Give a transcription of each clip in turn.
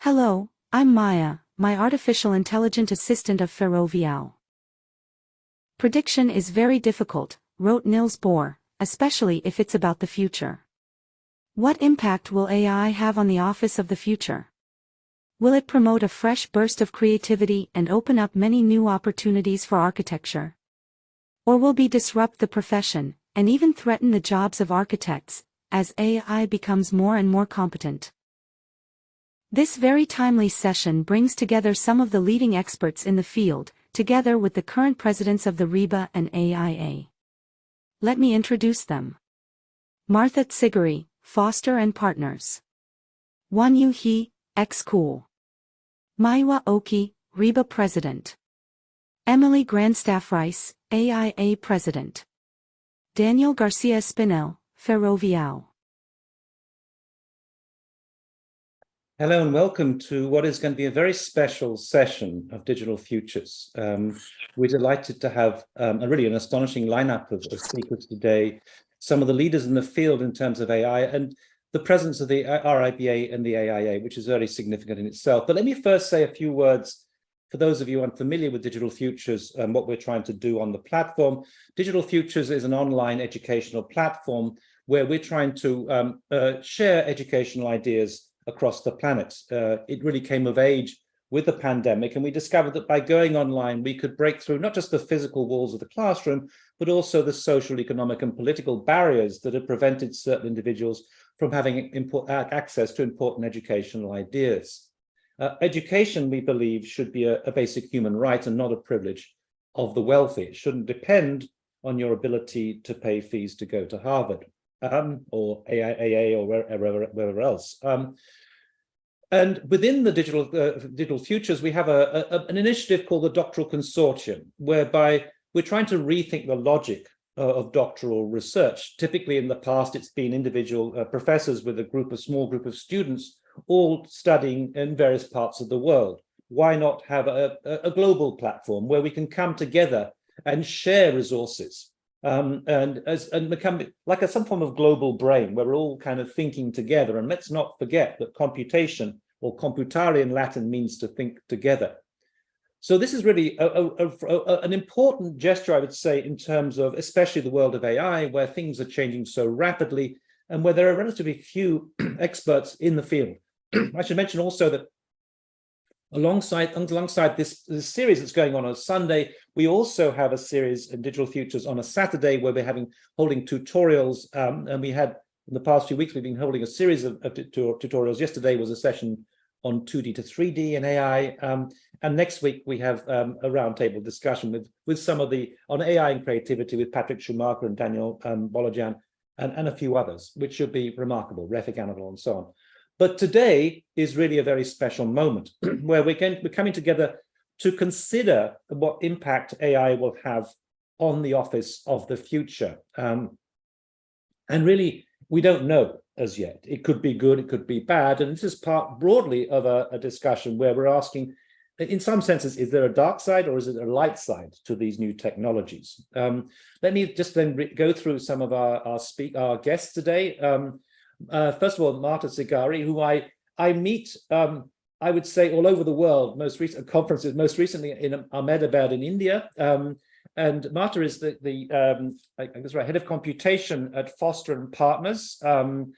Hello, I'm Maya, my artificial intelligent assistant of Ferrovial. Prediction is very difficult, wrote Nils Bohr, especially if it's about the future. What impact will AI have on the office of the future? Will it promote a fresh burst of creativity and open up many new opportunities for architecture? Or will it disrupt the profession, and even threaten the jobs of architects, as AI becomes more and more competent? This very timely session brings together some of the leading experts in the field, together with the current presidents of the RIBA and AIA. Let me introduce them. Martha Tsigari, Foster and Partners. Wanyu He, XKool. Muyiwa, RIBA President. Emily Grandstaff-Rice, AIA President. Daniel Garcia Espinel, Ferrovial. Hello and welcome to what is going to be a very special session of Digital Futures. We're delighted to have really an astonishing lineup of speakers today, some of the leaders in the field in terms of AI, and the presence of the RIBA and the AIA, which is very significant in itself. But let me first say a few words for those of you unfamiliar with Digital Futures and what we're trying to do on the platform. Digital Futures is an online educational platform where we're trying to share educational ideas across the planet. It really came of age with the pandemic, and we discovered that by going online, we could break through not just the physical walls of the classroom, but also the social, economic, and political barriers that have prevented certain individuals from having access to important educational ideas. Education, we believe, should be a basic human right and not a privilege of the wealthy. It shouldn't depend on your ability to pay fees to go to Harvard. Or AIA or wherever else. And within the digital futures, we have an initiative called the Doctoral Consortium, whereby we're trying to rethink the logic of doctoral research. Typically in the past, it's been individual professors with a small group of students, all studying in various parts of the world. Why not have a global platform where we can come together and share resources? And become like some form of global brain where we're all kind of thinking together. And let's not forget that computation, or computare in Latin, means to think together. So this is really an important gesture, I would say, in terms of especially the world of AI, where things are changing so rapidly and where there are relatively few experts in the field. I should mention also that alongside this series that's going on Sunday, we also have a series in Digital Futures on a Saturday where we're holding tutorials. And we had, in the past few weeks, we've been holding a series of tutorials. Yesterday was a session on 2D to 3D and AI. And next week, we have a roundtable discussion with some of on AI and creativity with Patrick Schumacher and Daniel Bolojan and a few others, which should be remarkable, Refik Anadol and so on. But today is really a very special moment where we're coming together to consider what impact AI will have on the office of the future. And really, we don't know as yet. It could be good, it could be bad. And this is part broadly of a discussion where we're asking, in some senses, is there a dark side or is it a light side to these new technologies? Let me just then go through some of our guests today. First of all, Martha Tsigari, who I meet, I would say, all over the world, most recent conferences, most recently in Ahmedabad in India. And Martha is the head of computation at Foster and Partners. Wanyu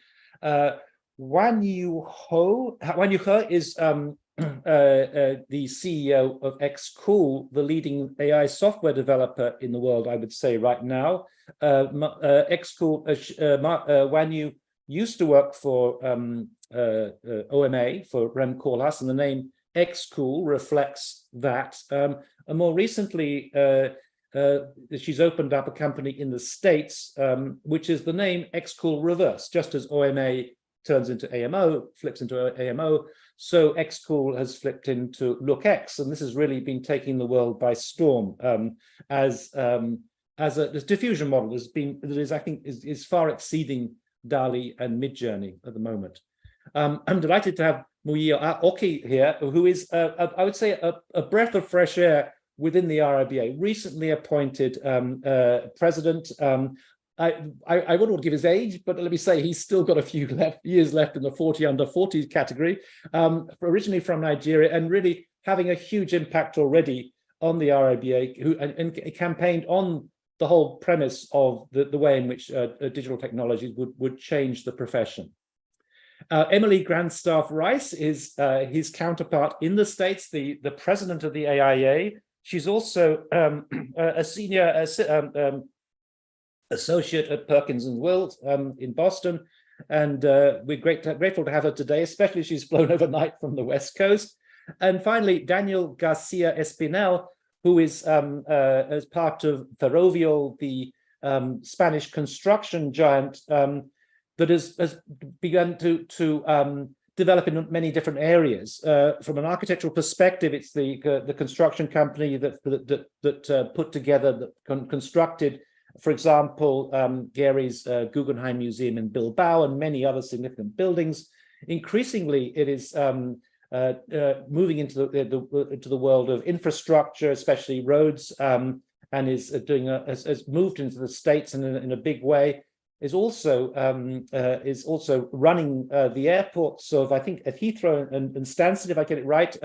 He is the CEO of XKool, the leading AI software developer in the world, I would say, right now. XKool, Wanyu used to work for OMA, for Rem Koolhaas, and the name XKool reflects that. And more recently, she's opened up a company in the States, which is the name XKool Reverse. Just as OMA turns into AMO, flips into AMO, so XKool has flipped into LookX, and this has really been taking the world by storm as this diffusion model is far exceeding DALI and Midjourney at the moment. I'm delighted to have Muyiwa here, who is, I would say, a breath of fresh air within the RIBA, recently appointed president, I wouldn't want to give his age, but let me say he's still got a few years left in the 40 under 40 category, originally from Nigeria, and really having a huge impact already on the RIBA, and campaigned on the whole premise of the way in which digital technologies would change the profession. Emily Grandstaff-Rice is his counterpart in the States, the president of the AIA. She's also a senior associate at Perkins & Will in Boston, and we're grateful to have her today, especially she's flown overnight from the West Coast. And finally, Daniel Garcia Espinel, who is as part of Ferrovial, the Spanish construction giant that has begun to develop in many different areas. From an architectural perspective, it's the construction company that put together, that constructed, for example, Gary's Guggenheim Museum in Bilbao and many other significant buildings. Increasingly, it is moving into the world of infrastructure, especially roads, and has moved into the States in a big way. Is also running the airports of, I think, at Heathrow and Stansted, if I get it right.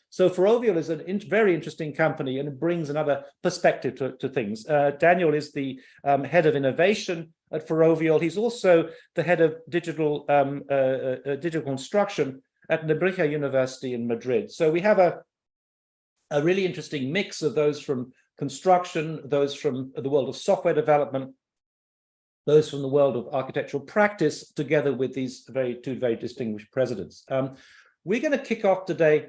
So Ferrovial is a very interesting company, and it brings another perspective to things. Daniel is the head of innovation at Ferrovial. He's also the head of digital construction at Nebrija University in Madrid. So we have a really interesting mix of those from construction, those from the world of software development, those from the world of architectural practice, together with these two very distinguished presidents. We're going to kick off today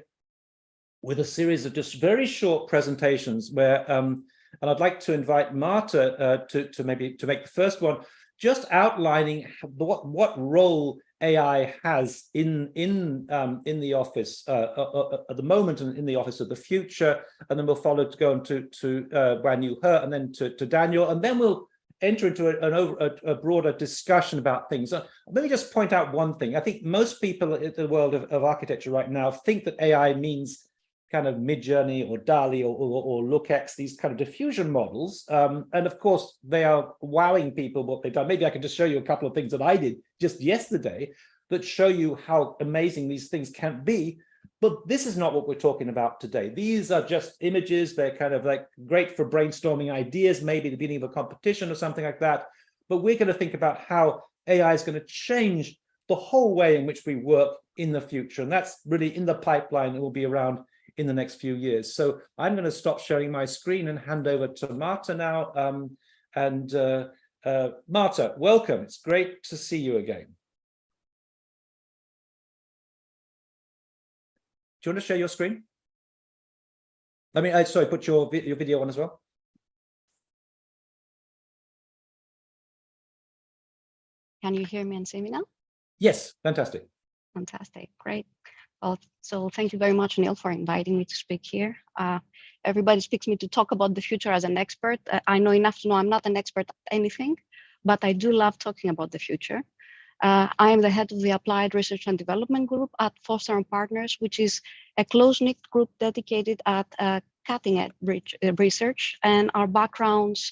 with a series of just very short presentations where, and I'd like to invite Marta to make the first one, just outlining what role AI has in the office at the moment and in the office of the future, and then we'll follow to go into Wanyu He, and then to Daniel, and then we'll enter into a broader discussion about things. Let me just point out one thing. I think most people in the world of architecture right now think that AI means kind of Midjourney or DALL-E or LookX, these kind of diffusion models. And of course, they are wowing people what they've done. Maybe I can just show you a couple of things that I did just yesterday that show you how amazing these things can be. But this is not what we're talking about today. These are just images. They're kind of like great for brainstorming ideas, maybe the beginning of a competition or something like that. But we're going to think about how AI is going to change the whole way in which we work in the future. And that's really in the pipeline. It will be around in the next few years. So I'm going to stop sharing my screen and hand over to Marta now. Marta, welcome. It's great to see you again. Do you want to share your screen? Sorry, put your video on as well. Can you hear me and see me now? Yes, fantastic. Fantastic, great. Well, so thank you very much, Neil, for inviting me to speak here. Everybody speaks me to talk about the future as an expert. I know enough to know I'm not an expert at anything, but I do love talking about the future. I am the head of the Applied Research and Development Group at Foster & Partners, which is a close-knit group dedicated at cutting-edge research, and our backgrounds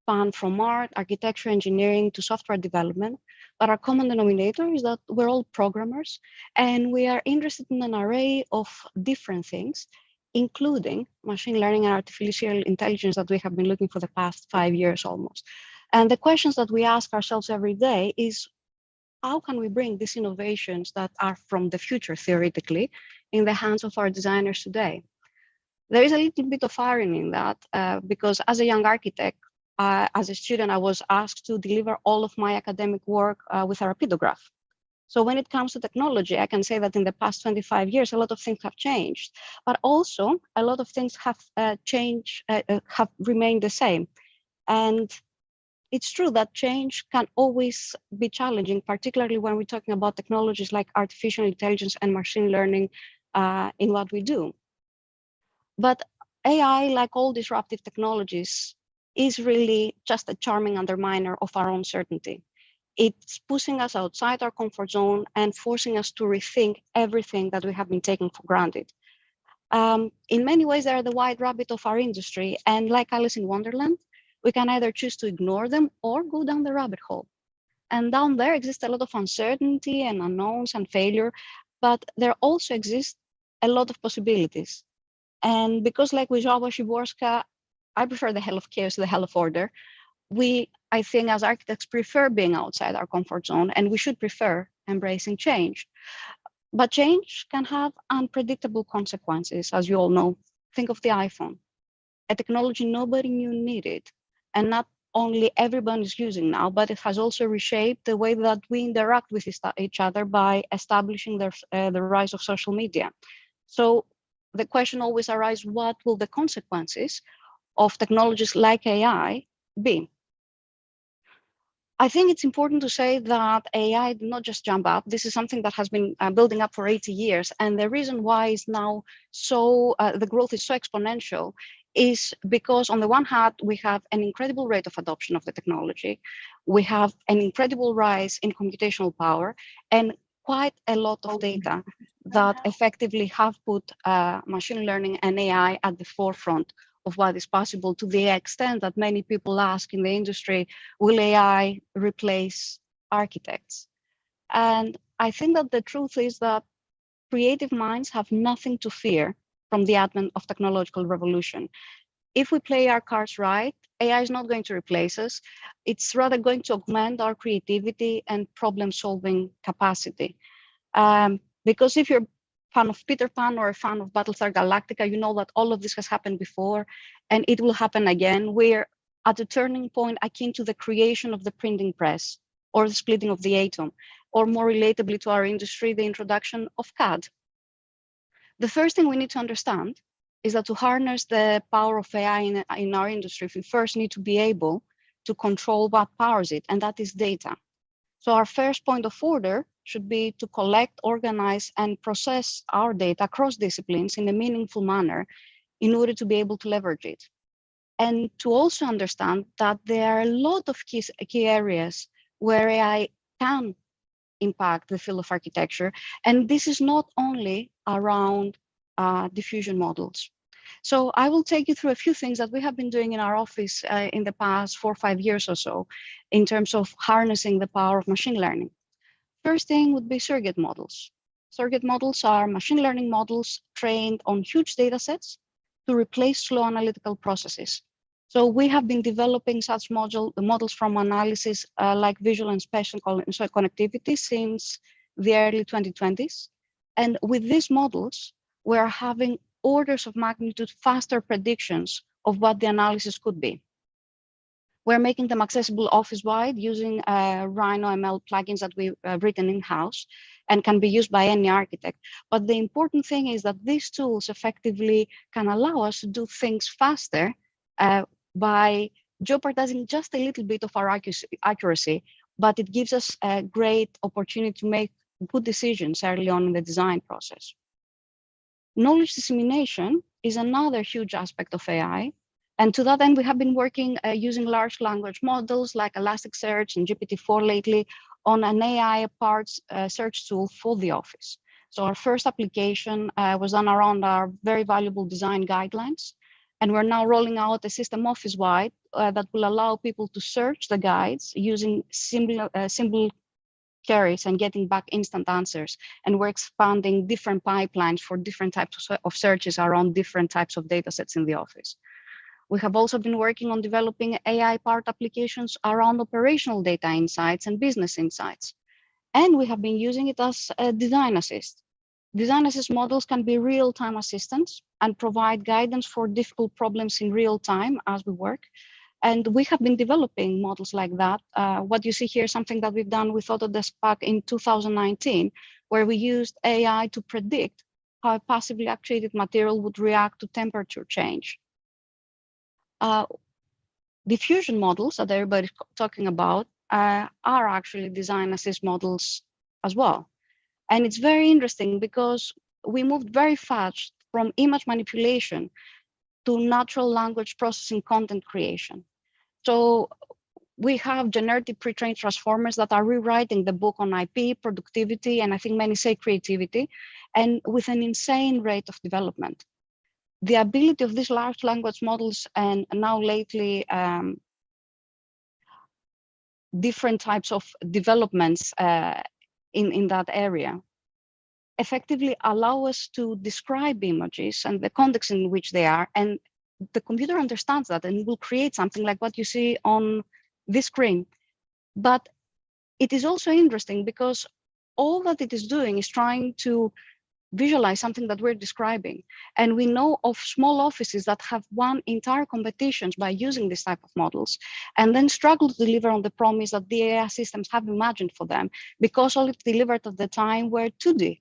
span from art, architecture, engineering to software development. But our common denominator is that we're all programmers, and we are interested in an array of different things, including machine learning and artificial intelligence that we have been looking for the past 5 years almost. And the questions that we ask ourselves every day is, how can we bring these innovations that are from the future, theoretically, in the hands of our designers today? There is a little bit of irony in that, because as a young architect, as a student, I was asked to deliver all of my academic work with a rapidograph. So when it comes to technology, I can say that in the past 25 years, a lot of things have changed, but also a lot of things have have remained the same. And it's true that change can always be challenging, particularly when we're talking about technologies like artificial intelligence and machine learning in what we do. But AI, like all disruptive technologies, is really just a charming underminer of our own certainty. It's pushing us outside our comfort zone and forcing us to rethink everything that we have been taking for granted. In many ways, they are the white rabbit of our industry. And like Alice in Wonderland, we can either choose to ignore them or go down the rabbit hole. And down there exists a lot of uncertainty and unknowns and failure, but there also exists a lot of possibilities. And because, like with João Shiborska, I prefer the hell of chaos to the hell of order. We, I think, as architects, prefer being outside our comfort zone, and we should prefer embracing change. But change can have unpredictable consequences, as you all know. Think of the iPhone, a technology nobody knew needed, and not only everyone is using now, but it has also reshaped the way that we interact with each other by establishing the rise of social media. So the question always arises, what will the consequences of technologies like AI be? I think it's important to say that AI did not just jump up. This is something that has been building up for 80 years. And the reason why is now so, the growth is so exponential is because on the one hand, we have an incredible rate of adoption of the technology. We have an incredible rise in computational power and quite a lot of data that effectively have put machine learning and AI at the forefront of what is possible, to the extent that many people ask in the industry, will AI replace architects? And I think that the truth is that creative minds have nothing to fear from the advent of technological revolution. If we play our cards right, AI is not going to replace us. It's rather going to augment our creativity and problem-solving capacity. Because if you're fan of Peter Pan or a fan of Battlestar Galactica, you know that all of this has happened before and it will happen again. We're at a turning point akin to the creation of the printing press or the splitting of the atom, or more relatably to our industry, the introduction of CAD. The first thing we need to understand is that to harness the power of AI in our industry, we first need to be able to control what powers it, and that is data. So our first point of order should be to collect, organize, and process our data across disciplines in a meaningful manner in order to be able to leverage it. And to also understand that there are a lot of key areas where AI can impact the field of architecture. And this is not only around diffusion models. So I will take you through a few things that we have been doing in our office in the past 4 or 5 years or so in terms of harnessing the power of machine learning. First thing would be surrogate models. Surrogate models are machine learning models trained on huge data sets to replace slow analytical processes. So we have been developing such models from analysis like visual and spatial connectivity since the early 2020s. And with these models, we're having orders of magnitude faster predictions of what the analysis could be. We're making them accessible office-wide using Rhino ML plugins that we've written in-house and can be used by any architect. But the important thing is that these tools effectively can allow us to do things faster by jeopardizing just a little bit of our accuracy, but it gives us a great opportunity to make good decisions early on in the design process. Knowledge dissemination is another huge aspect of AI. And to that end, we have been working using large language models like Elasticsearch and GPT-4 lately on an AI-powered search tool for the office. So our first application was done around our very valuable design guidelines. And we're now rolling out a system office-wide that will allow people to search the guides using simple queries and getting back instant answers. And we're expanding different pipelines for different types of searches around different types of data sets in the office. We have also been working on developing AI-powered applications around operational data insights and business insights. And we have been using it as a design assist. Design assist models can be real-time assistants and provide guidance for difficult problems in real time as we work. And we have been developing models like that. What you see here is something that we've done with Autodesk back in 2019, where we used AI to predict how a passively actuated material would react to temperature change. Diffusion models that everybody's talking about are actually design assist models as well. And it's very interesting because we moved very fast from image manipulation to natural language processing content creation. So we have generative pre-trained transformers that are rewriting the book on IP, productivity, and I think many say creativity, and with an insane rate of development. The ability of these large language models and now lately different types of developments in that area effectively allow us to describe images and the context in which they are, and the computer understands that and will create something like what you see on this screen. But it is also interesting because all that it is doing is trying to visualize something that we're describing. And we know of small offices that have won entire competitions by using this type of models and then struggle to deliver on the promise that the AI systems have imagined for them, because all it delivered at the time were 2D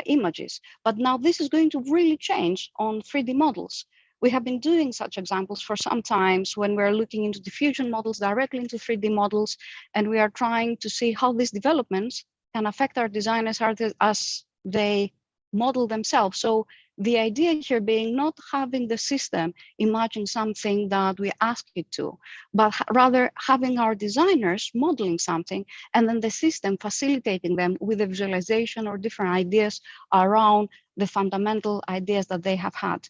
images. But now this is going to really change on 3D models. We have been doing such examples for some times when we're looking into diffusion models directly into 3D models, and we are trying to see how these developments can affect our designers as they model themselves. So the idea here being not having the system imagine something that we ask it to, but rather having our designers modeling something and then the system facilitating them with a visualization or different ideas around the fundamental ideas that they have had.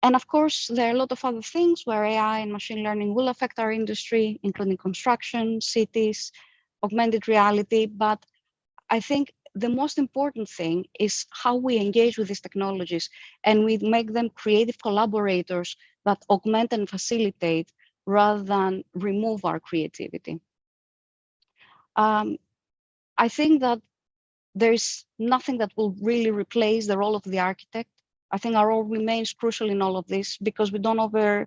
And of course, there are a lot of other things where AI and machine learning will affect our industry, including construction, cities, augmented reality. But I think the most important thing is how we engage with these technologies and we make them creative collaborators that augment and facilitate rather than remove our creativity. I think that there's nothing that will really replace the role of the architect. I think our role remains crucial in all of this because we don't offer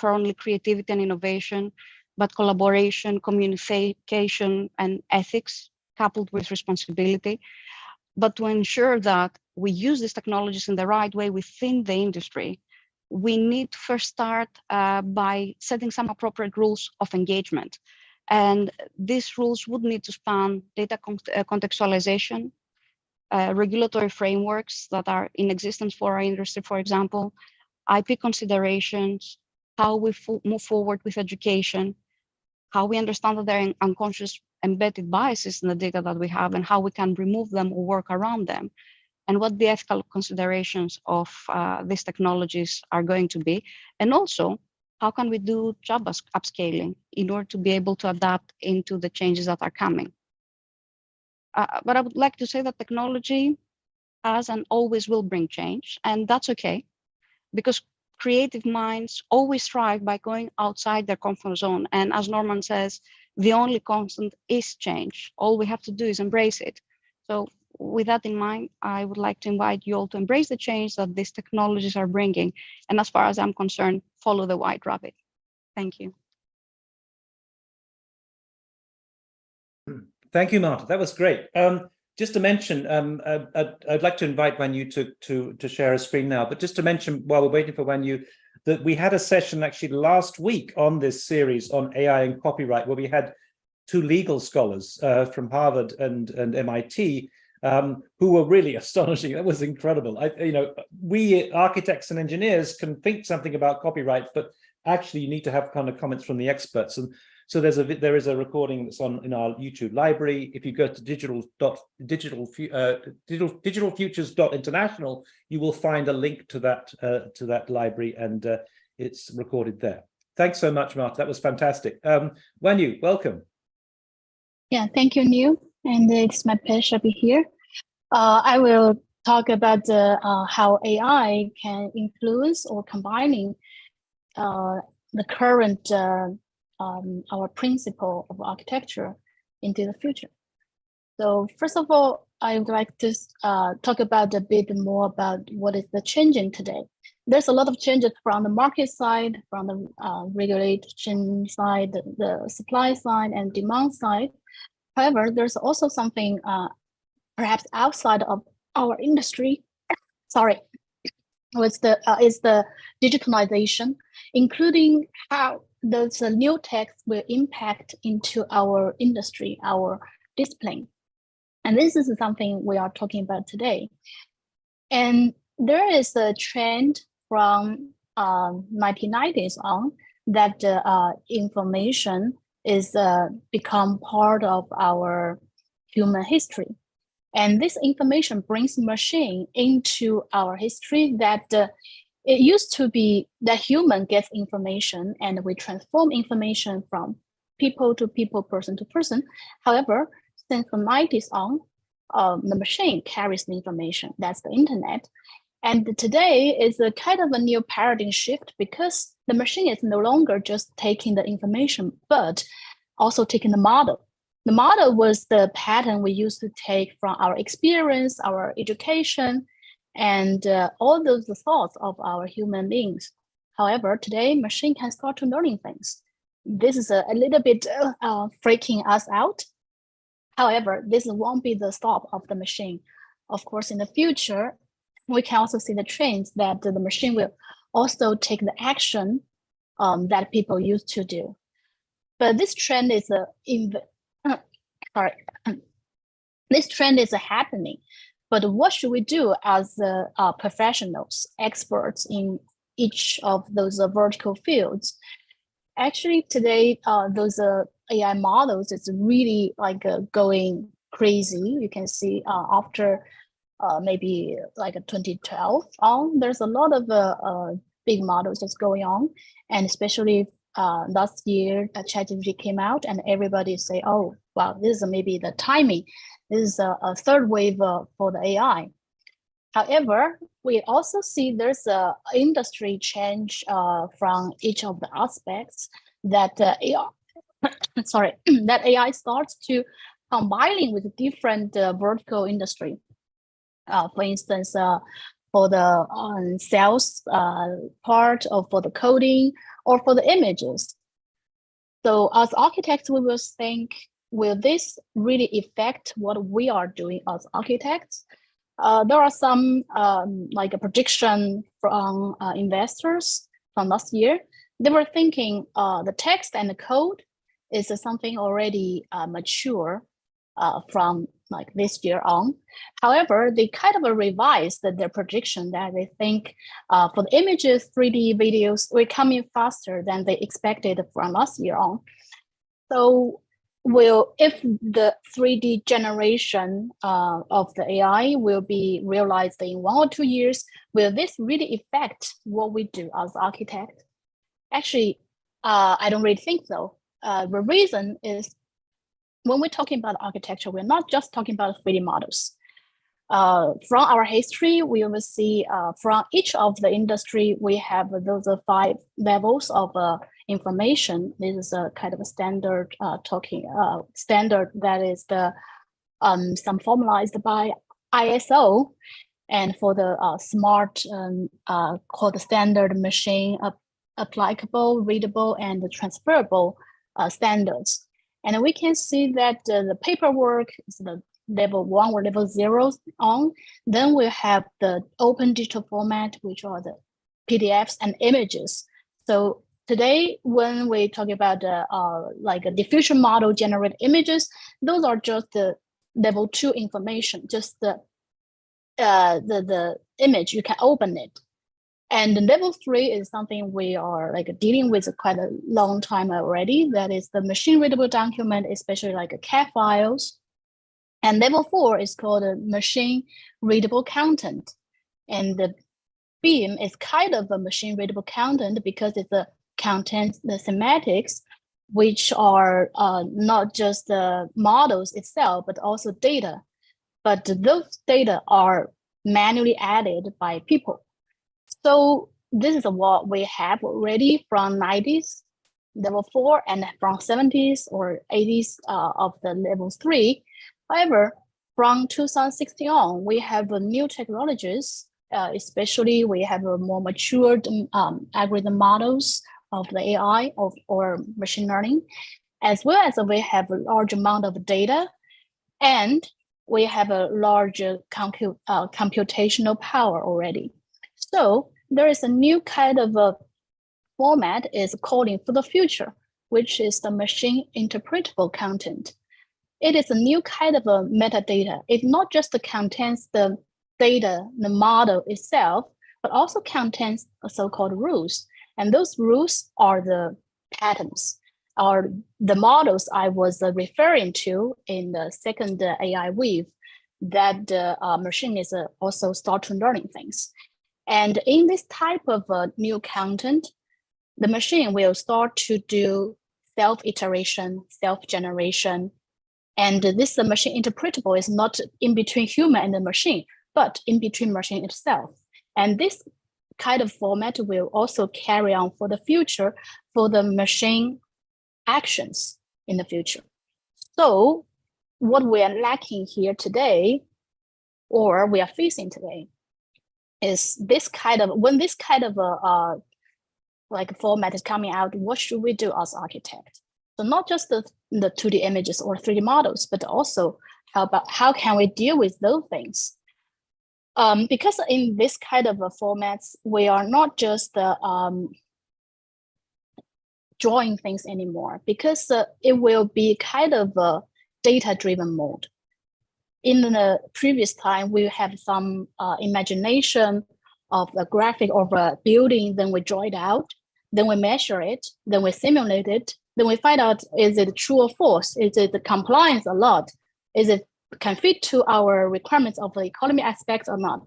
only creativity and innovation, but collaboration, communication, and ethics coupled with responsibility. But to ensure that we use these technologies in the right way within the industry, we need to first start by setting some appropriate rules of engagement. And these rules would need to span data contextualization, regulatory frameworks that are in existence for our industry, for example, IP considerations, how we move forward with education, how we understand that there are unconscious embedded biases in the data that we have and how we can remove them or work around them, and what the ethical considerations of these technologies are going to be. And also, how can we do job upscaling in order to be able to adapt into the changes that are coming. But I would like to say that technology has and always will bring change, and that's okay, because creative minds always thrive by going outside their comfort zone. And as Norman says, the only constant is change. All we have to do is embrace it. So with that in mind, I would like to invite you all to embrace the change that these technologies are bringing. And as far as I'm concerned, follow the white rabbit. Thank you. Thank you, Marta. That was great. Just to mention, I'd like to invite Wanyu to share a screen now, but just to mention while we're waiting for Wanyu, that we had a session actually last week on this series on AI and copyright, where we had two legal scholars from Harvard and MIT who were really astonishing. That was incredible. We architects and engineers can think something about copyright, but actually you need to have kind of comments from the experts. And so there is a recording that's in our YouTube library. If you go to digitalfutures.international, you will find a link to that library, and it's recorded there. Thanks so much, Marta. That was fantastic. Wanyu, welcome. Yeah, thank you, Neil, and it's my pleasure to be here. I will talk about how AI can influence or combining the current our principle of architecture into the future. So first of all, I would like to talk about a bit more about what is the changing today. There's a lot of changes from the market side, from the regulation side, the supply side, and demand side. However, there's also something perhaps outside of our industry. Sorry, is the digitalization, including how those new techs will impact into our industry, our discipline. And this is something we are talking about today. And there is a trend from 1990s on that information is become part of our human history. And this information brings machine into our history that it used to be that human gets information and we transform information from people to people, person to person. However, since the 90s on, the machine carries the information. That's the internet. And today is a kind of a new paradigm shift because the machine is no longer just taking the information, but also taking the model. The model was the pattern we used to take from our experience, our education, and all those thoughts of our human beings. However, today machine can start to learning things. This is a little bit freaking us out. However, this won't be the stop of the machine. Of course, in the future, we can also see the trends that the machine will also take the action that people used to do. But this trend is this trend is happening. But what should we do as professionals, experts in each of those vertical fields? Actually, today, those AI models is really like going crazy. You can see after maybe like 2012 on, there's a lot of big models that's going on, and especially last year, ChatGPT came out, and everybody say, "Oh, wow, this is maybe the timing. This is a third wave for the AI." However, we also see there's a industry change from each of the aspects that AI, that AI starts to combining with different vertical industry. For instance, for the sales part, or for the coding, or for the images. So as architects, we will think, will this really affect what we are doing as architects? There are some like a prediction from investors from last year. They were thinking the text and the code is something already mature from like this year on. However, they kind of revised their prediction that they think for the images, 3D videos, we're coming faster than they expected from last year on. So if the 3D generation of the AI will be realized in 1 or 2 years, will this really affect what we do as architects? Actually, I don't really think so. The reason is when we're talking about architecture, we're not just talking about 3D models. From our history, we will see from each of the industry, we have those 5 levels of information. This is a kind of a standard standard that is the some formalized by ISO, and for the smart called the standard machine applicable, readable, and transferable standards. And we can see that the paperwork is the level 1 or level 0 on. Then we have the open digital format, which are the PDFs and images. So today, when we talk about like a diffusion model generate images, those are just the level 2 information, just the image, you can open it. And the level 3 is something we are like dealing with quite a long time already. That is the machine readable document, especially like CAD files. And level 4 is called a machine readable content. And the BEAM is kind of a machine readable content because it's a content, the semantics, which are not just the models itself, but also data. But those data are manually added by people. So this is what we have already from 90s, level 4, and from 70s or 80s of the level 3. However, from 2016 on, we have new technologies, especially we have a more matured algorithm models of the AI or machine learning, as well as we have a large amount of data, and we have a large computational power already. So there is a new kind of a format is calling for the future, which is the machine interpretable content. It is a new kind of a metadata. It not just contains the data, the model itself, but also contains so-called rules. And those rules are the patterns, or the models I was referring to in the second AI wave, that machine is also start to learning things. And in this type of new content, the machine will start to do self-iteration, self-generation. And this machine interpretable is not in between human and the machine, but in between machine itself. And this kind of format will also carry on for the future for the machine actions in the future. So what we are lacking here today, or we are facing today, is this kind of, when this kind of a like format is coming out, what should we do as architects? So not just the 2D images or 3D models, but also how can we deal with those things? Because in this kind of formats, we are not just drawing things anymore, because it will be kind of a data-driven mode. In the previous time, we have some imagination of a graphic of a building, then we draw it out, then we measure it, then we simulate it, then we find out, is it true or false? Is it compliance or not? Is it can fit to our requirements of the economy aspect or not?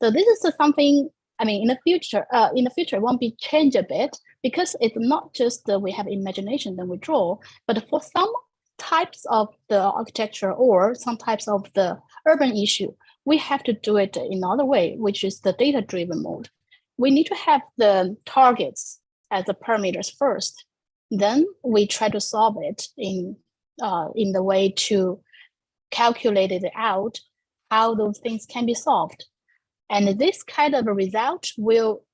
So this is something, I mean, in the future, it won't be changed a bit, because it's not just we have imagination, then we draw, but for some types of the architecture or some types of the urban issue, we have to do it in another way, which is the data-driven mode. We need to have the targets as the parameters first. Then we try to solve it in the way to calculate it out, how those things can be solved. And this kind of a result will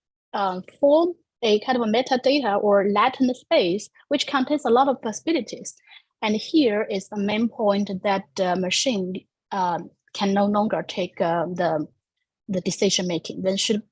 form a kind of a metadata or latent space, which contains a lot of possibilities. And here is the main point that the machine can no longer take the decision making. Then should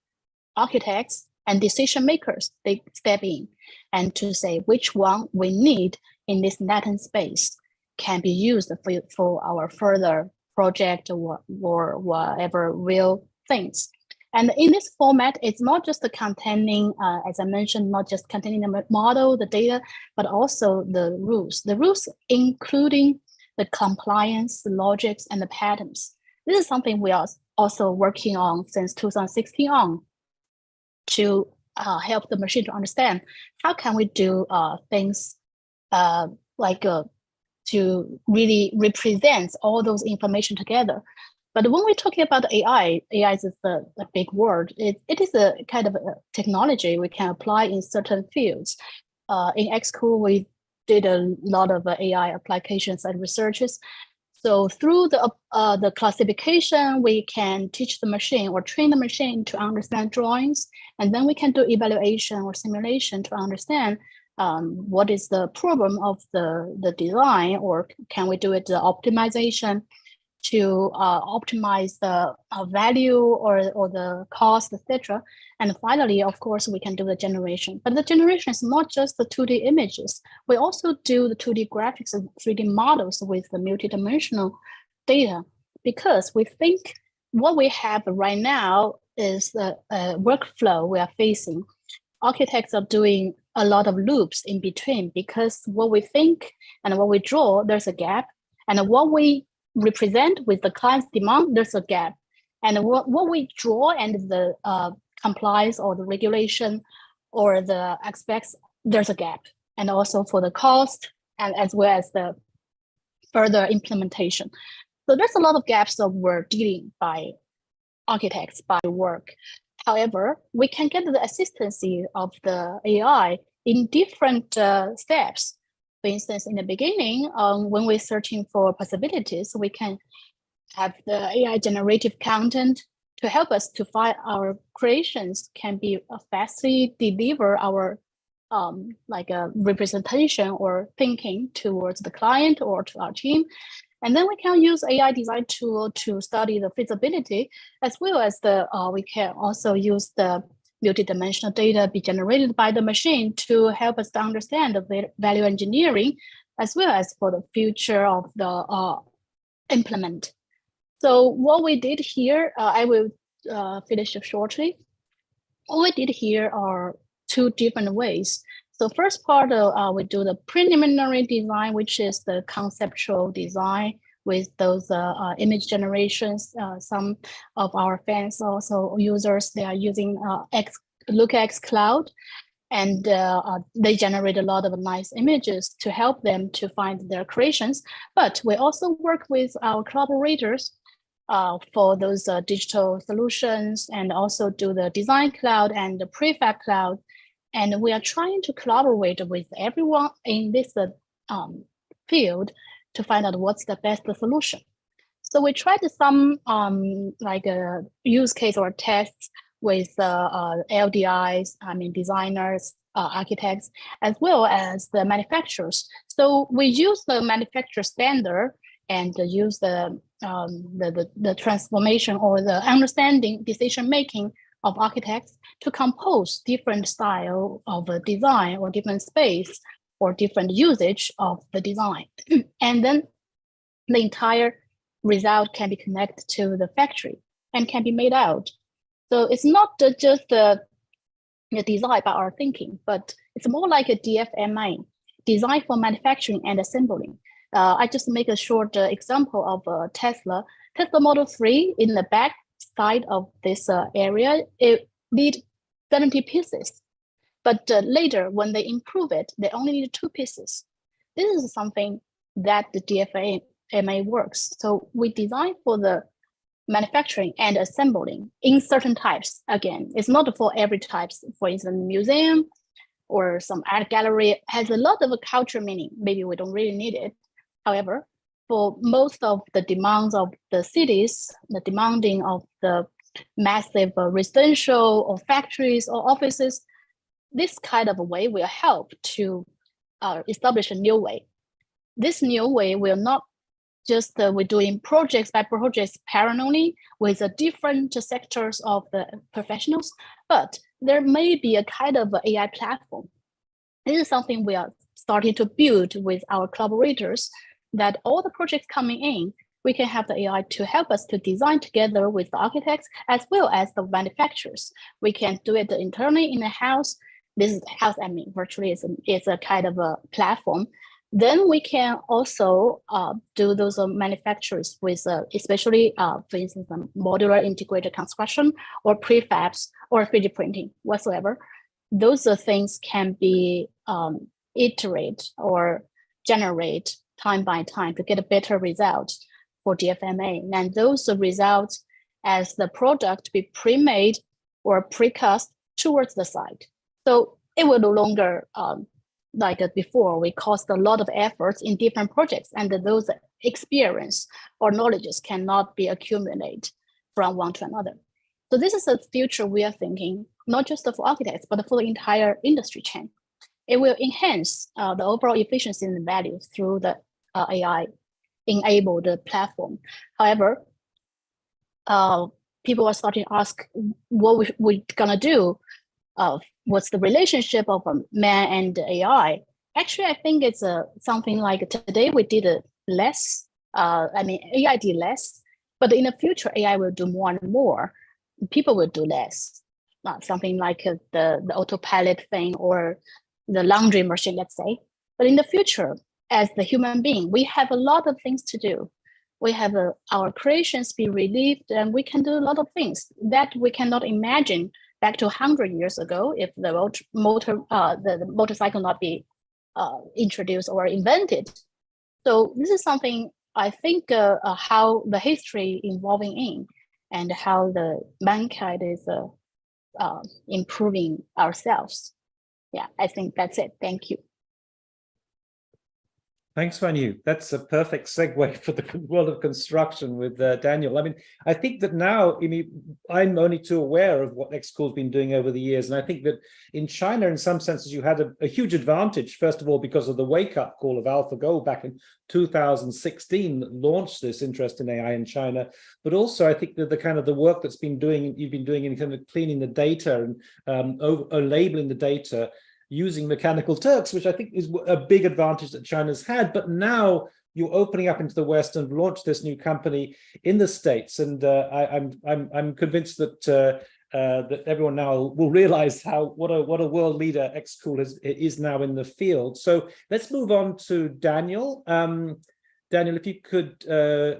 architects and decision makers, they step in and to say which one we need in this latent space can be used for our further project or whatever real things. And in this format, it's not just containing, as I mentioned, not just containing the model, the data, but also the rules. The rules including the compliance, the logics, and the patterns. This is something we are also working on since 2016 on to help the machine to understand how can we do things to really represent all those information together. But when we're talking about AI is a big word. It is a kind of a technology we can apply in certain fields. In XKool, we did a lot of AI applications and researches. So through the classification, we can teach the machine or train the machine to understand drawings, and then we can do evaluation or simulation to understand what is the problem of the design, or can we do it the optimization to optimize the value or the cost, etc. And finally, of course, we can do the generation. But the generation is not just the 2D images. We also do the 2D graphics and 3D models with the multidimensional data, because we think what we have right now is the workflow we are facing. Architects are doing a lot of loops in between, because what we think and what we draw, there's a gap. And what we represent with the client's demand, there's a gap. And what we draw and the compliance or the regulation or the aspects, there's a gap. And also for the cost and as well as the further implementation. So there's a lot of gaps that we're dealing by architects, by work. However, we can get the assistance of the AI in different steps. For instance, in the beginning, when we're searching for possibilities, we can have the AI generative content to help us to find our creations can be fastly deliver our like a representation or thinking towards the client or to our team. And then we can use AI design tool to study the feasibility, as well as we can also use the multidimensional data be generated by the machine to help us to understand the value engineering, as well as for the future of the implement. So what we did here, I will finish shortly. What we did here are two different ways. So first part, we do the preliminary design, which is the conceptual design with those image generations. Some of our fans, also users, they are using XKool. and they generate a lot of nice images to help them to find their creations. But we also work with our collaborators for those digital solutions, and also do the design cloud and the prefab cloud. And we are trying to collaborate with everyone in this field to find out what's the best solution. So we tried some like a use case or tests with LDIs, designers, architects, as well as the manufacturers. So we use the manufacturer standard and use the transformation or the understanding decision making of architects to compose different style of a design or different space or different usage of the design. And then the entire result can be connected to the factory and can be made out. So it's not just the design by our thinking, but it's more like a DFMA, design for manufacturing and assembling. I just make a short example of Tesla Model 3. In the back side of this area, it need 70 pieces. But later, when they improve it, they only need 2 pieces. This is something that the DFMA works. So we design for the manufacturing and assembling in certain types. Again, it's not for every type. For instance, museum or some art gallery has a lot of culture meaning. Maybe we don't really need it. However, for most of the demands of the cities, the demanding of the massive residential or factories or offices, this kind of a way will help to establish a new way. This new way will not just we're doing projects by projects parallelly with different sectors of the professionals, but there may be a kind of AI platform. This is something we are starting to build with our collaborators, that all the projects coming in, we can have the AI to help us to design together with the architects as well as the manufacturers. We can do it internally in the house. This is house, virtually it's a kind of a platform. Then we can also do those manufacturers with, especially, for instance, modular integrated construction or prefabs or 3D printing whatsoever. Those things can be iterate or generate time by time to get a better result for DFMA. And those results as the product be pre-made or pre-cast towards the site. So it will no longer, like before, we cost a lot of efforts in different projects, and those experience or knowledges cannot be accumulated from one to another. So this is a future we are thinking, not just for architects, but for the entire industry chain. It will enhance the overall efficiency and value through the AI-enabled platform. However, people are starting to ask what we're gonna do. What's the relationship of man and AI? Actually, I think it's something like today we did less. AI did less, but in the future, AI will do more and more. People will do less. Something like the autopilot thing or the laundry machine, let's say. But in the future, as the human being, we have a lot of things to do. We have our creations be relieved, and we can do a lot of things that we cannot imagine back to 100 years ago if the motorcycle not be introduced or invented. So this is something I think how the history involving in and how the mankind is improving ourselves. Yeah, I think that's it. Thank you. Thanks, Wanyu. That's a perfect segue for the world of construction with Daniel. I mean, I think that now, I'm only too aware of what XKool's been doing over the years. And I think that in China, in some senses, you had a huge advantage, first of all, because of the wake-up call of AlphaGo back in 2016 that launched this interest in AI in China. But also, I think that the kind of the work that's you've been doing in kind of cleaning the data and labeling the data using Mechanical Turks, which I think is a big advantage that China's had. But now you're opening up into the West and launched this new company in the States, and I'm convinced that that everyone now will realize what a world leader XKool is now in the field. So let's move on to Daniel. Daniel, if you could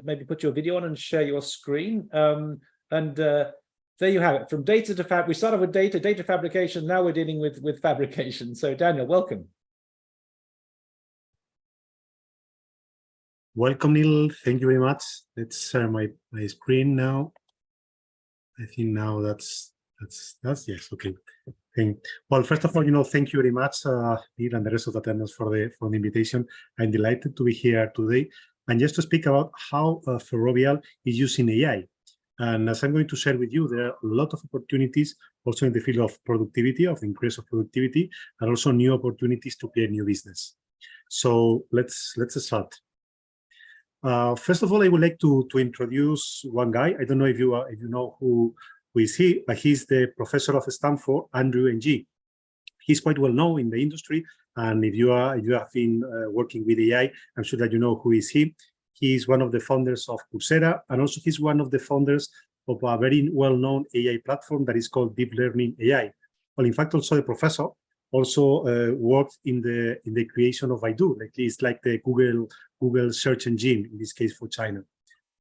maybe put your video on and share your screen, and there you have it. From data to we started with data fabrication. Now we're dealing with fabrication. So Daniel, welcome. Welcome, Neil. Thank you very much. Let's share my screen now. I think now that's yes, okay. Well, first of all, thank you very much, Neil and the rest of the attendees for the invitation. I'm delighted to be here today and just to speak about how Ferrovial is using AI. And as I'm going to share with you, there are a lot of opportunities also in the field of productivity, of increase of productivity, and also new opportunities to create new business. So let's start. First of all, I would like to introduce one guy. I don't know if you know who is he, but he's the professor of Stanford, Wanyu He. He's quite well known in the industry, and if you have been working with AI, I'm sure that you know who is he. He's one of the founders of Coursera, and also he's one of the founders of a very well-known AI platform that is called Deep Learning AI. Well, in fact, also the professor also worked in the creation of Baidu. Like it's like the Google search engine in this case for China.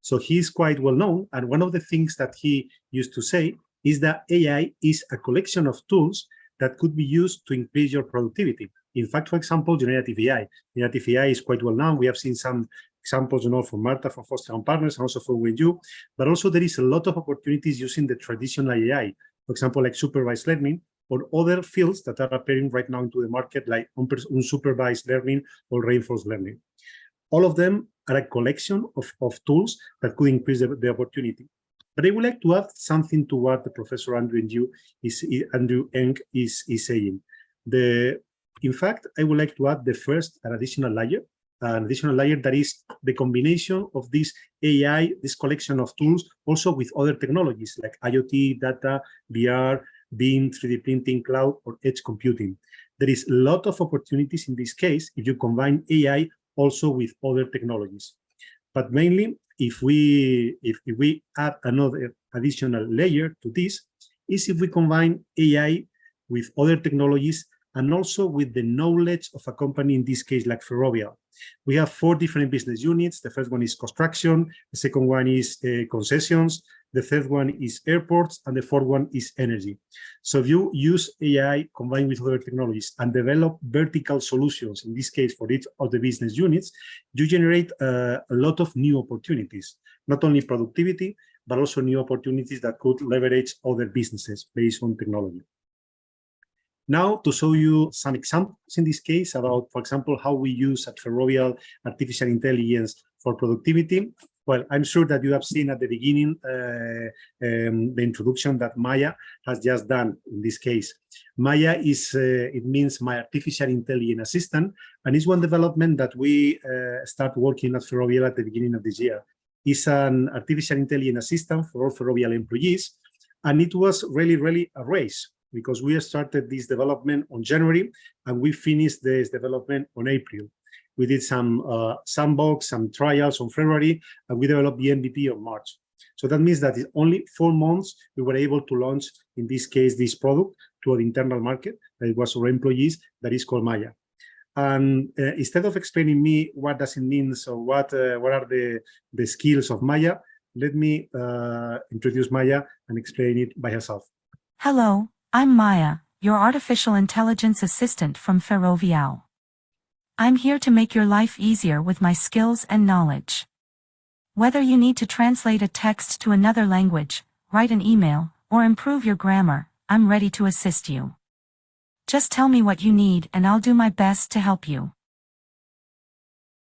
So he's quite well known, and one of the things that he used to say is that AI is a collection of tools that could be used to increase your productivity. In fact, for example, generative AI. Generative AI is quite well known. We have seen some examples, from Marta, from Foster & Partners, and also from Wanyu. But also there is a lot of opportunities using the traditional AI. For example, like supervised learning, or other fields that are appearing right now into the market, like unsupervised learning or reinforced learning. All of them are a collection of tools that could increase the opportunity. But I would like to add something to what the Professor Andrew Ng is saying. In fact, I would like to add the first additional layer that is the combination of this AI, this collection of tools, also with other technologies like IoT, data, VR, BIM, 3D printing, cloud, or edge computing. There is a lot of opportunities in this case if you combine AI also with other technologies. But mainly, if we add another additional layer to this, is if we combine AI with other technologies and also with the knowledge of a company, in this case, like Ferrovial. We have 4 different business units. The first one is construction, the second one is concessions, the third one is airports, and the fourth one is energy. So if you use AI combined with other technologies and develop vertical solutions, in this case for each of the business units, you generate a lot of new opportunities, not only productivity, but also new opportunities that could leverage other businesses based on technology. Now, to show you some examples in this case about, for example, how we use at Ferrovial artificial intelligence for productivity. Well, I'm sure that you have seen at the beginning the introduction that Maya has just done in this case. Maya is, it means my artificial intelligence assistant, and it's one development that we start working at Ferrovial at the beginning of this year. It's an artificial intelligence assistant for all Ferrovial employees, and it was really a race, because we started this development on January and we finished this development on April. We did some sandbox, some trials on February, and we developed the MVP on March. So that means that in only 4 months, we were able to launch, in this case, this product to an internal market that was our employees, that is called Maya. And instead of explaining me what does it mean, so what are the skills of Maya, let me introduce Maya and explain it by herself. Hello, I'm Maya, your artificial intelligence assistant from Ferrovial. I'm here to make your life easier with my skills and knowledge. Whether you need to translate a text to another language, write an email, or improve your grammar, I'm ready to assist you. Just tell me what you need and I'll do my best to help you.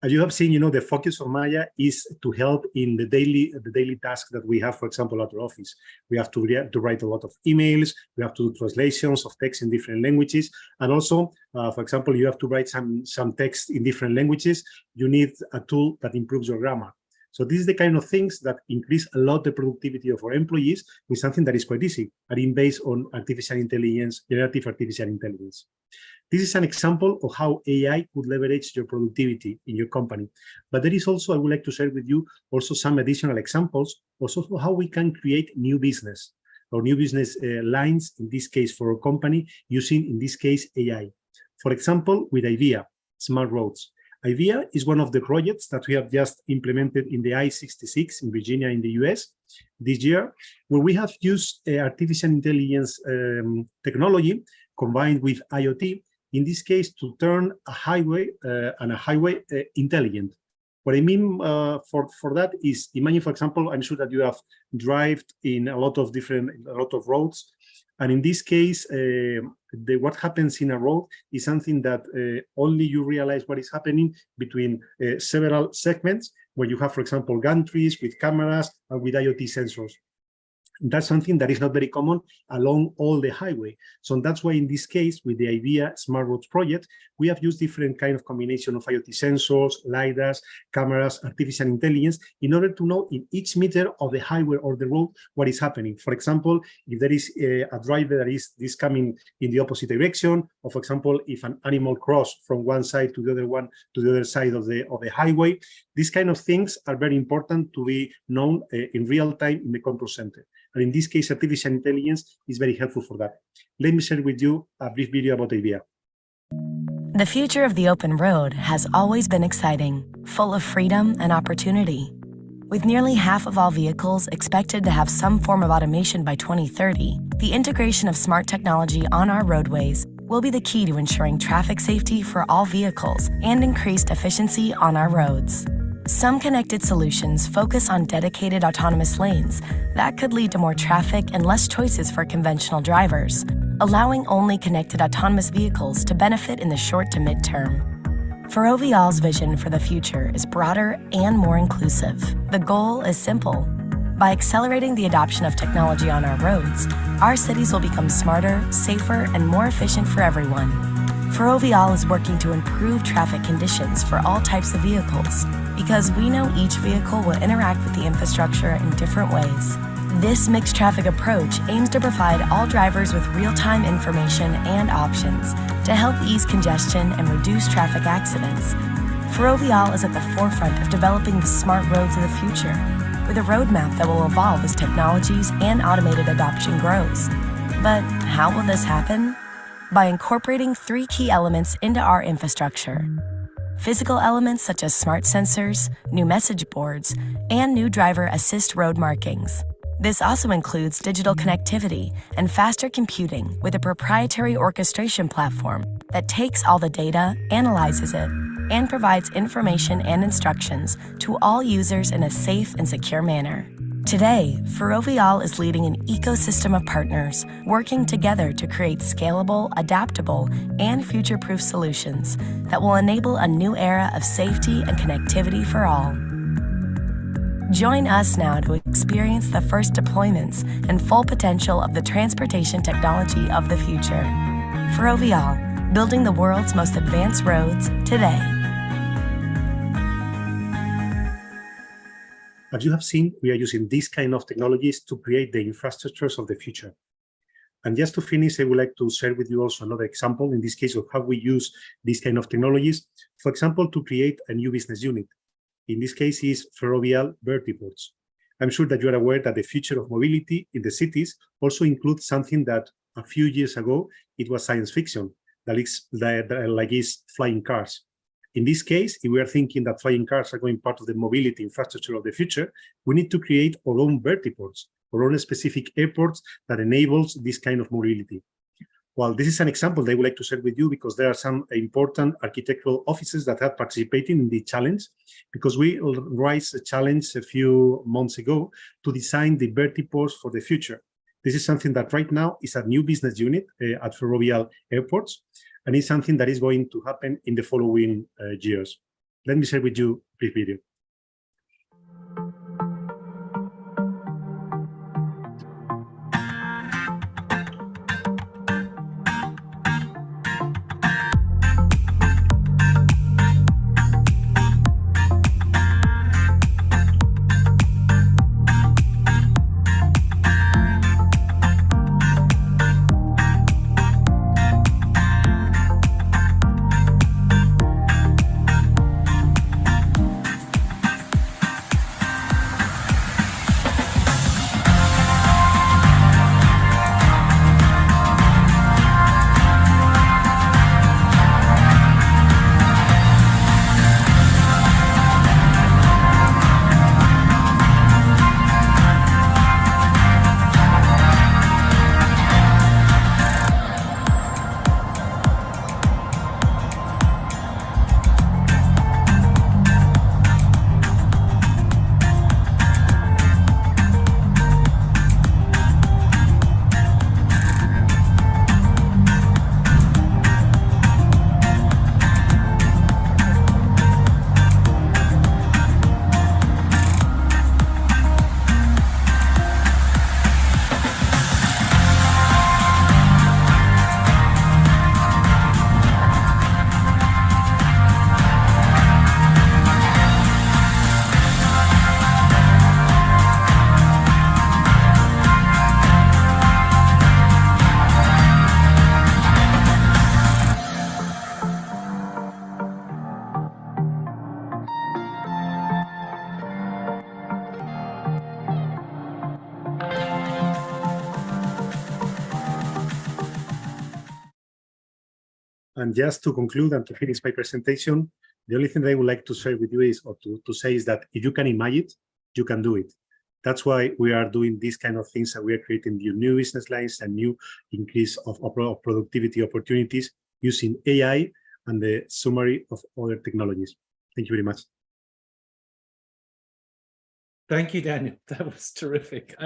As you have seen, the focus of Maya is to help in the daily tasks that we have, for example, at our office. We have to write a lot of emails, we have to do translations of text in different languages, and also, for example, you have to write some text in different languages. You need a tool that improves your grammar. So this is the kind of things that increase a lot the productivity of our employees with something that is quite easy, and based on artificial intelligence, generative artificial intelligence. This is an example of how AI could leverage your productivity in your company. But there is also, I would like to share with you also some additional examples, also how we can create new business or new business lines, in this case for a company, using, in this case, AI. For example, with IDEA, smart roads. AIA is one of the projects that we have just implemented in the I-66 in Virginia in the US this year, where we have used artificial intelligence technology combined with IoT, in this case, to turn a highway intelligent. What I mean for that is, imagine, for example, I'm sure that you have driven in a lot of roads, and in this case, what happens in a road is something that only you realize what is happening between several segments, where you have, for example, gantries with cameras and with IoT sensors. That's something that is not very common along all the highway. So that's why in this case, with the AIA Smart Roads project, we have used different kind of combination of IoT sensors, LiDARs, cameras, artificial intelligence, in order to know in each meter of the highway or the road what is happening. For example, if there is a driver that is coming in the opposite direction, or for example, if an animal crossed from one side to the other one, to the other side of the highway, these kind of things are very important to be known in real time in the control center. And in this case, artificial intelligence is very helpful for that. Let me share with you a brief video about AIA. The future of the open road has always been exciting, full of freedom and opportunity. With nearly half of all vehicles expected to have some form of automation by 2030, the integration of smart technology on our roadways will be the key to ensuring traffic safety for all vehicles and increased efficiency on our roads. Some connected solutions focus on dedicated autonomous lanes that could lead to more traffic and less choices for conventional drivers, allowing only connected autonomous vehicles to benefit in the short to mid-term. Ferrovial's vision for the future is broader and more inclusive. The goal is simple. By accelerating the adoption of technology on our roads, our cities will become smarter, safer, and more efficient for everyone. Ferrovial is working to improve traffic conditions for all types of vehicles, because we know each vehicle will interact with the infrastructure in different ways. This mixed traffic approach aims to provide all drivers with real-time information and options to help ease congestion and reduce traffic accidents. Ferrovial is at the forefront of developing the smart roads of the future, with a roadmap that will evolve as technologies and automated adoption grows. But how will this happen? By incorporating 3 key elements into our infrastructure. Physical elements such as smart sensors, new message boards, and new driver assist road markings. This also includes digital connectivity and faster computing with a proprietary orchestration platform that takes all the data, analyzes it, and provides information and instructions to all users in a safe and secure manner. Today, Ferrovial is leading an ecosystem of partners working together to create scalable, adaptable, and future-proof solutions that will enable a new era of safety and connectivity for all. Join us now to experience the first deployments and full potential of the transportation technology of the future. Ferrovial, building the world's most advanced roads today. As you have seen, we are using these kind of technologies to create the infrastructures of the future. And just to finish, I would like to share with you also another example, in this case, of how we use these kind of technologies, for example, to create a new business unit. In this case is Ferrovial Vertiports. I'm sure that you are aware that the future of mobility in the cities also includes something that a few years ago, it was science fiction, that is flying cars. In this case, if we are thinking that flying cars are going part of the mobility infrastructure of the future, we need to create our own vertiports, our own specific airports that enables this kind of mobility. Well, this is an example that I would like to share with you because there are some important architectural offices that have participated in the challenge, because we raised a challenge a few months ago to design the vertiports for the future. This is something that right now is a new business unit at Ferrovial Airports, and it's something that is going to happen in the following years. Let me share with you a brief video. And just to conclude and to finish my presentation, the only thing that I would like to share with you is, or to say is that if you can imagine it, you can do it. That's why we are doing these kind of things, and we are creating new business lines and new increase of productivity opportunities using AI and the summary of other technologies. Thank you very much. Thank you, Daniel. That was terrific.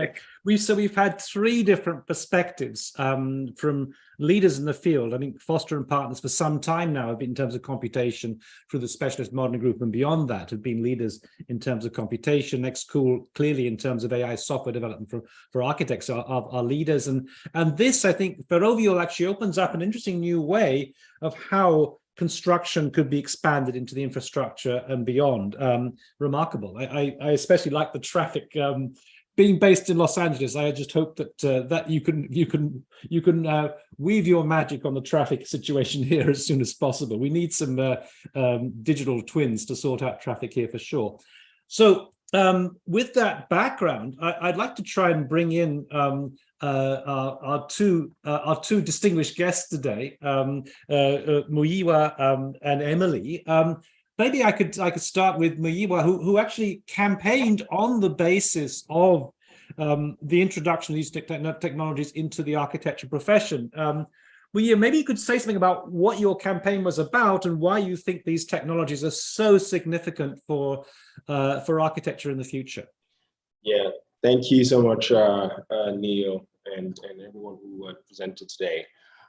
We've had three different perspectives from leaders in the field. I think Foster and Partners for some time now have been, in terms of computation, through the Specialist Modeling Group and beyond that, have been leaders in terms of computation. XKool, clearly in terms of AI software development for architects, are leaders. And this, I think, Ferrovial actually opens up an interesting new way of how construction could be expanded into the infrastructure and beyond. Remarkable. I especially like the traffic. Being based in Los Angeles, I just hope that that you can weave your magic on the traffic situation here as soon as possible. We need some digital twins to sort out traffic here for sure. So with that background, I'd like to try and bring in our two distinguished guests today, Muyiwa and Emily. Maybe I could start with Muyiwa, who actually campaigned on the basis of the introduction of these technologies into the architecture profession. Muyiwa, maybe you could say something about what your campaign was about and why you think these technologies are so significant for architecture in the future. Yeah, thank you so much, Neil, and everyone who presented today.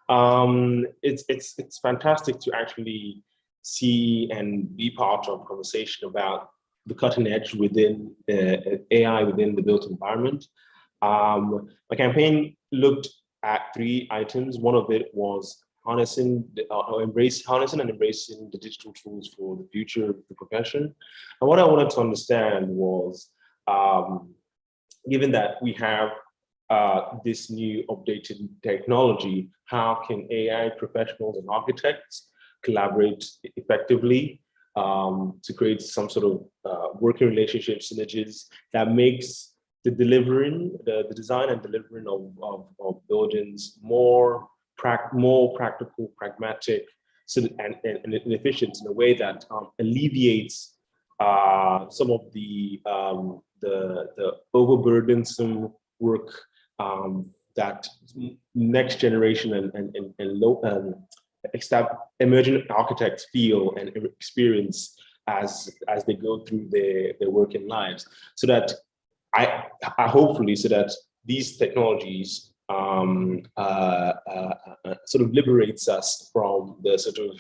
It's fantastic to actually see and be part of a conversation about the cutting edge within AI within the built environment. My campaign looked at three items. One of it was harnessing and embracing the digital tools for the future of the profession. And what I wanted to understand was, given that we have this new updated technology, how can AI professionals and architects collaborate effectively to create some sort of working relationship synergies that makes the design and delivering of buildings more practical, pragmatic, and efficient in a way that alleviates some of the overburdensome work that next generation and emerging architects feel and experience as they go through their working lives, so that I hopefully so that these technologies sort of liberates us from the sort of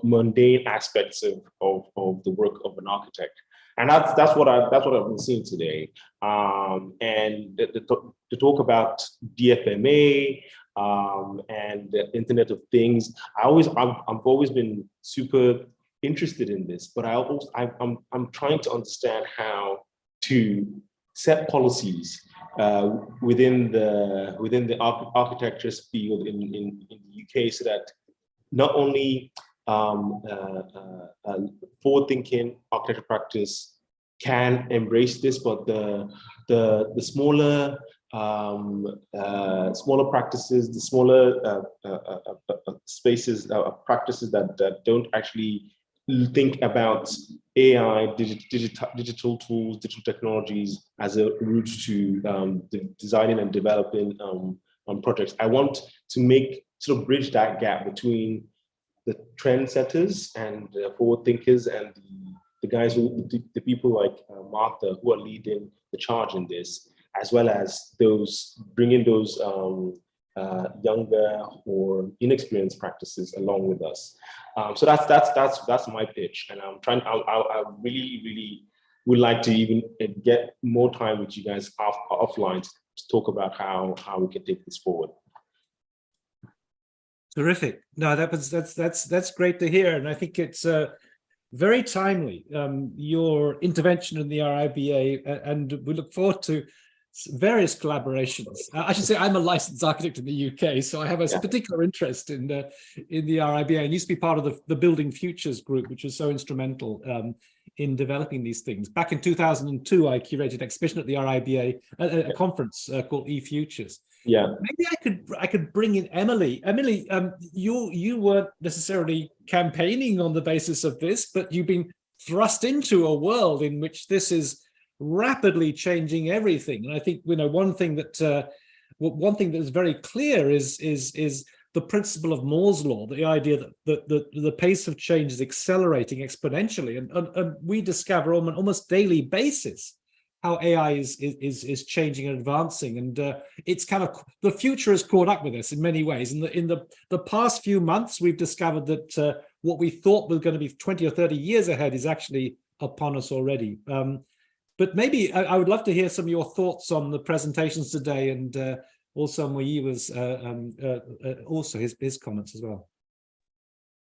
mundane aspects of the work of an architect. And that's what I've been seeing today. And to talk about DFMA and the Internet of Things, I've always been super interested in this, but I'm trying to understand how to set policies within the architecture field in the UK, so that not only forward-thinking architecture practice can embrace this, but the smaller practices, the smaller spaces, practices that don't actually think about AI, digital tools, digital technologies as a route to designing and developing projects. I want to sort of bridge that gap between the trendsetters and the forward thinkers and the guys the people like Martha, who are leading the charge in this, as well as bringing those younger or inexperienced practices along with us. So that's my pitch, and I really would like to even get more time with you guys offline to talk about how we can take this forward. Terrific. No, that's great to hear, and I think it's very timely, your intervention in the RIBA, and we look forward to various collaborations. I should say I'm a licensed architect in the UK, so I have a particular interest in the RIBA. I used to be part of the Building Futures group, which was so instrumental in developing these things. Back in 2002, I curated an exhibition at the RIBA, a conference called eFutures. Yeah. Maybe I could bring in Emily. Emily, you weren't necessarily campaigning on the basis of this, but you've been thrust into a world in which this is rapidly changing everything. And I think one thing that is very clear is the principle of Moore's law, the idea that the pace of change is accelerating exponentially, and we discover on an almost daily basis how AI is changing and advancing, and it's kind of the future has caught up with us in many ways. And in the past few months, we've discovered that what we thought was going to be 20 or 30 years ahead is actually upon us already. But maybe I would love to hear some of your thoughts on the presentations today, and also Muyiwa's also his comments as well.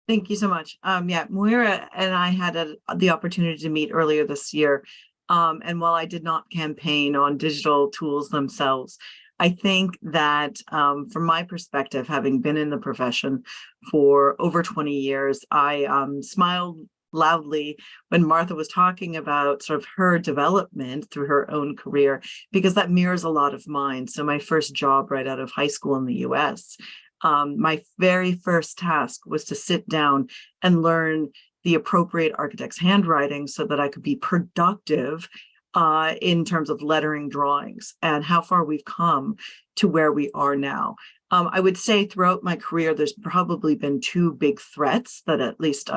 Thank you so much. Yeah, Muyiwa and I had the opportunity to meet earlier this year. And while I did not campaign on digital tools themselves, I think that from my perspective, having been in the profession for over 20 years, I smiled loudly when Martha was talking about sort of her development through her own career, because that mirrors a lot of mine. So my first job right out of high school in the US, my very first task was to sit down and learn the appropriate architect's handwriting so that I could be productive in terms of lettering drawings, and how far we've come to where we are now. I would say throughout my career, there's probably been two big threats that at least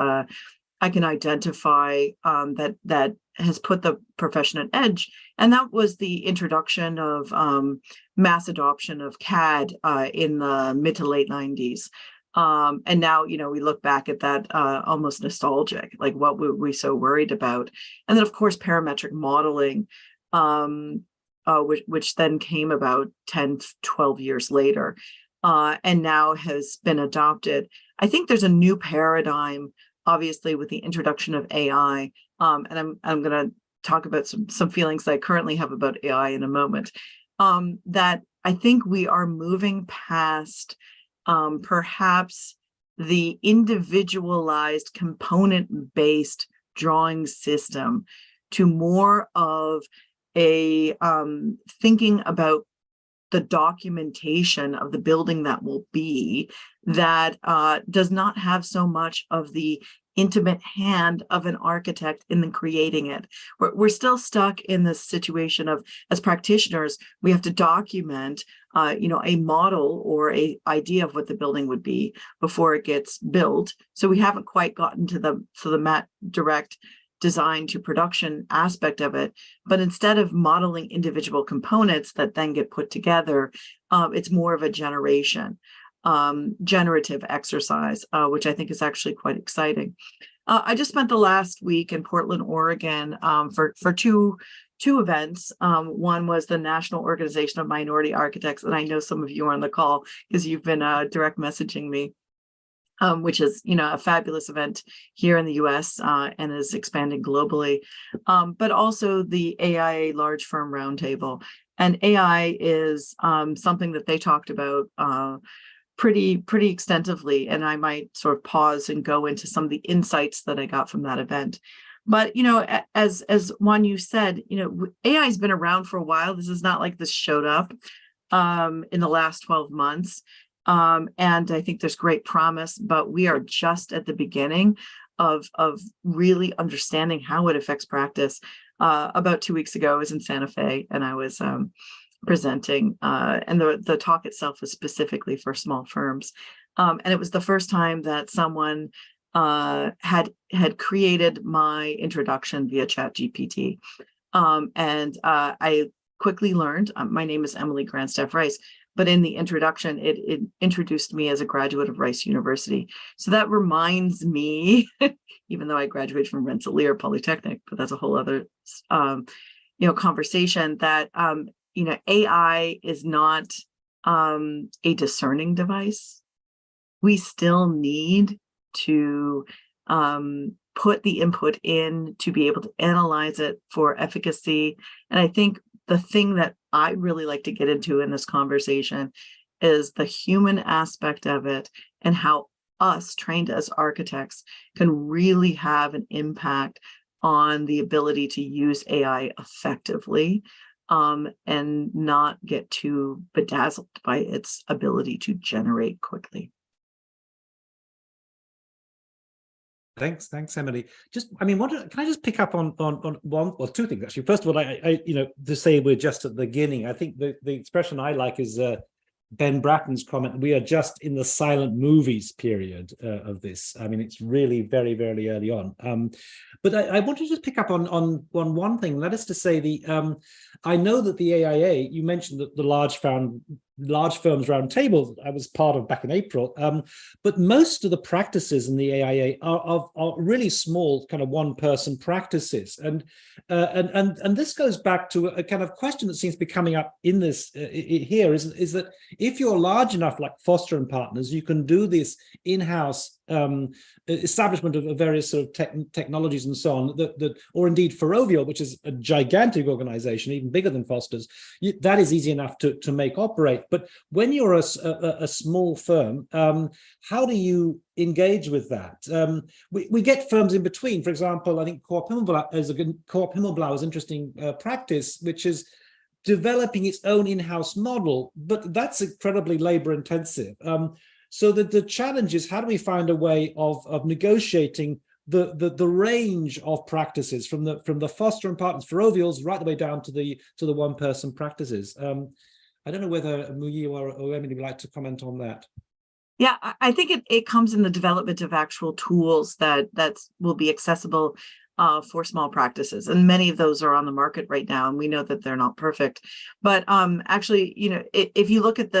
I can identify that has put the profession at edge. And that was the introduction of mass adoption of CAD in the mid to late 90s. And now, we look back at that almost nostalgic, like what were we so worried about? And then, of course, parametric modeling, which then came about 10, 12 years later, and now has been adopted. I think there's a new paradigm, obviously, with the introduction of AI. And I'm going to talk about some feelings that I currently have about AI in a moment, that I think we are moving past perhaps the individualized component-based drawing system to more of a thinking about the documentation of the building that will be, that does not have so much of the intimate hand of an architect in creating it. We're still stuck in this situation of, as practitioners, we have to document a model or a idea of what the building would be before it gets built. So we haven't quite gotten to the direct design to production aspect of it. But instead of modeling individual components that then get put together, it's more of a generative exercise, which I think is actually quite exciting. I just spent the last week in Portland, Oregon, for two events. One was the National Organization of Minority Architects, and I know some of you are on the call because you've been direct messaging me, which is a fabulous event here in the US and is expanding globally, but also the AIA Large Firm Roundtable. And AI is something that they talked about pretty extensively, and I might sort of pause and go into some of the insights that I got from that event. But as Wanyu said, AI has been around for a while. This is not like this showed up in the last 12 months, and I think there's great promise. But we are just at the beginning of really understanding how it affects practice. About 2 weeks ago, I was in Santa Fe, and I was presenting, and the talk itself was specifically for small firms, and it was the first time that someone had created my introduction via ChatGPT, and I quickly learned my name is Emily Grandstaff-Rice, but in the introduction it introduced me as a graduate of Rice University. So that reminds me, even though I graduated from Rensselaer Polytechnic, but that's a whole other conversation, that AI is not a discerning device. We still need to put the input in to be able to analyze it for efficacy. And I think the thing that I really like to get into in this conversation is the human aspect of it, and how us trained as architects can really have an impact on the ability to use AI effectively. and not get too bedazzled by its ability to generate quickly. Thanks, Emily. Can I just pick up on one or two things actually? First of all, I to say we're just at the beginning. I think the expression I like is Ben Bratton's comment. We are just in the silent movies period of this. I mean, it's really very, very early on. But I want to just pick up on one thing. That is to say, I know that the AIA. You mentioned that the large firms round table I was part of back in April, but most of the practices in the AIA are really small, kind of one-person practices, and this goes back to a kind of question that seems to be coming up in this here is that if you're large enough, like Foster and Partners, you can do this in-house establishment of various sort of technologies and so on, or indeed Ferrovial, which is a gigantic organization, even bigger than Foster's, that is easy enough to make operate. But when you're a small firm, how do you engage with that? We get firms in between. For example, I think Co-op Himmelblau is interesting practice, which is developing its own in-house model, but that's incredibly labor intensive. So the challenge is, how do we find a way of negotiating the range of practices from the Foster and Partners Ferrovials right the way down to the one-person practices? I don't know whether Muyiwa or Emily would like to comment on that. Yeah, I think it comes in the development of actual tools that will be accessible for small practices, and many of those are on the market right now, and we know that they're not perfect. But actually, if you look at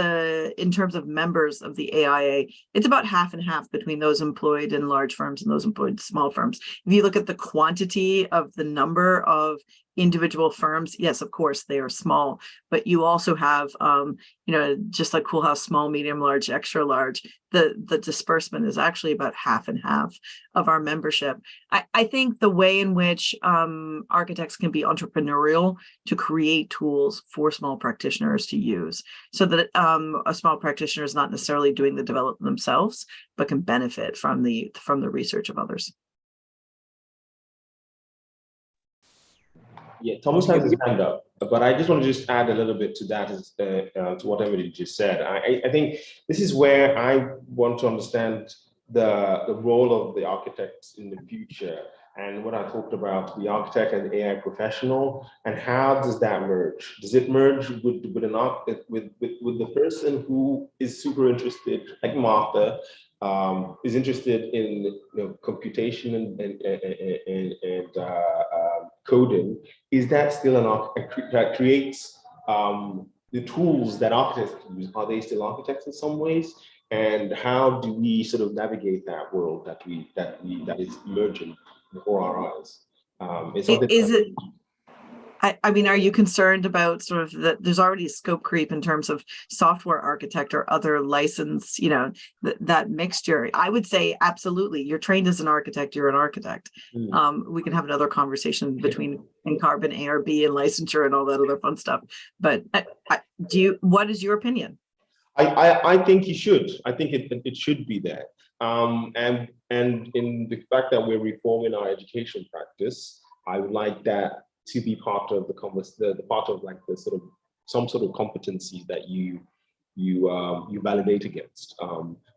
in terms of members of the AIA, it's about half and half between those employed in large firms and those employed in small firms. If you look at the quantity of the number of individual firms, yes, of course they are small, but you also have just like Cool House, small, medium, large, extra large, the disbursement is actually about half and half of our membership. I think the way in which architects can be entrepreneurial to create tools for small practitioners to use, so that a small practitioner is not necessarily doing the development themselves, but can benefit from the research of others. Yeah, Thomas has his hand up, but I just want to add a little bit to that, to what Emily just said. I think this is where I want to understand the role of the architect in the future, and what I talked about, the architect and the AI professional, and how does that merge? Does it merge with the person who is super interested, like Martha, is interested in computation and coding? Is that still an architect that creates the tools that architects use? Are they still architects in some ways? And how do we sort of navigate that world that is emerging before our eyes? I mean, are you concerned about sort of that there's already a scope creep in terms of software architect or other license, that mixture? I would say absolutely. You're trained as an architect, you're an architect. We can have another conversation between NCARB and ARB and licensure and all that other fun stuff. But what is your opinion? I think you should. I think it should be there. And in the fact that we're reforming our education practice, I would like that to be part of the part of like the sort of some sort of competency that you validate against.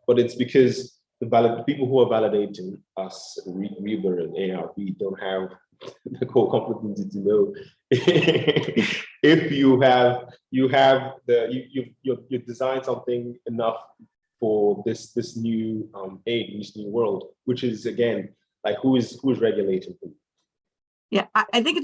But it's because the people who are validating us, RIBA and AIA, don't have the core competency to know if you design something enough for this new age, this new world, which is again like who's regulating who. Yeah, I think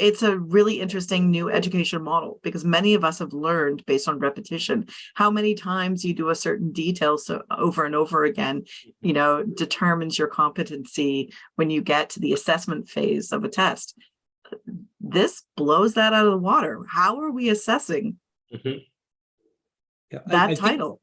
it's a really interesting new education model, because many of us have learned based on repetition. How many times you do a certain detail over and over again, determines your competency when you get to the assessment phase of a test. This blows that out of the water. How are we assessing that title?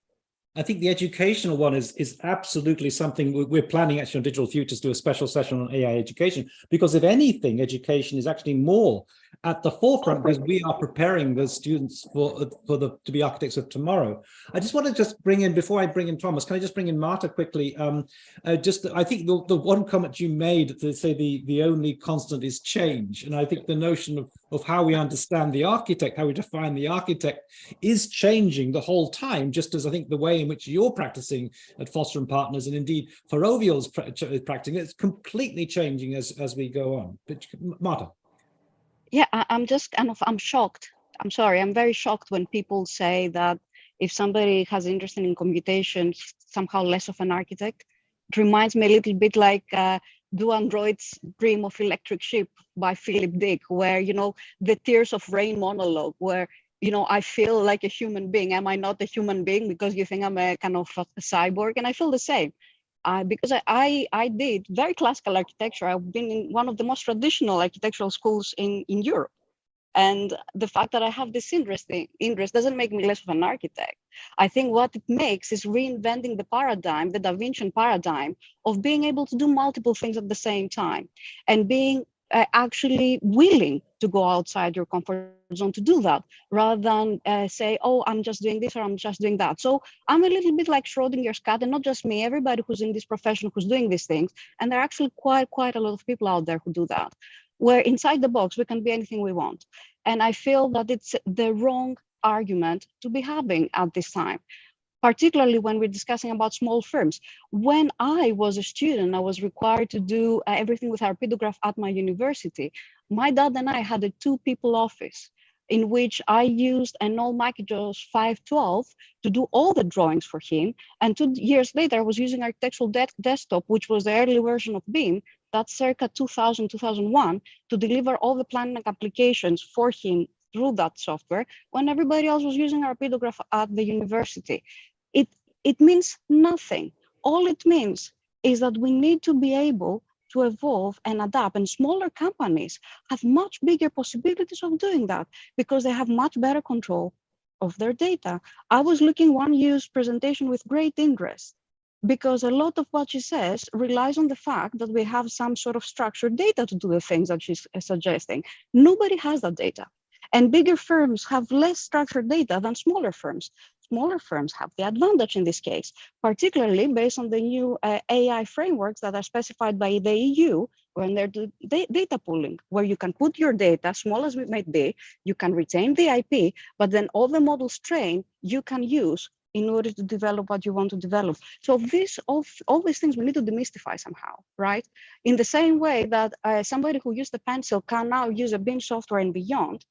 I think the educational one is absolutely something we're planning actually on Digital Futures to do a special session on AI education, because if anything, education is actually more at the forefront because we are preparing the students to be architects of tomorrow. I just want to bring in, before I bring in Thomas, can I just bring in Marta quickly? I think the one comment you made to say the only constant is change, and I think the notion of how we understand the architect, how we define the architect, is changing the whole time, just as I think the way in which you're practicing at Foster and Partners, and indeed Ferrovial's practicing, it's completely changing as we go on. But Marta. Yeah, I'm just I'm shocked. I'm sorry, I'm very shocked when people say that if somebody has interest in computation, somehow less of an architect. It reminds me a little bit like Do Androids Dream of Electric Sheep by Philip Dick, where, you know, the Tears of Rain monologue, where, you know, I feel like a human being. Am I not a human being because you think I'm a kind of a cyborg? And I feel the same. Because I did very classical architecture. I've been in one of the most traditional architectural schools in Europe. And the fact that I have this interest doesn't make me less of an architect. I think what it makes is reinventing the paradigm, the Da Vincian paradigm of being able to do multiple things at the same time and being actually willing to go outside your comfort zone to do that, rather than say, oh, I'm just doing this or I'm just doing that. So I'm a little bit like Schrodinger's cat, and not just me, everybody who's in this profession who's doing these things. And there are actually quite a lot of people out there who do that, where inside the box, we can be anything we want. And I feel that it's the wrong argument to be having at this time, particularly when we're discussing about small firms. When I was a student, I was required to do everything with Arpidograph at my university. My dad and I had a 2-people office in which I used an old Macintosh 512 to do all the drawings for him. And 2 years later, I was using Architectural Desktop, which was the early version of BIM, that's circa 2000, 2001, to deliver all the planning applications for him through that software when everybody else was using Arpidograph at the university. It means nothing. All it means is that we need to be able to evolve and adapt, and smaller companies have much bigger possibilities of doing that because they have much better control of their data. I was looking Wanyu's presentation with great interest because a lot of what she says relies on the fact that we have some sort of structured data to do the things that she's suggesting. Nobody has that data. And bigger firms have less structured data than smaller firms. Smaller firms have the advantage in this case, particularly based on the new AI frameworks that are specified by the EU when they're doing data pooling, where you can put your data, small as it might be, you can retain the IP, but then all the models trained, you can use in order to develop what you want to develop. So all these things we need to demystify somehow, right? In the same way that somebody who used the pencil can now use a BIM software and beyond,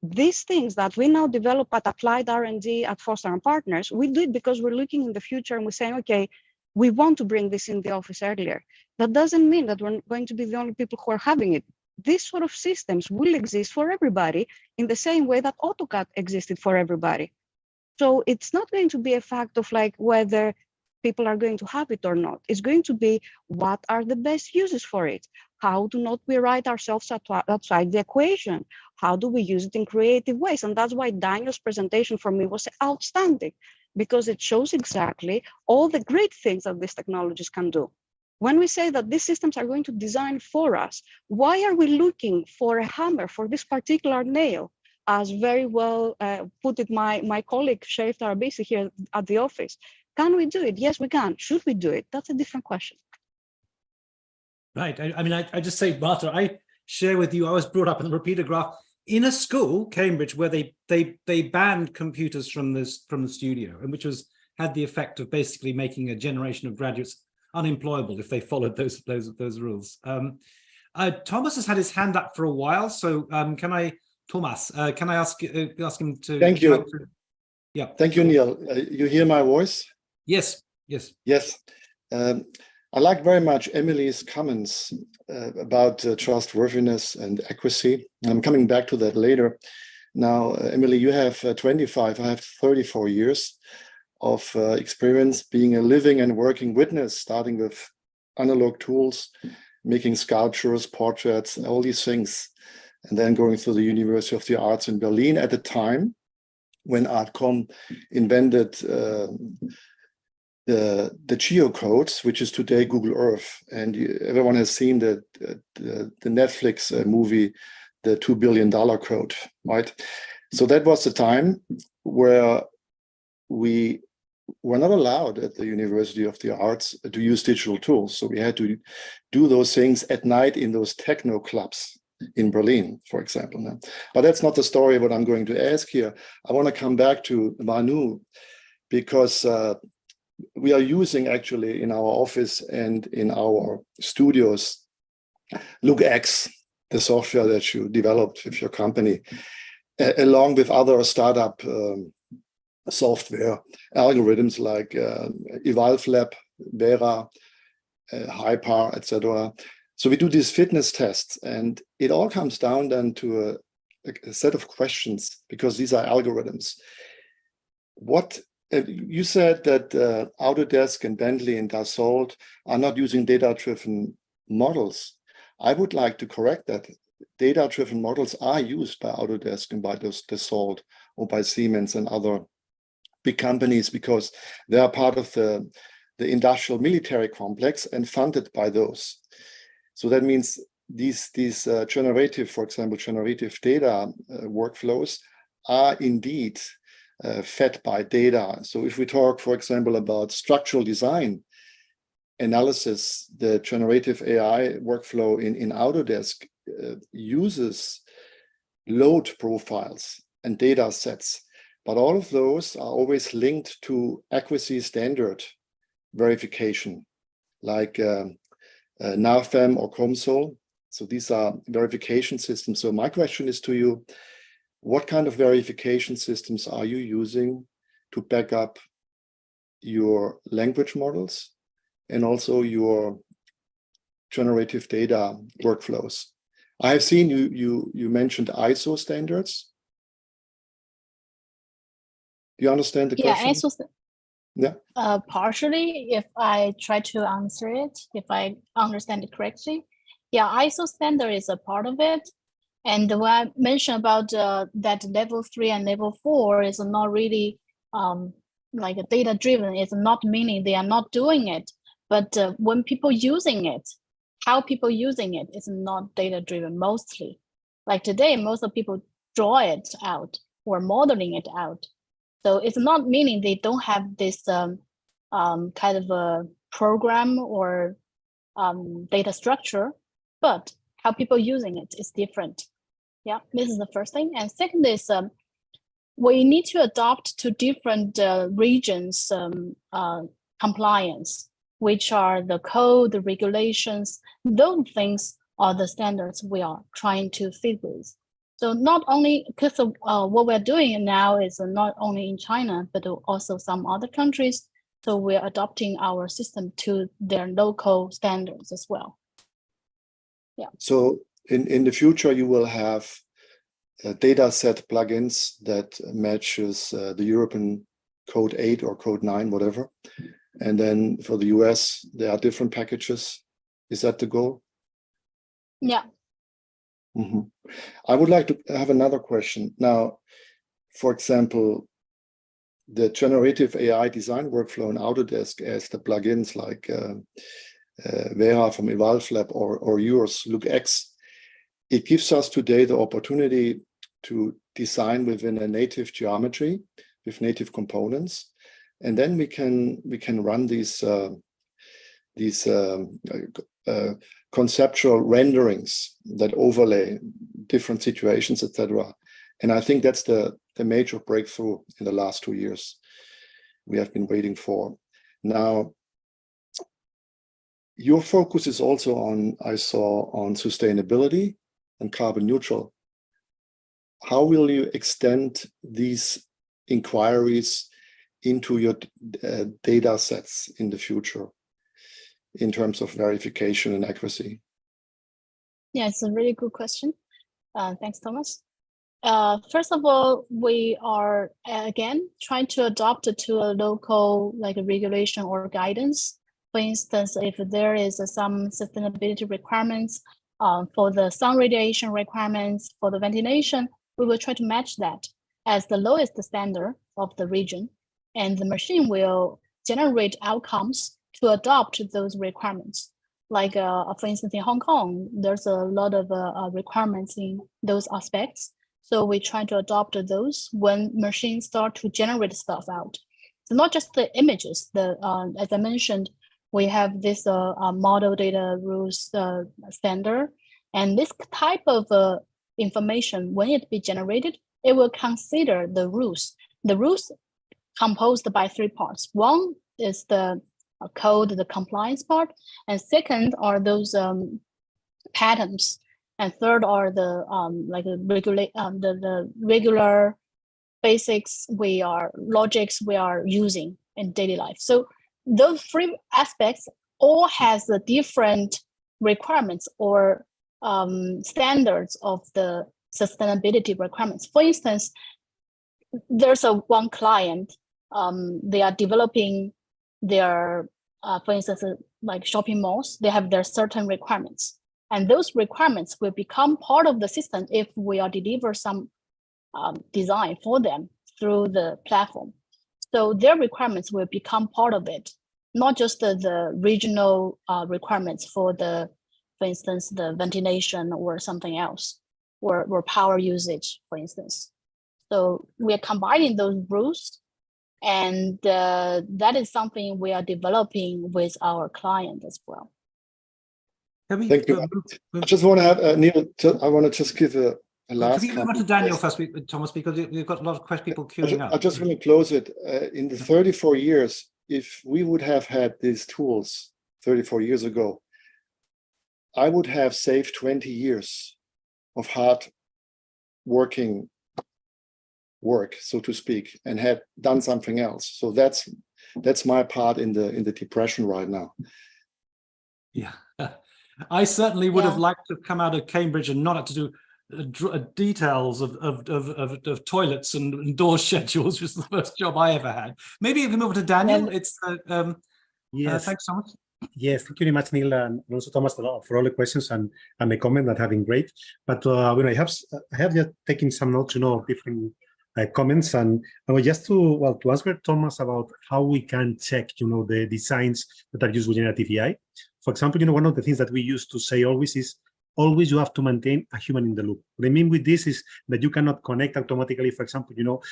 these things that we now develop at Applied R&D at Foster and Partners, we do it because we're looking in the future and we're saying, okay, we want to bring this in the office earlier. That doesn't mean that we're going to be the only people who are having it. These sort of systems will exist for everybody in the same way that AutoCAD existed for everybody. So it's not going to be a fact of like whether people are going to have it or not. It's going to be what are the best uses for it? How do not we write ourselves outside the equation? How do we use it in creative ways? And that's why Daniel's presentation for me was outstanding, because it shows exactly all the great things that these technologies can do. When we say that these systems are going to design for us, why are we looking for a hammer for this particular nail? As very well put it my colleague, Sharif Tarabisi here at the office. Can we do it? Yes, we can. Should we do it? That's a different question. Right. I mean, I just say, Marta, I share with you, I was brought up in the Rapidograph in a school, Cambridge, where they banned computers from the studio, and which had the effect of basically making a generation of graduates unemployable if they followed those rules. Thomas has had his hand up for a while, so Thomas, can I ask him to? Thank you. Yeah. Thank you, Neil. You hear my voice? Yes. Yes. Yes. I like very much Emily's comments about trustworthiness and accuracy. I'm coming back to that later. Now, Emily, you have 25, I have 34 years of experience being a living and working witness, starting with analog tools, making sculptures, portraits, all these things, and then going through the University of the Arts in Berlin at the time when Artcom invented the geocodes, which is today Google Earth. And everyone has seen the Netflix movie, the $2 billion quote, right? So that was the time where we were not allowed at the University of the Arts to use digital tools. So we had to do those things at night in those techno clubs in Berlin, for example. But that's not the story what I'm going to ask here. I want to come back to Wanyu, because we are using actually in our office and in our studios LookX, the software that you developed with your company, along with other startup software algorithms like EvalveLab, Vera, Hyper, etc. So we do these fitness tests, and it all comes down then to a set of questions, because these are algorithms. What you said that Autodesk and Bentley and Dassault are not using data-driven models. I would like to correct that. Data-driven models are used by Autodesk and by Dassault or by Siemens and other big companies, because they are part of the industrial military complex and funded by those. So that means these generative, for example, generative data workflows are indeed fed by data. So if we talk, for example, about structural design analysis, the generative AI workflow in Autodesk uses load profiles and data sets, but all of those are always linked to accuracy standard verification, like NAFEM or COMSOL. So these are verification systems. So my question is to you, what kind of verification systems are you using to back up your language models and also your generative data workflows? I have seen you mentioned ISO standards. Do you understand the question? Yeah, Yeah. partially, if I try to answer it, if I understand it correctly. Yeah, ISO standard is a part of it. And when I mentioned about that level 3 and level 4 is not really like a data driven, it's not meaning they are not doing it. But when people using it, how people using it is not data driven mostly. Like today, most of people draw it out or modeling it out. So it's not meaning they don't have this kind of a program or data structure, but how people using it is different. Yeah, this is the first thing. And second is we need to adopt to different regions compliance, which are the code, the regulations. Those things are the standards we are trying to fit with. So not only because of what we're doing now is not only in China, but also some other countries. So we're adopting our system to their local standards as well. Yeah. So in the future, you will have data set plugins that matches the European Code 8 or Code 9, whatever. And then for the US, there are different packages. Is that the goal? Yeah. Mm-hmm. I would like to have another question. Now, for example, the generative AI design workflow in Autodesk as the plugins like Vera from EvalveLab or yours, LookX, it gives us today the opportunity to design within a native geometry with native components, and then we can run these conceptual renderings that overlay different situations, etc. And I think that's the major breakthrough in the last 2 years we have been waiting for. Now, your focus is also on, I saw, on sustainability and carbon neutral. How will you extend these inquiries into your data sets in the future in terms of verification and accuracy? Yeah, it's a really good question. Thanks, Thomas. First of all, we are again trying to adopt it to a local like a regulation or guidance. For instance, if there is some sustainability requirements for the sun radiation requirements for the ventilation, we will try to match that as the lowest standard of the region, and the machine will generate outcomes to adopt those requirements. Like, for instance, in Hong Kong, there's a lot of requirements in those aspects. So we try to adopt those when machines start to generate stuff out. So not just the images. As I mentioned, we have this model data rules standard, and this type of information, when it be generated, it will consider the rules. The rules composed by 3 parts. One is the code, the compliance part, and second are those patterns, and third are the like the regular basics logics we are using in daily life. So those 3 aspects all has the different requirements or standards of the sustainability requirements. For instance, there's one client, they are developing their, for instance, like shopping malls, they have their certain requirements. And those requirements will become part of the system if we are deliver some design for them through the platform. So their requirements will become part of it, not just the regional requirements for instance, the ventilation or something else, or power usage, for instance. So we are combining those rules, and that is something we are developing with our client as well. Thank you. I just want to have Neil. I want to just give a last. Can we move on to Daniel first, Thomas, because we've got a lot of people queuing up. I just want to close it. In the 34 years, if we would have had these tools 34 years ago, I would have saved 20 years of hard working work, so to speak, and had done something else. So that's my part in the depression right now. Yeah. I certainly would have liked to have come out of Cambridge and not had to do details of toilets and door schedules, which was the first job I ever had. Maybe you can move to Daniel. It's yes. Thanks so much. Yes, thank you very much, Neil, and also Thomas, for all the questions and the comment that have been great. But I have just taken some notes, of different comments, and just to answer Thomas about how we can check, the designs that are used with generative AI. For example, one of the things that we used to say always is, always you have to maintain a human in the loop. What I mean with this is that you cannot connect automatically, for example,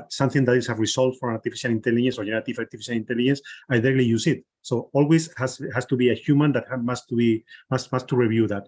something that is a result from artificial intelligence or generative artificial intelligence, I directly use it. So always has to be a human that must to review that.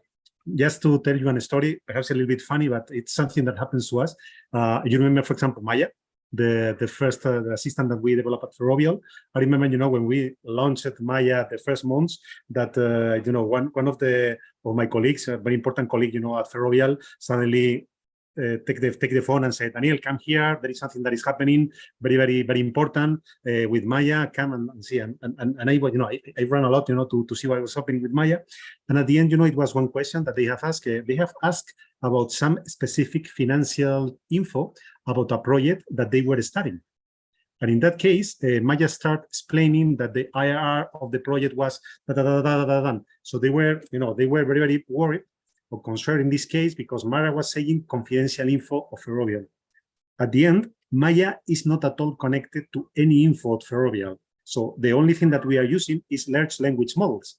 Just to tell you a story, perhaps a little bit funny, but it's something that happens to us. You remember, for example, Maya, the first the assistant that we developed at Ferrovial. I remember, when we launched Maya the first months, that one of my colleagues, a very important colleague, at Ferrovial, suddenly take the phone and say, Daniel, come here. There is something that is happening, very, very, very important with Maya. Come and see. And I ran a lot, to see what was happening with Maya. And at the end, it was one question that they have asked. They have asked about some specific financial info about a project that they were studying. And in that case, Maya started explaining that the IRR of the project was da. So they were, very, very worried or concerned in this case because Maya was saying confidential info of Ferrovial. At the end, Maya is not at all connected to any info at Ferrovial. So the only thing that we are using is large language models.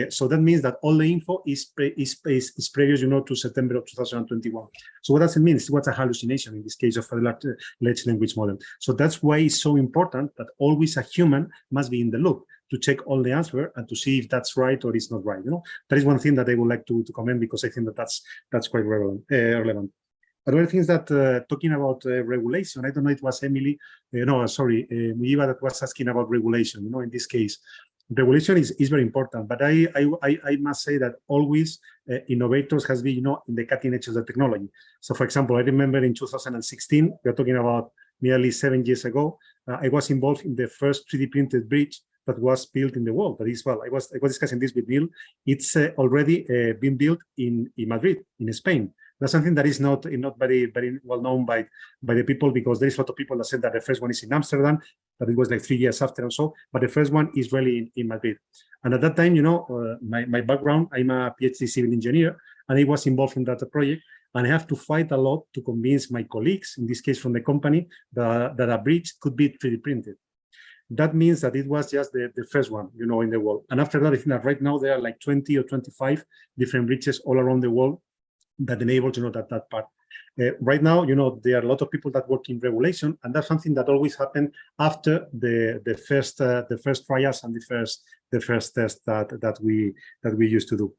So that means that all the info is previous, to September of 2021. So what does it mean? What's a hallucination in this case of a large language model? So that's why it's so important that always a human must be in the loop to check all the answer and to see if that's right or it's not right. That is one thing that I would like to comment because I think that that's quite relevant. Another thing is that talking about regulation, I don't know, it was Emily, Muyiwa that was asking about regulation, in this case. Regulation is very important, but I must say that always innovators has been, in the cutting edge of the technology. So, for example, I remember in 2016, we're talking about nearly 7 years ago, I was involved in the first 3D printed bridge that was built in the world. That is, I was discussing this with Neil. It's already been built in Madrid, in Spain. That's something that is not very, very well known by the people, because there is a lot of people that said that the first one is in Amsterdam, that it was like 3 years after and so, but the first one is really in Madrid. And at that time, my background, I'm a PhD civil engineer, and I was involved in that project, and I have to fight a lot to convince my colleagues, in this case from the company, that a bridge could be 3D printed. that means that it was just the first one, you know, in the world. And after that, I think that right now there are like 20 or 25 different bridges all around the world that enable, you know, that part. Right now, you know, there are a lot of people that work in regulation, and that's something that always happened after the first trials and the first test that we used to do.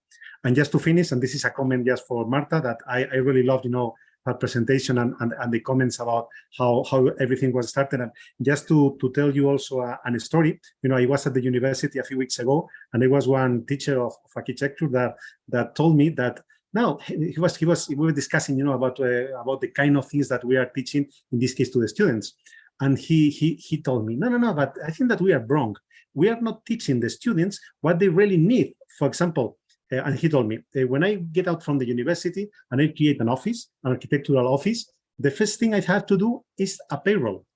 And just to finish, and this is a comment just for Marta, that I really loved, you know, her presentation and the comments about how everything was started. And just to tell you also a story, you know, I was at the university a few weeks ago, and there was one teacher of architecture that told me that now we were discussing, you know, about the kind of things that we are teaching, in this case to the students. And he told me, no, but I think that we are wrong. We are not teaching the students what they really need. For example, and he told me, when I get out from the university and I create an office, an architectural office, the first thing I have to do is a payroll.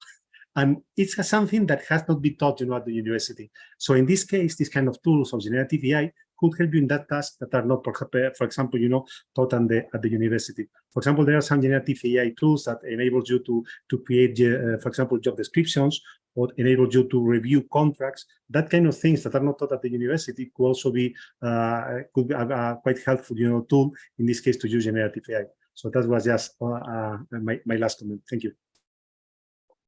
And it's something that has not been taught, you know, at the university. So in this case, this kind of tools of generative AI could help you in that task that are not, for example, you know, taught at the university. For example, there are some generative AI tools that enable you to create, for example, job descriptions, or enable you to review contracts. That kind of things that are not taught at the university could also be quite helpful, you know, tool in this case to use generative AI. So that was just my last comment. Thank you.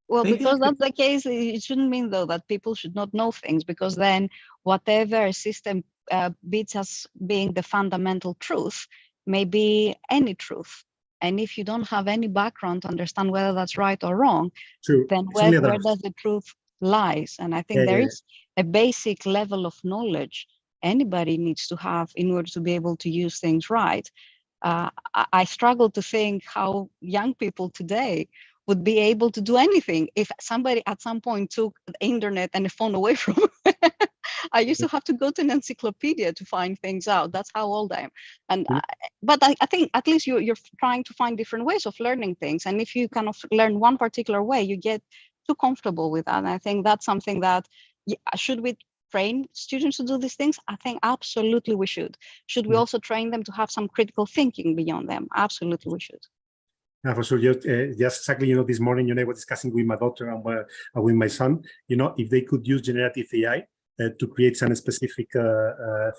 Well, because that's the case, it shouldn't mean, though, that people should not know things, because then whatever system beats as being the fundamental truth may be any truth. And if you don't have any background to understand whether that's right or wrong, True. then where does the truth lies? And I think there is a basic level of knowledge anybody needs to have in order to be able to use things right. I struggle to think how young people today would be able to do anything if somebody at some point took the internet and the phone away from them. I used to have to go to an encyclopedia to find things out. That's how old I am. And but I think at least you're trying to find different ways of learning things. And if you kind of learn one particular way, you get too comfortable with that. And I think that's something that, should we train students to do these things? I think absolutely we should. Should we also train them to have some critical thinking beyond them? Absolutely we should. Yeah, for sure. Just exactly, you know, this morning, you know, I was discussing with my daughter and with my son, you know, if they could use generative AI to create some specific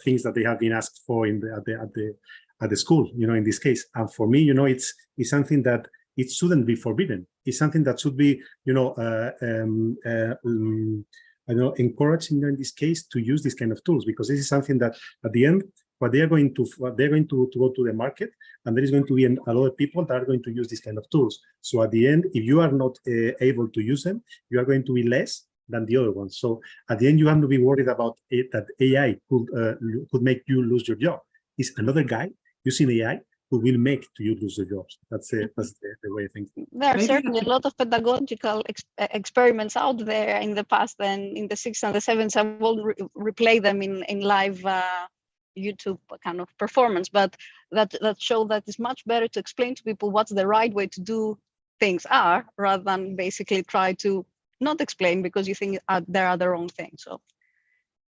things that they have been asked for at the school, you know, in this case. And for me, you know, it's something that it shouldn't be forbidden. It's something that should be, you know, I know, encouraging in this case to use this kind of tools, because this is something that at the end, what they're going to go to the market, and there is going to be a lot of people that are going to use this kind of tools. So at the end, if you are not able to use them, you are going to be less than the other ones. So at the end, you have to be worried about it, that AI could make you lose your job. It's another guy using AI who will make you lose your jobs. That's the way I think. There are certainly a lot of pedagogical experiments out there in the past, and in the 60s and the 70s, I will replay them in live YouTube kind of performance, but that show that it's much better to explain to people what's the right way to do things are, rather than basically try to not explain because you think there are their own things. So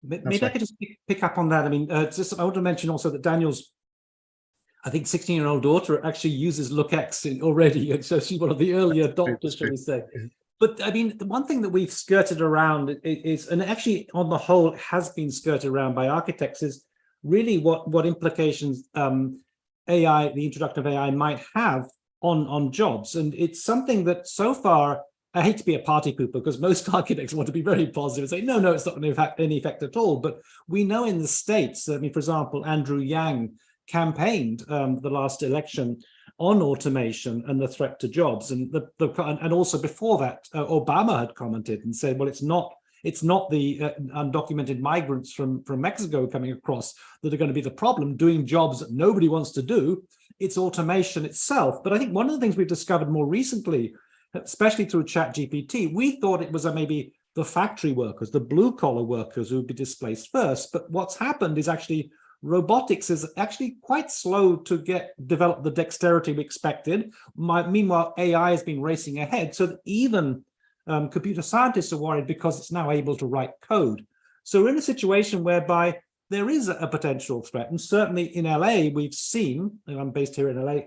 maybe I could just pick up on that. I mean, I want to mention also that Daniel's, I think, 16-year-old daughter actually uses LookX already, and so she's one of the early adopters, shall we say. But I mean, the one thing that we've skirted around is, and actually on the whole has been skirted around by architects, is really what implications AI, the introduction of AI, might have on jobs. And it's something that so far, I hate to be a party pooper, because most architects want to be very positive and say, no, it's not going to have any effect at all. But we know in the States, I mean, for example, Andrew Yang campaigned the last election on automation and the threat to jobs. And and also before that, Obama had commented and said, well, it's not the undocumented migrants from Mexico coming across that are going to be the problem, doing jobs that nobody wants to do. It's automation itself. But I think one of the things we've discovered more recently, especially through ChatGPT, we thought it was maybe the factory workers, the blue collar workers who would be displaced first. But what's happened is actually robotics is actually quite slow to develop the dexterity we expected. Meanwhile, AI has been racing ahead, so that even computer scientists are worried because it's now able to write code. So we're in a situation whereby there is a potential threat. And certainly in LA, we've seen, and I'm based here in LA,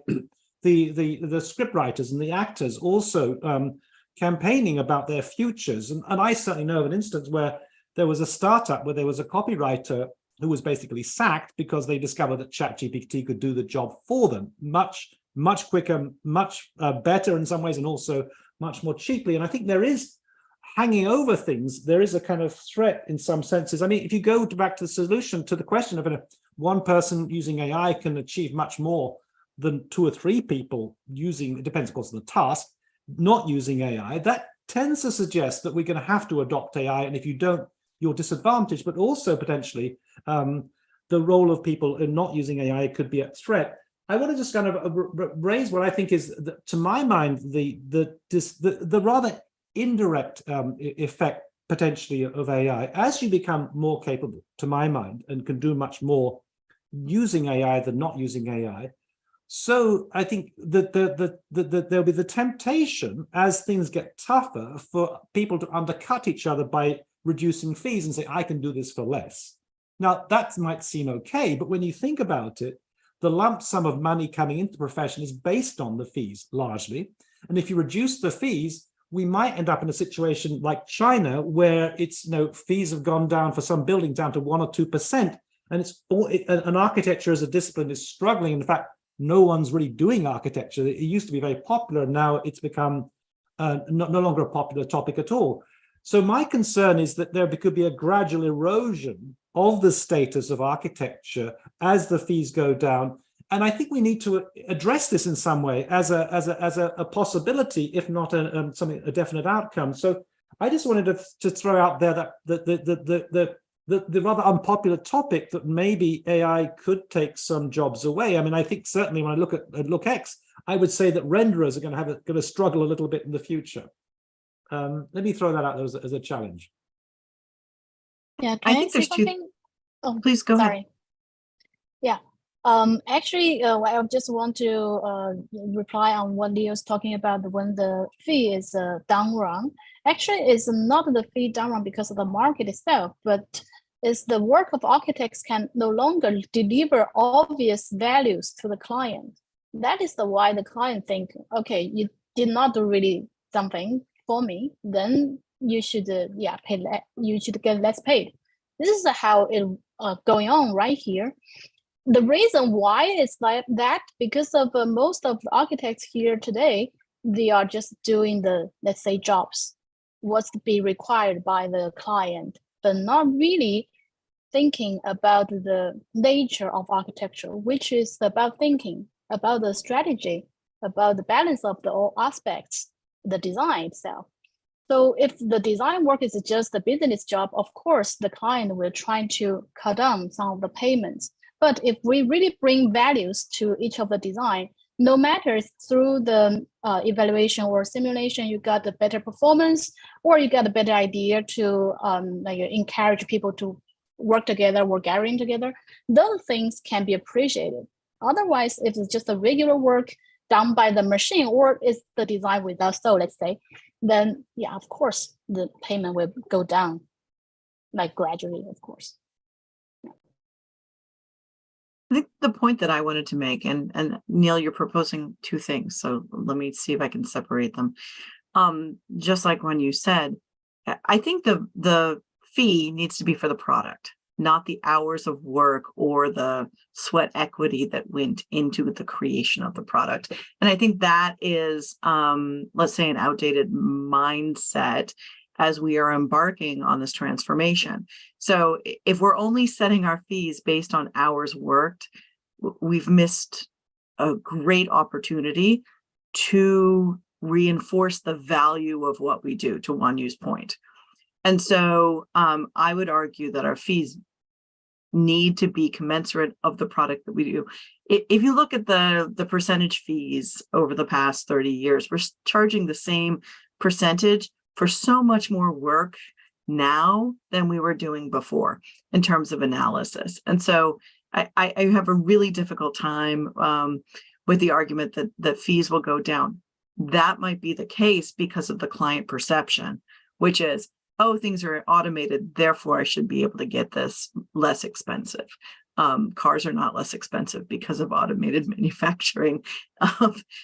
the script writers and the actors also campaigning about their futures. And I certainly know of an instance where there was a startup where there was a copywriter who was basically sacked because they discovered that ChatGPT could do the job for them much quicker, much better in some ways, and also much more cheaply. And I think there is, hanging over things, there is a kind of threat in some senses. I mean, if you go back to the solution to the question of one person using AI can achieve much more than 2 or 3 people using, it depends of course on the task, not using AI, that tends to suggest that we're going to have to adopt AI, and if you don't, you're disadvantaged. But also potentially the role of people in not using AI could be at threat. I want to just kind of raise what I think is, to my mind, the rather indirect effect potentially of AI as you become more capable, to my mind, and can do much more using AI than not using AI. So I think that there'll be the temptation as things get tougher for people to undercut each other by reducing fees and say, I can do this for less. Now, that might seem okay, but when you think about it, the lump sum of money coming into the profession is based on the fees largely. And if you reduce the fees, we might end up in a situation like China, where it's, fees have gone down for some buildings down to 1 or 2%. And an architecture as a discipline is struggling. In fact, no one's really doing architecture. It used to be very popular, and now it's become no longer a popular topic at all. So my concern is that there could be a gradual erosion of the status of architecture as the fees go down. And I think we need to address this in some way as a possibility, if not a definite outcome. So I just wanted to throw out there that the rather unpopular topic that maybe AI could take some jobs away. I mean, I think certainly when I look at LookX, I would say that renderers are going to struggle a little bit in the future. Let me throw that out there as a challenge. Yeah, I think there's something? Oh, please go ahead. Yeah. Actually, I just want to reply on what Leo's talking about when the fee is down run. Actually, it's not the fee down run because of the market itself, but it's the work of architects can no longer deliver obvious values to the client. That is why the client think, okay, you did not do really something for me, then you should pay less. You should get less paid. This is how it going on right here. The reason why it's like that, because of most of the architects here today, they are just doing the, let's say, jobs, what's to be required by the client, but not really thinking about the nature of architecture, which is about thinking about the strategy, about the balance of the all aspects, the design itself. So if the design work is just a business job, of course, the client will try to cut down some of the payments. But if we really bring values to each of the design, no matter through the evaluation or simulation, you got a better performance, or you got a better idea to encourage people to work together, work gathering together, those things can be appreciated. Otherwise, if it's just a regular work done by the machine, or it's the design without soul, let's say, then yeah, of course, the payment will go down, like gradually, of course. I think the point that I wanted to make, and Neil, you're proposing 2 things, so let me see if I can separate them. Just like when you said, I think the fee needs to be for the product, not the hours of work or the sweat equity that went into the creation of the product. And I think that is, let's say, an outdated mindset as we are embarking on this transformation. So if we're only setting our fees based on hours worked, we've missed a great opportunity to reinforce the value of what we do, to Wanyu's point. And so I would argue that our fees need to be commensurate of the product that we do. If you look at the percentage fees over the past 30 years, we're charging the same percentage for so much more work now than we were doing before in terms of analysis. And so I have a really difficult time with the argument that fees will go down. That might be the case because of the client perception, which is, oh, things are automated, therefore I should be able to get this less expensive. Cars are not less expensive because of automated manufacturing.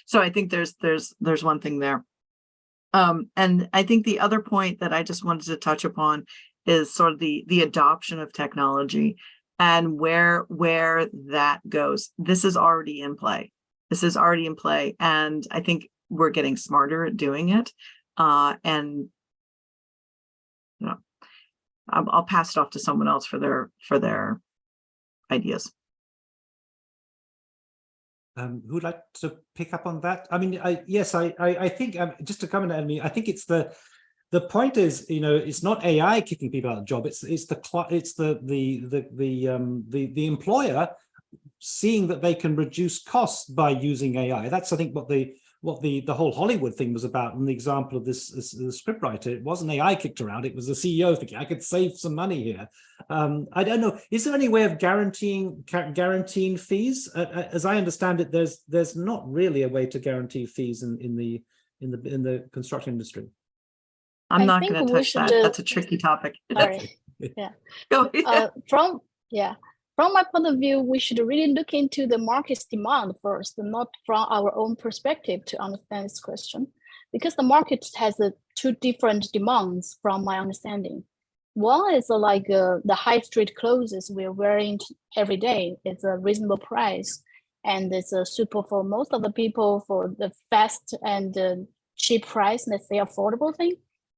So I think there's one thing there. And I think the other point that I just wanted to touch upon is sort of the adoption of technology and where that goes. This is already in play. And I think we're getting smarter at doing it. And you know, I'll pass it off to someone else for their ideas. Who would like to pick up on that? I mean, I think just to comment, I mean, I think it's the point is, you know, it's not AI kicking people out of the job. It's the employer seeing that they can reduce costs by using AI. That's, I think, what the whole Hollywood thing was about. And the example of this scriptwriter, it wasn't AI kicked her out. It was the CEO thinking, I could save some money here. I don't know. Is there any way of guaranteeing fees? As I understand it, there's not really a way to guarantee fees in the construction industry. I'm not going to touch that. That's a tricky topic. Sorry. Yeah. From my point of view, we should really look into the market's demand first, not from our own perspective to understand this question, because the market has two different demands from my understanding. One is like the high street clothes we're wearing every day. It's a reasonable price, and it's suitable for most of the people for the fast and cheap price, let's say affordable thing.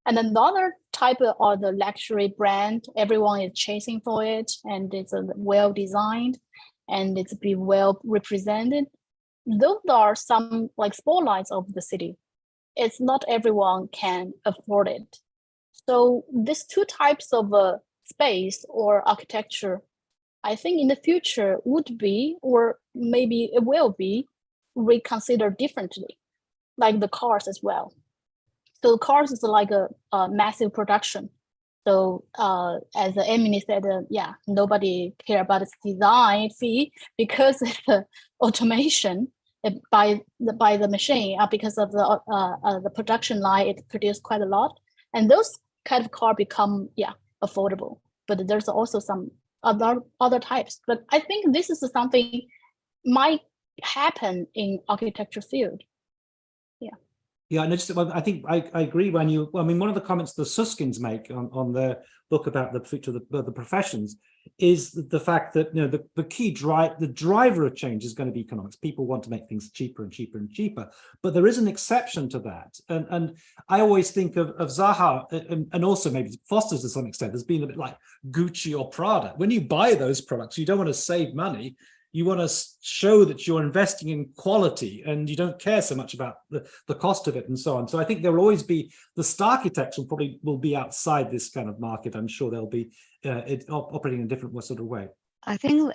And another type of the luxury brand, everyone is chasing for it, and it's well designed, and it's be well represented. Those are some like spotlights of the city. It's not everyone can afford it. So these two types of space or architecture, I think in the future would be, or maybe it will be, reconsidered differently, like the cars as well. So cars is like a massive production. So as Emily said, nobody care about its design fee because it's automation by the machine. Because of the production line, it produces quite a lot, and those kind of car become affordable. But there's also some other types. But I think this is something might happen in architecture field. Yeah, and I think I agree when you. I mean, one of the comments the Suskins make on their book about the future of the professions is the fact that, you know, the driver of change is going to be economics. People want to make things cheaper and cheaper and cheaper, but there is an exception to that. And I always think of Zaha and also maybe Foster's to some extent as being a bit like Gucci or Prada. When you buy those products, you don't want to save money. You want to show that you're investing in quality and you don't care so much about the cost of it and so on. So I think there will always be, the star architects will be outside this kind of market. I'm sure they'll be operating in a different sort of way. I think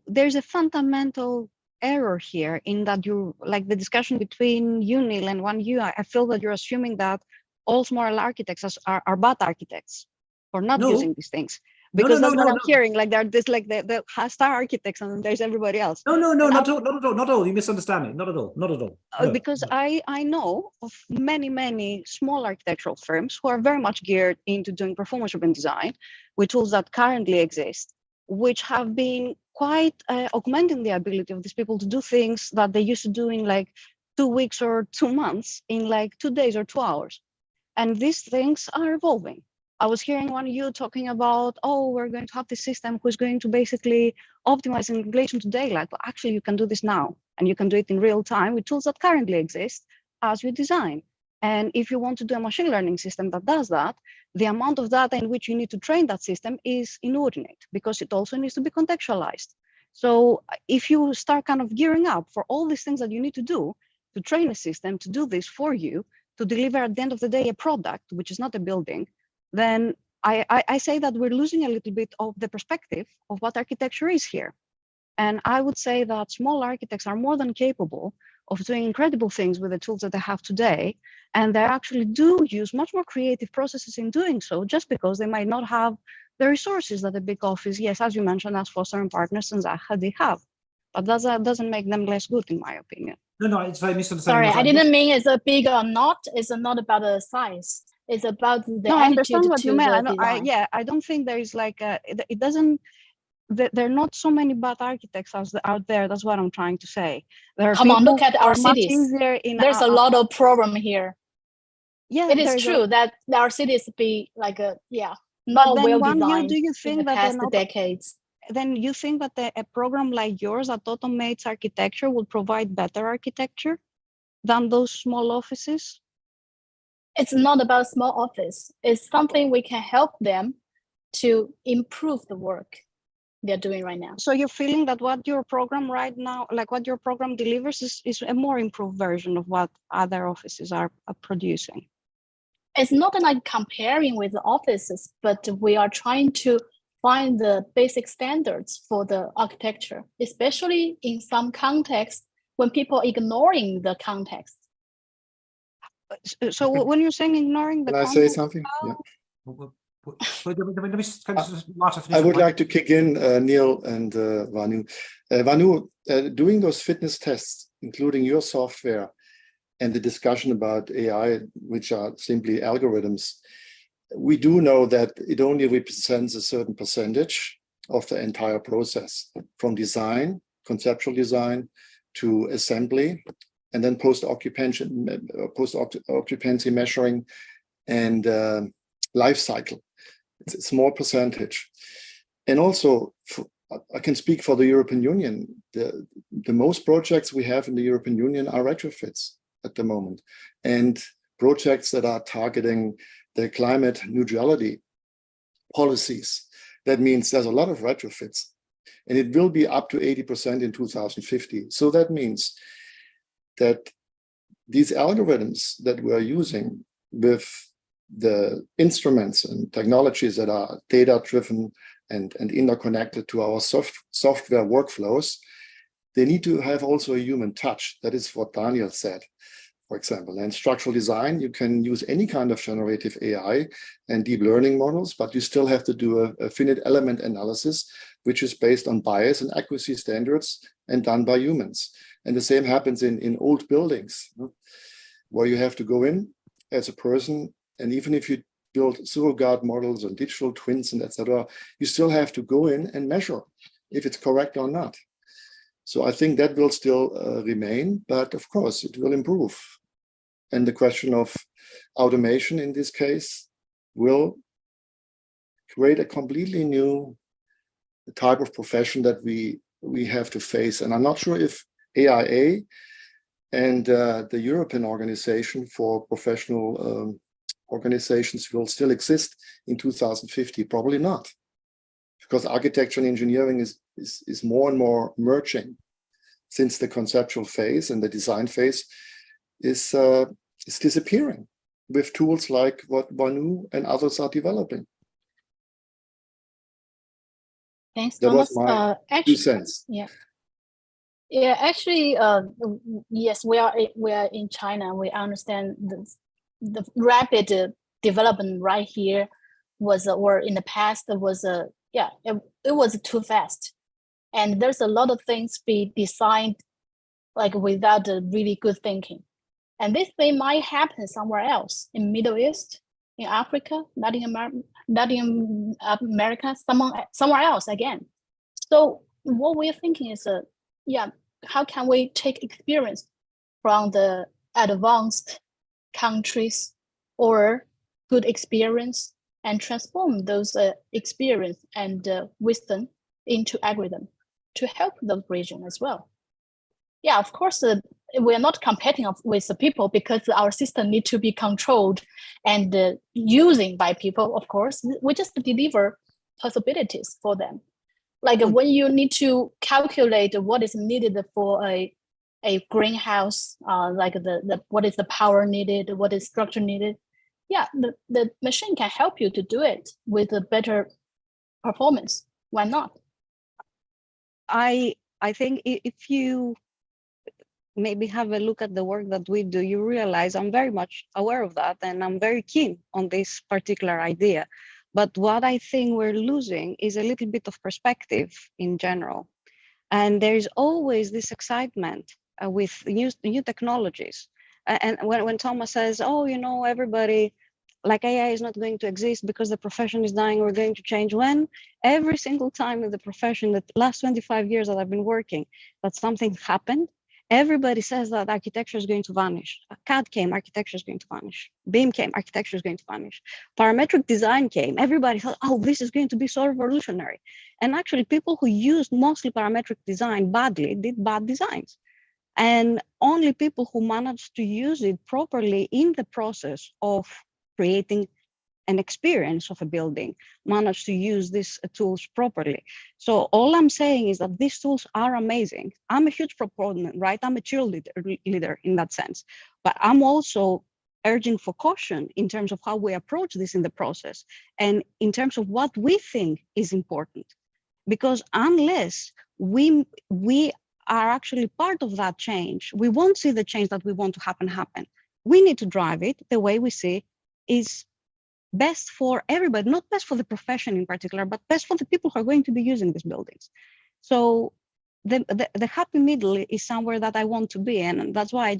there's a fundamental error here in that you, like the discussion between you, Neil, and Wanyu, I feel that you're assuming that all small architects are bad architects for not using these things. Because that's what I'm hearing. Like they're this, like the star architects, and there's everybody else. No, not at all. You misunderstand me. Not at all. No. Because I know of many small architectural firms who are very much geared into doing performance-driven design with tools that currently exist, which have been quite augmenting the ability of these people to do things that they used to do in like 2 weeks or 2 months in like 2 days or 2 hours. And these things are evolving. I was hearing one of you talking about, we're going to have this system who's going to basically optimize in relation to daylight. But actually, you can do this now, and you can do it in real time with tools that currently exist as you design. And if you want to do a machine learning system that does that, the amount of data in which you need to train that system is inordinate because it also needs to be contextualized. So if you start kind of gearing up for all these things that you need to do to train a system to do this for you, to deliver at the end of the day a product, which is not a building, then I say that we're losing a little bit of the perspective of what architecture is here. And I would say that small architects are more than capable of doing incredible things with the tools that they have today. And they actually do use much more creative processes in doing so, just because they might not have the resources that a big office, yes, as you mentioned, as Foster and Partners and Zaha, they have. But that doesn't make them less good, in my opinion. No, it's very misunderstanding. Sorry, I didn't mean it's a big or not. It's not about the size. It's about the attitude. I understand what you meant. I don't think there is like it doesn't. there are not so many bad architects out there. That's what I'm trying to say. There are Come on, look at our much cities. easier in There's a lot of problem here. Yeah, it is true that our cities be like not well designed do you think in the that past decades. Then you think that a program like yours that automates architecture will provide better architecture than those small offices? It's not about small office. It's something we can help them to improve the work they're doing right now. So you're feeling that what your program right now, like what your program delivers is a more improved version of what other offices are producing? It's not like comparing with the offices, but we are trying to find the basic standards for the architecture, especially in some contexts when people are ignoring the context. So when you're saying ignoring the context, can I say something? Yeah. I would like to kick in Neil and Wanyu. Wanyu, doing those fitness tests, including your software and the discussion about AI, which are simply algorithms, we do know that it only represents a certain percentage of the entire process, from design, conceptual design, to assembly, and then post-occupancy measuring and life cycle. It's a small percentage. And also, I can speak for the European Union. The most projects we have in the European Union are retrofits at the moment, and projects that are targeting the climate neutrality policies. That means there's a lot of retrofits, and it will be up to 80% in 2050. So that means that these algorithms that we are using with the instruments and technologies that are data-driven and interconnected to our software workflows, they need to have also a human touch. That is what Daniel said, for example. And structural design, you can use any kind of generative AI and deep learning models, but you still have to do a finite element analysis, which is based on bias and accuracy standards and done by humans. And the same happens in old buildings, where you have to go in as a person, and even if you build surrogate models and digital twins and etc., you still have to go in and measure if it's correct or not. So I think that will still remain, but of course it will improve. And the question of automation in this case will create a completely new type of profession that we have to face. And I'm not sure if AIA and the European Organization for Professional Organizations will still exist in 2050. Probably not, because architecture and engineering is more and more merging, since the conceptual phase and the design phase is disappearing with tools like what Wanyu and others are developing. Thanks, that Thomas. was my 2 cents. Yeah, actually, yes, we are in China. We understand the rapid development right here was, or in the past was it was too fast, and there's a lot of things be designed like without a really good thinking, and this thing might happen somewhere else in Middle East, in Africa, not in America, somewhere else again. So what we're thinking is how can we take experience from the advanced countries or good experience and transform those experience and wisdom into algorithm to help the region as well? Yeah, of course, we're not competing with the people, because our system need to be controlled and using by people, of course. We just deliver possibilities for them. Like when you need to calculate what is needed for a greenhouse, like what is the power needed, what is structure needed. Yeah, the machine can help you to do it with a better performance. Why not? I think if you maybe have a look at the work that we do, you realize I'm very much aware of that, and I'm very keen on this particular idea. But what I think we're losing is a little bit of perspective in general. And there's always this excitement with new technologies. And when Thomas says, oh, everybody like AI is not going to exist because the profession is dying or going to change, when every single time in the profession, the last 25 years that I've been working, that something happened, everybody says that architecture is going to vanish. CAD came, architecture is going to vanish. BIM came, architecture is going to vanish. Parametric design came, everybody thought, oh, this is going to be so revolutionary. And actually people who used mostly parametric design badly did bad designs. And only people who managed to use it properly in the process of creating an experience of a building managed to use these tools properly. So all I'm saying is that these tools are amazing. I'm a huge proponent, right? I'm a cheerleader in that sense, but I'm also urging for caution in terms of how we approach this in the process and in terms of what we think is important. Because unless we are actually part of that change, we won't see the change that we want to happen. We need to drive it the way we see is best for everybody, not best for the profession in particular, but best for the people who are going to be using these buildings. So the happy middle is somewhere that I want to be, and that's why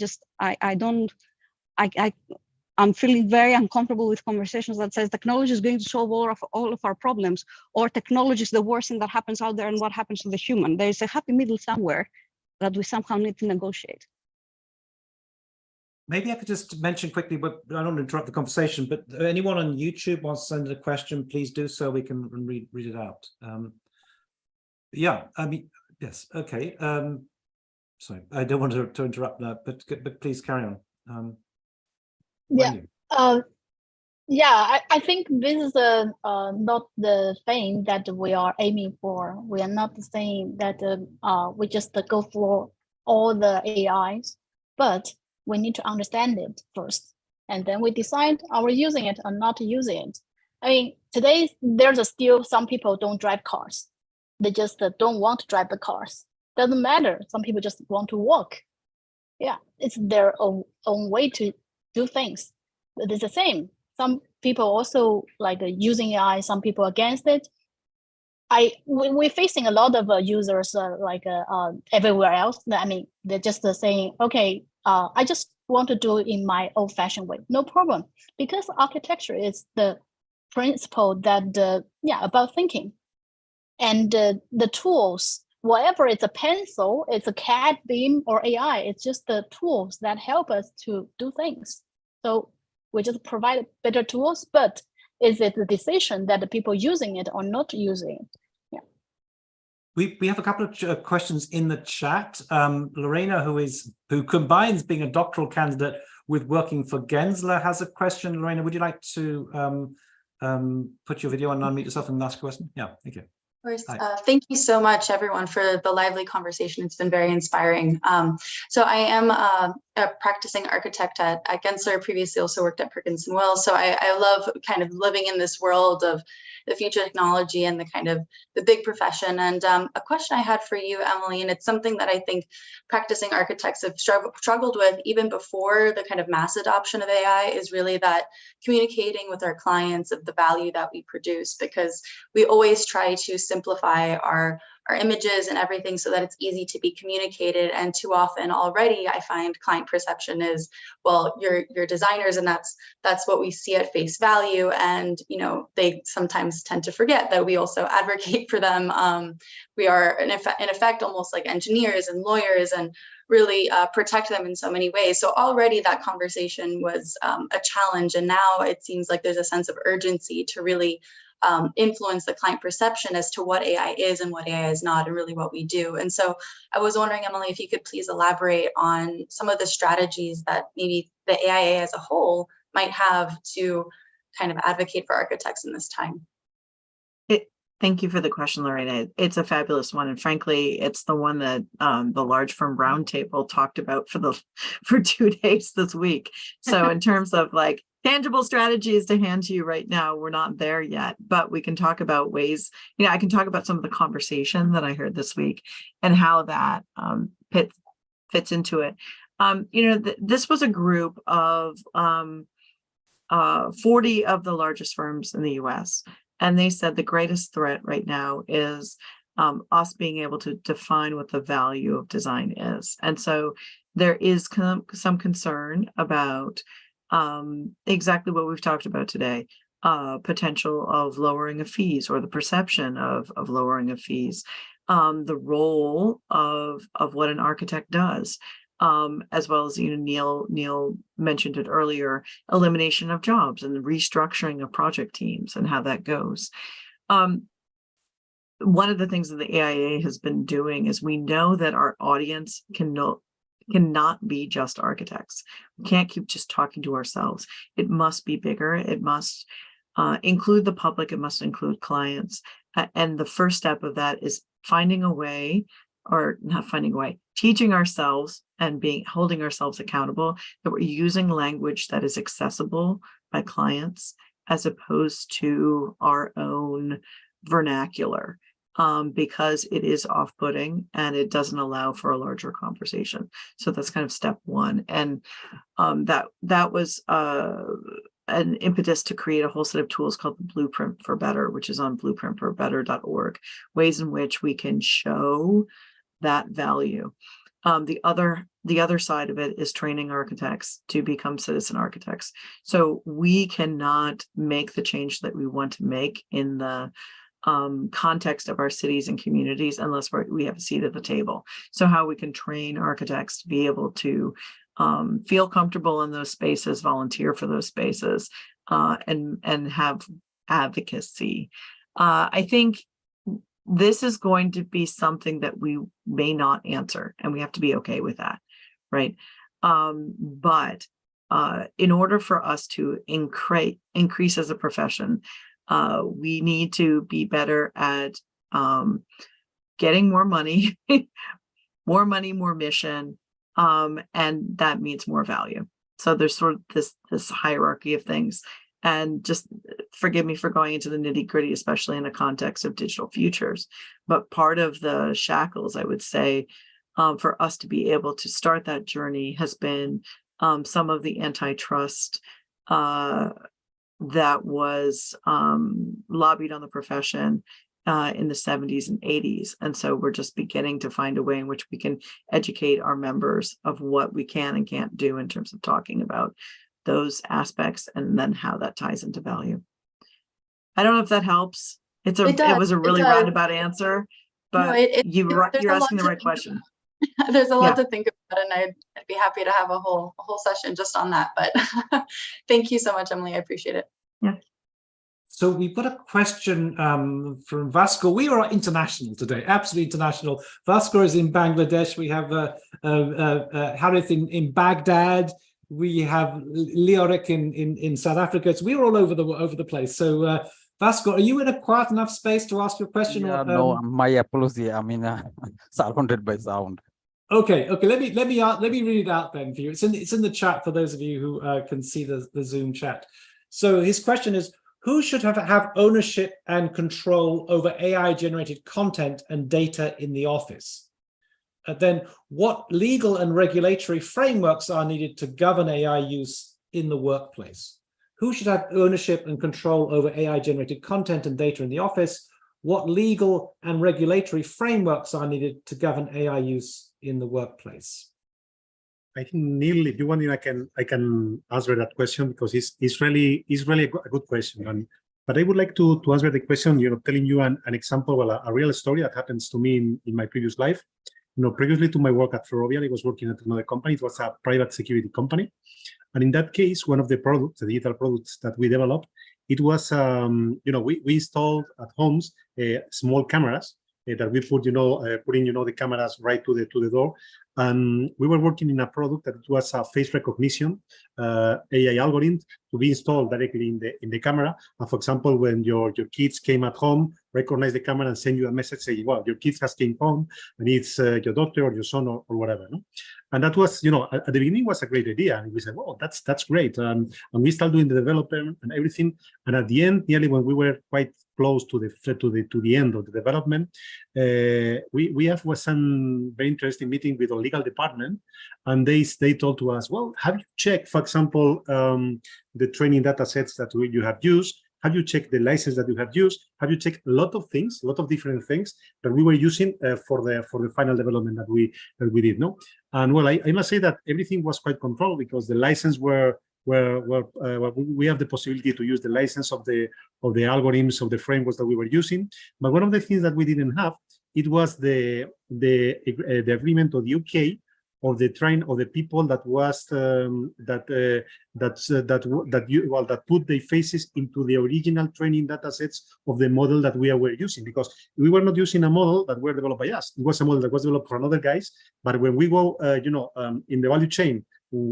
I'm feeling very uncomfortable with conversations that says technology is going to solve all of our problems, or technology is the worst thing that happens out there and what happens to the human. There is a happy middle somewhere that we somehow need to negotiate. Maybe I could just mention quickly, but I don't want to interrupt the conversation, but anyone on YouTube wants to send a question, please do so. We can read it out. Yeah, I mean, yes, okay. Sorry, I don't want to interrupt that, but please carry on. Yeah, I think this is not the thing that we are aiming for. We are not saying that we just go for all the AIs, but we need to understand it first, and then we decide are we using it or not using it. I mean, today there's still some people don't drive cars. They just don't want to drive the cars. Doesn't matter. Some people just want to walk. Yeah, it's their own way to do things. But it's the same. Some people also like using AI. Some people against it. We're facing a lot of users everywhere else. I mean, they're just saying, okay, I just want to do it in my old-fashioned way. No problem, because architecture is the principle that about thinking, and the tools, whatever it's a pencil, it's a CAD, BIM, or AI, it's just the tools that help us to do things. So we just provide better tools, but is it the decision that the people using it or not using it? We have a couple of questions in the chat. Lorena, who combines being a doctoral candidate with working for Gensler, has a question. Lorena, would you like to put your video on and unmute yourself and ask a question? Yeah, thank you. Of course. Thank you so much, everyone, for the lively conversation. It's been very inspiring. So I am a practicing architect at Gensler, previously also worked at Perkins & Will. So I love kind of living in this world of the future technology and the kind of the big profession. And a question I had for you, Emily, and it's something that I think practicing architects have struggled with even before the kind of mass adoption of AI, is really that communicating with our clients of the value that we produce, because we always try to simplify our images and everything so that it's easy to be communicated. And too often already I find client perception is, well, you're designers, and that's what we see at face value. And, you know, they sometimes tend to forget that we also advocate for them. We are in effect almost like engineers and lawyers, and really protect them in so many ways. So already that conversation was a challenge. And now it seems like there's a sense of urgency to really influence the client perception as to what AI is and what AI is not, and really what we do. And so I was wondering, Emily, if you could please elaborate on some of the strategies that maybe the AIA as a whole might have to kind of advocate for architects in this time. Thank you for the question, Lorena. It's a fabulous one. And frankly, it's the one that the Large Firm Roundtable talked about for 2 days this week. So in terms of like tangible strategies to hand to you right now, we're not there yet, but we can talk about ways, you know, I can talk about some of the conversation that I heard this week and how that fits into it. You know, this was a group of 40 of the largest firms in the US. And they said the greatest threat right now is us being able to define what the value of design is. And so there is some concern about exactly what we've talked about today. Potential of lowering of fees, or the perception of lowering of fees, the role of what an architect does, as well as, Neil mentioned it earlier, elimination of jobs and the restructuring of project teams and how that goes. One of the things that the AIA has been doing is, we know that our audience cannot be just architects. We can't keep just talking to ourselves. It must be bigger. It must include the public. It must include clients. And the first step of that is finding a way, or not finding a way, teaching ourselves and holding ourselves accountable that we're using language that is accessible by clients, as opposed to our own vernacular, because it is off-putting and it doesn't allow for a larger conversation. So that's kind of step one. And that was an impetus to create a whole set of tools called the Blueprint for Better, which is on blueprintforbetter.org, ways in which we can show that value. The other side of it is training architects to become citizen architects. So we cannot make the change that we want to make in the context of our cities and communities unless we have a seat at the table. So how we can train architects to be able to feel comfortable in those spaces, volunteer for those spaces, and have advocacy. I think this is going to be something that we may not answer, and we have to be okay with that, right? But in order for us to increase as a profession, we need to be better at getting more money, more mission, and that means more value. So there's sort of this hierarchy of things. And just forgive me for going into the nitty-gritty, especially in a context of digital futures. But part of the shackles, I would say, for us to be able to start that journey has been some of the antitrust that was lobbied on the profession in the 70s and 80s. And so we're just beginning to find a way in which we can educate our members of what we can and can't do in terms of talking about those aspects, and then how that ties into value. I don't know if that helps. It was a really roundabout answer, but no, you're asking the right question. There's a lot to think about, and I'd be happy to have a whole session just on that. But thank you so much, Emily. I appreciate it. Yeah. So we've got a question from Vasco. We are international today, absolutely international. Vasco is in Bangladesh. We have Harith in Baghdad. We have Leorek in South Africa. So we're all over the place. So Vasco, are you in a quiet enough space to ask your question? Yeah, no, my apology. I mean, surrounded by sound. Okay. Let me read it out then for you. It's in the chat for those of you who can see the Zoom chat. So his question is: who should have ownership and control over AI-generated content and data in the office? Then what legal and regulatory frameworks are needed to govern AI use in the workplace? Who should have ownership and control over AI-generated content and data in the office? What legal and regulatory frameworks are needed to govern AI use in the workplace? I think, Neil, if you want, I can answer that question, because it's really a good question. But I would like to answer the question, telling you an example, well, a real story that happens to me in my previous life. Previously to my work at Ferrovial, I was working at another company. It was a private security company. And in that case, one of the products, the digital products that we developed, it was, we installed at homes small cameras that we put, putting, the cameras right to the door. And we were working in a product that was a face recognition AI algorithm to be installed directly in the camera. And for example, when your kids came at home, recognize the camera and send you a message saying, well, your kids has came home and it's your daughter or your son or whatever. No? And that was, at the beginning was a great idea. And we said, well, that's great. And we started doing the development and everything. And at the end, nearly when we were quite close to the end of the development, we have some very interesting meeting with our legal department, and they told to us, well, have you checked, for example, the training data sets that you have used? Have you checked the license that you have used? Have you checked a lot of things, a lot of different things that we were using for the final development that we did? No, and well, I must say that everything was quite controlled, because the license were where we have the possibility to use the license of the algorithms of the frameworks that we were using. But one of the things that we didn't have, it was the agreement of the UK of the train of the people that was that put their faces into the original training data sets of the model that we were using, because we were not using a model that were developed by us. It was a model that was developed for another guys. But when we go, in the value chain,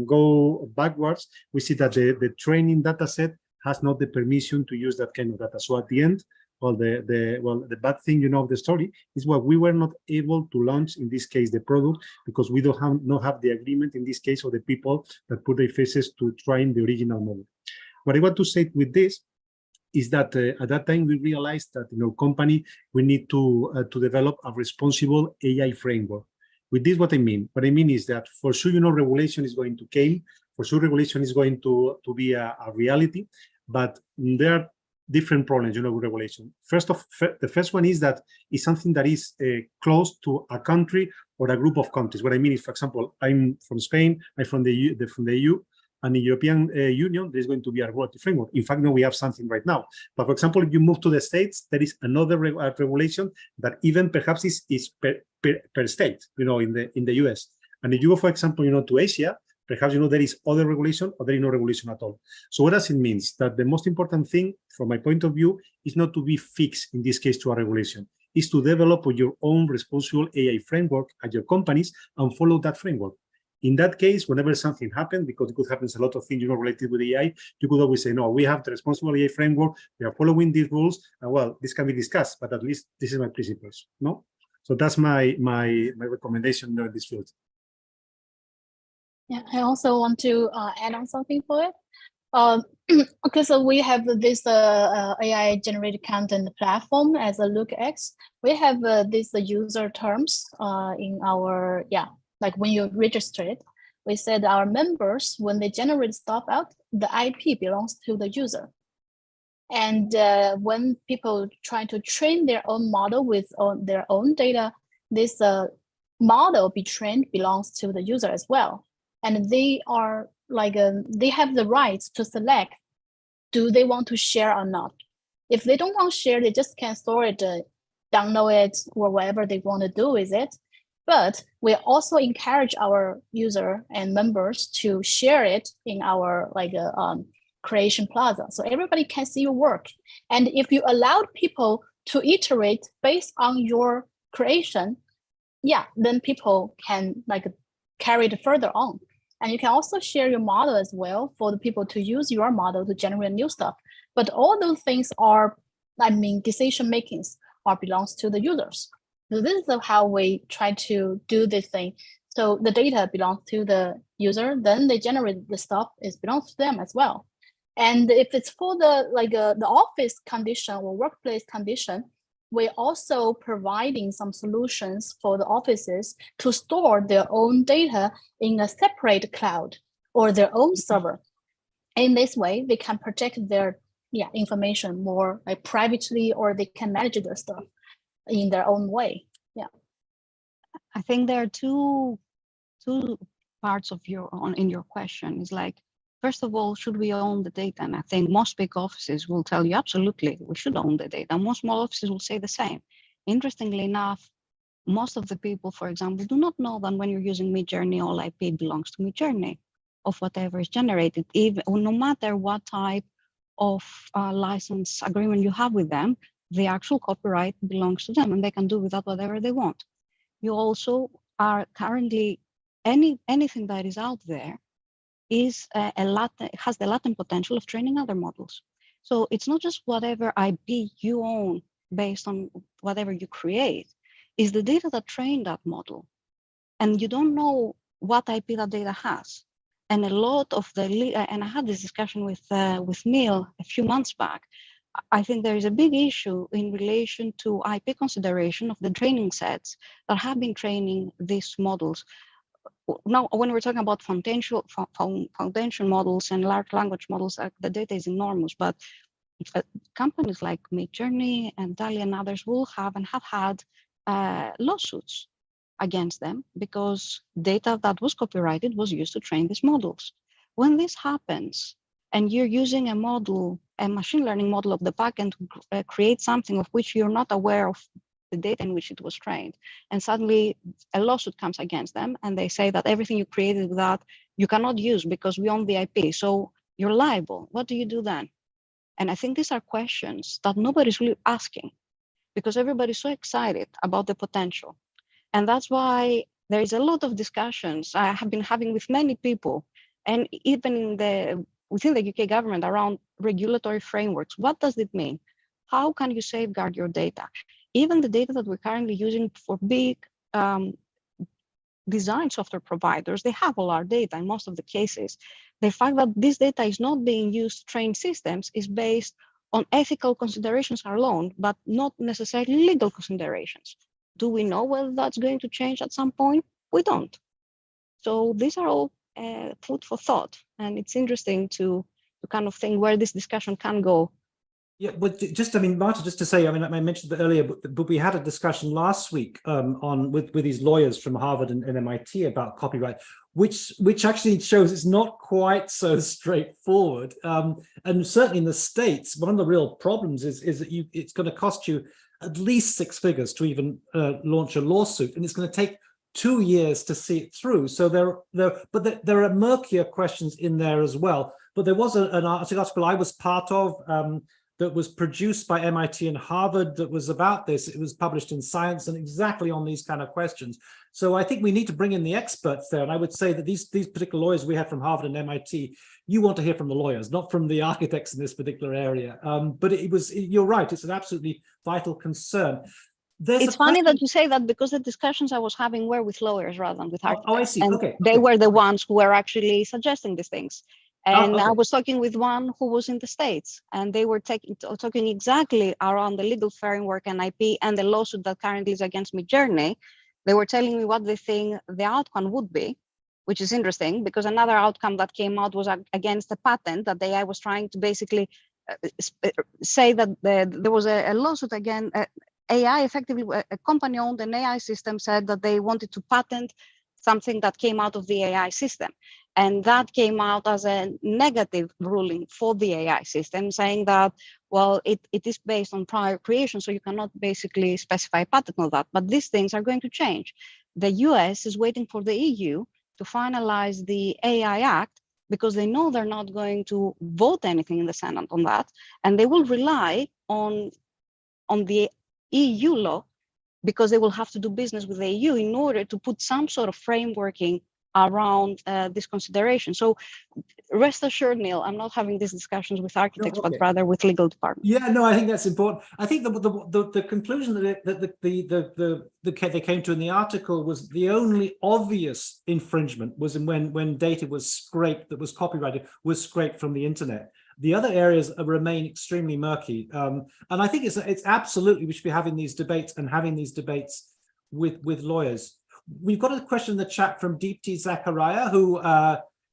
go backwards, we see that the training data set has not the permission to use that kind of data. So at the end, the bad thing, of the story is what we were not able to launch, in this case, the product, because we don't have the agreement, in this case, of the people that put their faces to train the original model. What I want to say with this is that at that time we realized that in our company we need to develop a responsible AI framework. With this, what I mean is that for sure, regulation is going to came. For sure, regulation is going to be a reality, but there are different problems, with regulation. The first one is that it's something that is close to a country or a group of countries. What I mean is, for example, I'm from Spain, I'm from the EU, and the European Union, there's going to be a regulatory framework. In fact, we have something right now. But for example, if you move to the States, there is another regulation that even perhaps is per state, in the US. And if you go, for example, to Asia, perhaps, there is other regulation or there is no regulation at all. So what does it mean? That the most important thing, from my point of view, is not to be fixed, in this case, to a regulation, is to develop your own responsible AI framework at your companies and follow that framework. In that case, whenever something happens, because it could happen a lot of things, related with AI, you could always say, no, we have the responsible AI framework, we are following these rules, and well, this can be discussed, but at least this is my principles, no? So that's my recommendation in this field. Yeah, I also want to add on something for it. Okay, so we have this AI generated content platform as a LookX. We have these user terms in our, like when you register it, we said our members, when they generate stuff out, the IP belongs to the user. And when people try to train their own model with their own data, this model be trained belongs to the user as well. And they are like, they have the rights to select, do they want to share or not? If they don't want to share, they just can store it, download it, or whatever they want to do with it. But we also encourage our user and members to share it in our creation plaza, so everybody can see your work. And if you allowed people to iterate based on your creation, then people can carry it further on. And you can also share your model as well for the people to use your model to generate new stuff. But all those things are, decision makings belongs to the users. So this is how we try to do this thing. So the data belongs to the user, then they generate the stuff, it belongs to them as well. And if it's for the office condition or workplace condition, we're also providing some solutions for the offices to store their own data in a separate cloud or their own server. In this way, they can protect their information more privately, or they can manage their stuff in their own way. I think there are two parts of in your question. Is first of all, should we own the data? And I think most big offices will tell you, absolutely, we should own the data. Most small offices will say the same. Interestingly enough, most of the people, for example, do not know that when you're using Midjourney, all IP belongs to Midjourney of whatever is generated, even no matter what type of license agreement you have with them, the actual copyright belongs to them and they can do with that whatever they want. You also are currently, anything that is out there is has the latent potential of training other models. So it's not just whatever IP you own based on whatever you create, is the data that trained that model. And you don't know what IP that data has. And a lot of and I had this discussion with Neil a few months back. I think there is a big issue in relation to IP consideration of the training sets that have been training these models. Now, when we're talking about foundation models and large language models, the data is enormous, but companies like Midjourney and DALL-E and others will have and have had lawsuits against them because data that was copyrighted was used to train these models. when this happens and you're using a model, a machine learning model of the backend to create something of which you're not aware of the data in which it was trained, and suddenly a lawsuit comes against them and they say that everything you created with that you cannot use because we own the IP, so you're liable. What do you do then? And I think these are questions that nobody's really asking because everybody's so excited about the potential. And that's why there is a lot of discussions I have been having with many people, and even within the UK government, around regulatory frameworks. What does it mean? How can you safeguard your data? Even the data that we're currently using for big design software providers, they have all our data in most of the cases. The fact that this data is not being used to train systems is based on ethical considerations alone, but not necessarily legal considerations. Do we know whether that's going to change at some point? We don't. So these are all food for thought, and it's interesting to kind of think where this discussion can go. Yeah, but just, I mean, Marta, just to say, I mean, I mentioned that earlier, but we had a discussion last week with these lawyers from Harvard and MIT about copyright, which actually shows it's not quite so straightforward. And certainly in the States, one of the real problems is that it's going to cost you at least 6 figures to even launch a lawsuit, and it's going to take 2 years to see it through. So there are murkier questions in there as well. But there was an article I was part of that was produced by MIT and Harvard that was about this. It was published in Science and exactly on these kind of questions. So I think we need to bring in the experts there. And I would say that these particular lawyers we had from Harvard and MIT, you want to hear from the lawyers, not from the architects in this particular area. But you're right, it's an absolutely vital concern. It's funny that you say that, because the discussions I was having were with lawyers rather than with architects. Oh, I see. And okay. They were the ones who were actually suggesting these things. And okay. I was talking with one who was in the States, and they were talking exactly around the legal framework and IP and the lawsuit that currently is against Midjourney. They were telling me what they think the outcome would be, which is interesting because another outcome that came out was against a patent that the AI was trying to basically say that there was a lawsuit against AI. Effectively, a company owned an AI system said that they wanted to patent something that came out of the AI system. And that came out as a negative ruling for the AI system, saying that, well, it is based on prior creation, so you cannot basically specify a patent on that. But these things are going to change. The US is waiting for the EU to finalize the AI Act because they know they're not going to vote anything in the Senate on that. And they will rely on the EU law because they will have to do business with the EU in order to put some sort of frameworking around this consideration. So rest assured, Neil, I'm not having these discussions with architects, but rather with legal departments. Yeah, no, I think that's important. I think the conclusion that they came to in the article was the only obvious infringement was when data was scraped, that was copyrighted, was scraped from the internet. The other areas remain extremely murky. And I think it's absolutely, we should be having these debates with lawyers. We've got a question in the chat from Deepti Zakaria, who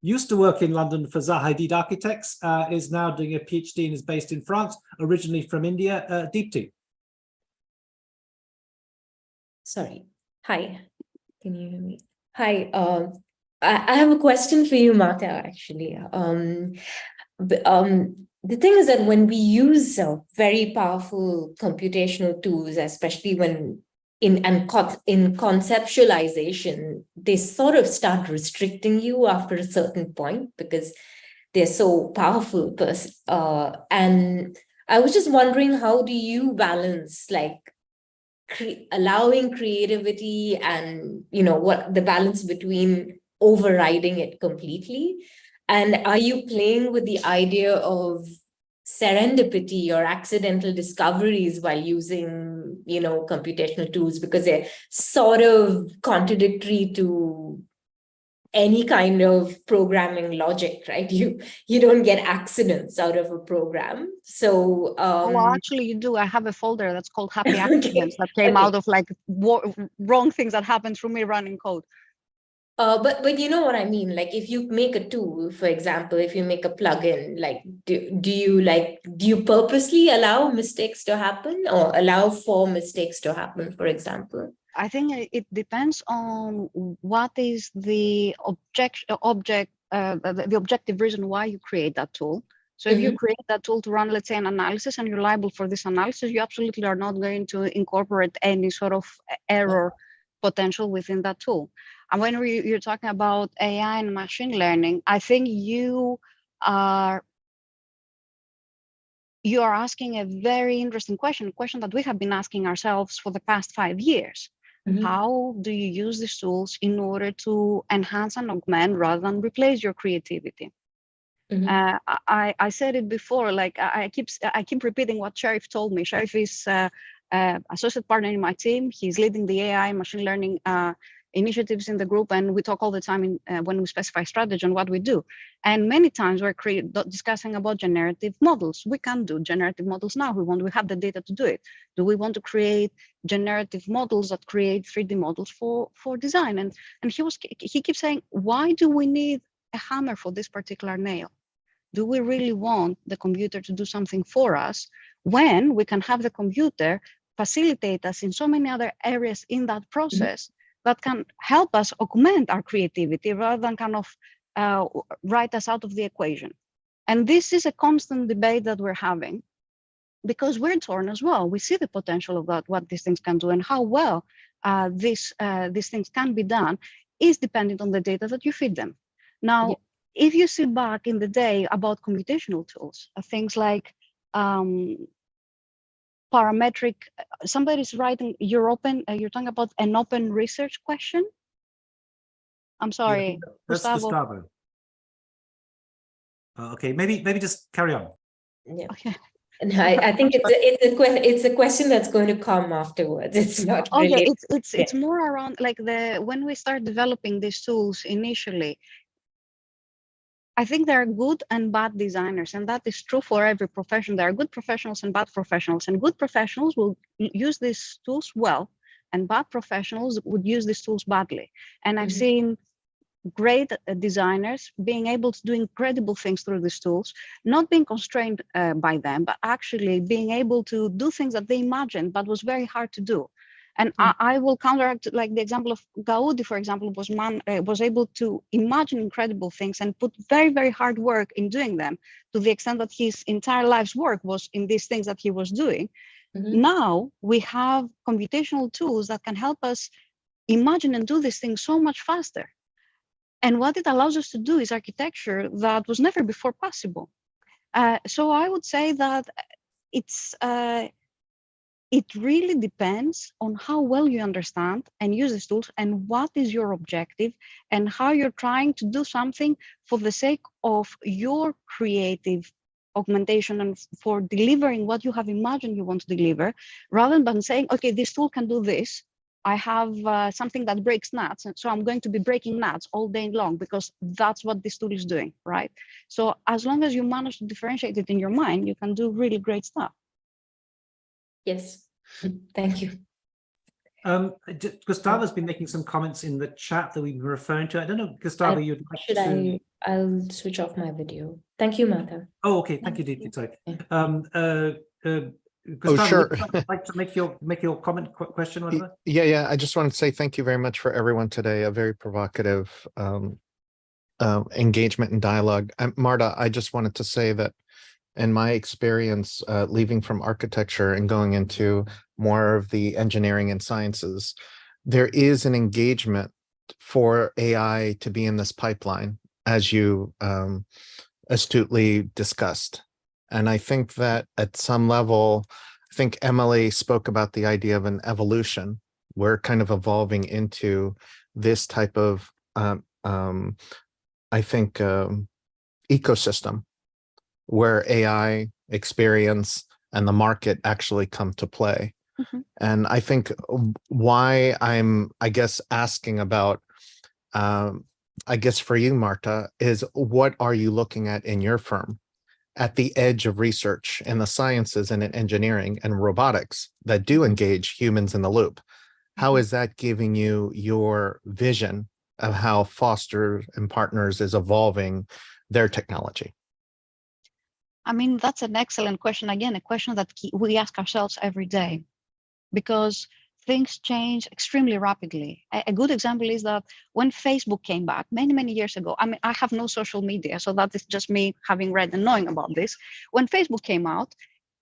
used to work in London for Zahidid Architects, is now doing a PhD and is based in France, originally from India. Deepti. Sorry. Hi. Can you hear me? Hi. I have a question for you, Marta, actually. The thing is that when we use very powerful computational tools, especially when in conceptualization, they sort of start restricting you after a certain point because they're so powerful. And I was just wondering, how do you balance like allowing creativity and, what the balance between overriding it completely? And are you playing with the idea of serendipity or accidental discoveries while using, computational tools, because they're sort of contradictory to any kind of programming logic, right? You don't get accidents out of a program. So well, actually you do. I have a folder that's called Happy Accidents that came out of like wrong things that happened through me running code. But you know what I mean? Like if you make a tool, for example, if you make a plugin, like do you purposely allow mistakes to happen or allow for mistakes to happen, for example? I think it depends on what is the object the objective reason why you create that tool. So if you create that tool to run, let's say, an analysis, and you're liable for this analysis, you absolutely are not going to incorporate any sort of error potential within that tool. And when you're talking about AI and machine learning, I think you are asking a very interesting question, a question that we have been asking ourselves for the past 5 years. How do you use these tools in order to enhance and augment rather than replace your creativity? I said it before, like I keep repeating what Sheriff told me. Sheriff is associate partner in my team. He's leading the AI machine learning initiatives in the group, and we talk all the time when we specify strategy and what we do. And many times we're discussing about generative models. We can do generative models now. We have the data to do it. Do we want to create generative models that create 3D models for design? And he keeps saying, why do we need a hammer for this particular nail? Do we really want the computer to do something for us when we can have the computer facilitate us in so many other areas in that process that can help us augment our creativity rather than kind of write us out of the equation? And this is a constant debate that we're having, because we're torn as well. We see the potential of that, what these things can do, and how well these things can be done is dependent on the data that you feed them. Now, if you see back in the day about computational tools, things like parametric, somebody's writing, you're talking about an open research question? I'm sorry, yeah, that's Gustavo. Okay, maybe just carry on. Yeah. Okay. No, I think it's a question that's going to come afterwards. It's not really. Yeah, it's more around like when we start developing these tools initially, I think there are good and bad designers, and that is true for every profession. There are good professionals and bad professionals, and good professionals will use these tools well, and bad professionals would use these tools badly. And I've seen great designers being able to do incredible things through these tools, not being constrained by them, but actually being able to do things that they imagined, but was very hard to do. And I will counteract, like the example of Gaudi, for example, was able to imagine incredible things and put very, very hard work in doing them, to the extent that his entire life's work was in these things that he was doing. Now we have computational tools that can help us imagine and do these things so much faster. And what it allows us to do is architecture that was never before possible. So I would say that it really depends on how well you understand and use these tools, and what is your objective, and how you're trying to do something for the sake of your creative augmentation and for delivering what you have imagined you want to deliver, rather than saying, okay, this tool can do this. I have something that breaks nuts, and so I'm going to be breaking nuts all day long because that's what this tool is doing, right? So as long as you manage to differentiate it in your mind, you can do really great stuff. Yes, thank you. Gustavo's been making some comments in the chat that we've been referring to. I don't know, Gustavo, you'd like to... I'll switch off my video. Thank you, Martha. Oh, okay. Thank you, Didi. Sorry. Gustavo, sure. would you like to make your comment, question, whatever? Yeah. I just wanted to say thank you very much for everyone today. A very provocative engagement and dialogue. Marta, I just wanted to say that in my experience, leaving from architecture and going into more of the engineering and sciences, there is an engagement for AI to be in this pipeline, as you astutely discussed. And I think that at some level, I think Emily spoke about the idea of an evolution. We're kind of evolving into this type of, I think, ecosystem where AI, experience, and the market actually come to play. And I think why I'm, I guess, asking about, I guess for you, Marta, is what are you looking at in your firm at the edge of research in the sciences and in engineering and robotics that do engage humans in the loop? How is that giving you your vision of how Foster and Partners is evolving their technology? I mean, that's an excellent question. Again, a question that we ask ourselves every day, because things change extremely rapidly. A good example is that when Facebook came back many, many years ago, I mean, I have no social media, so that is just me having read and knowing about this. When Facebook came out,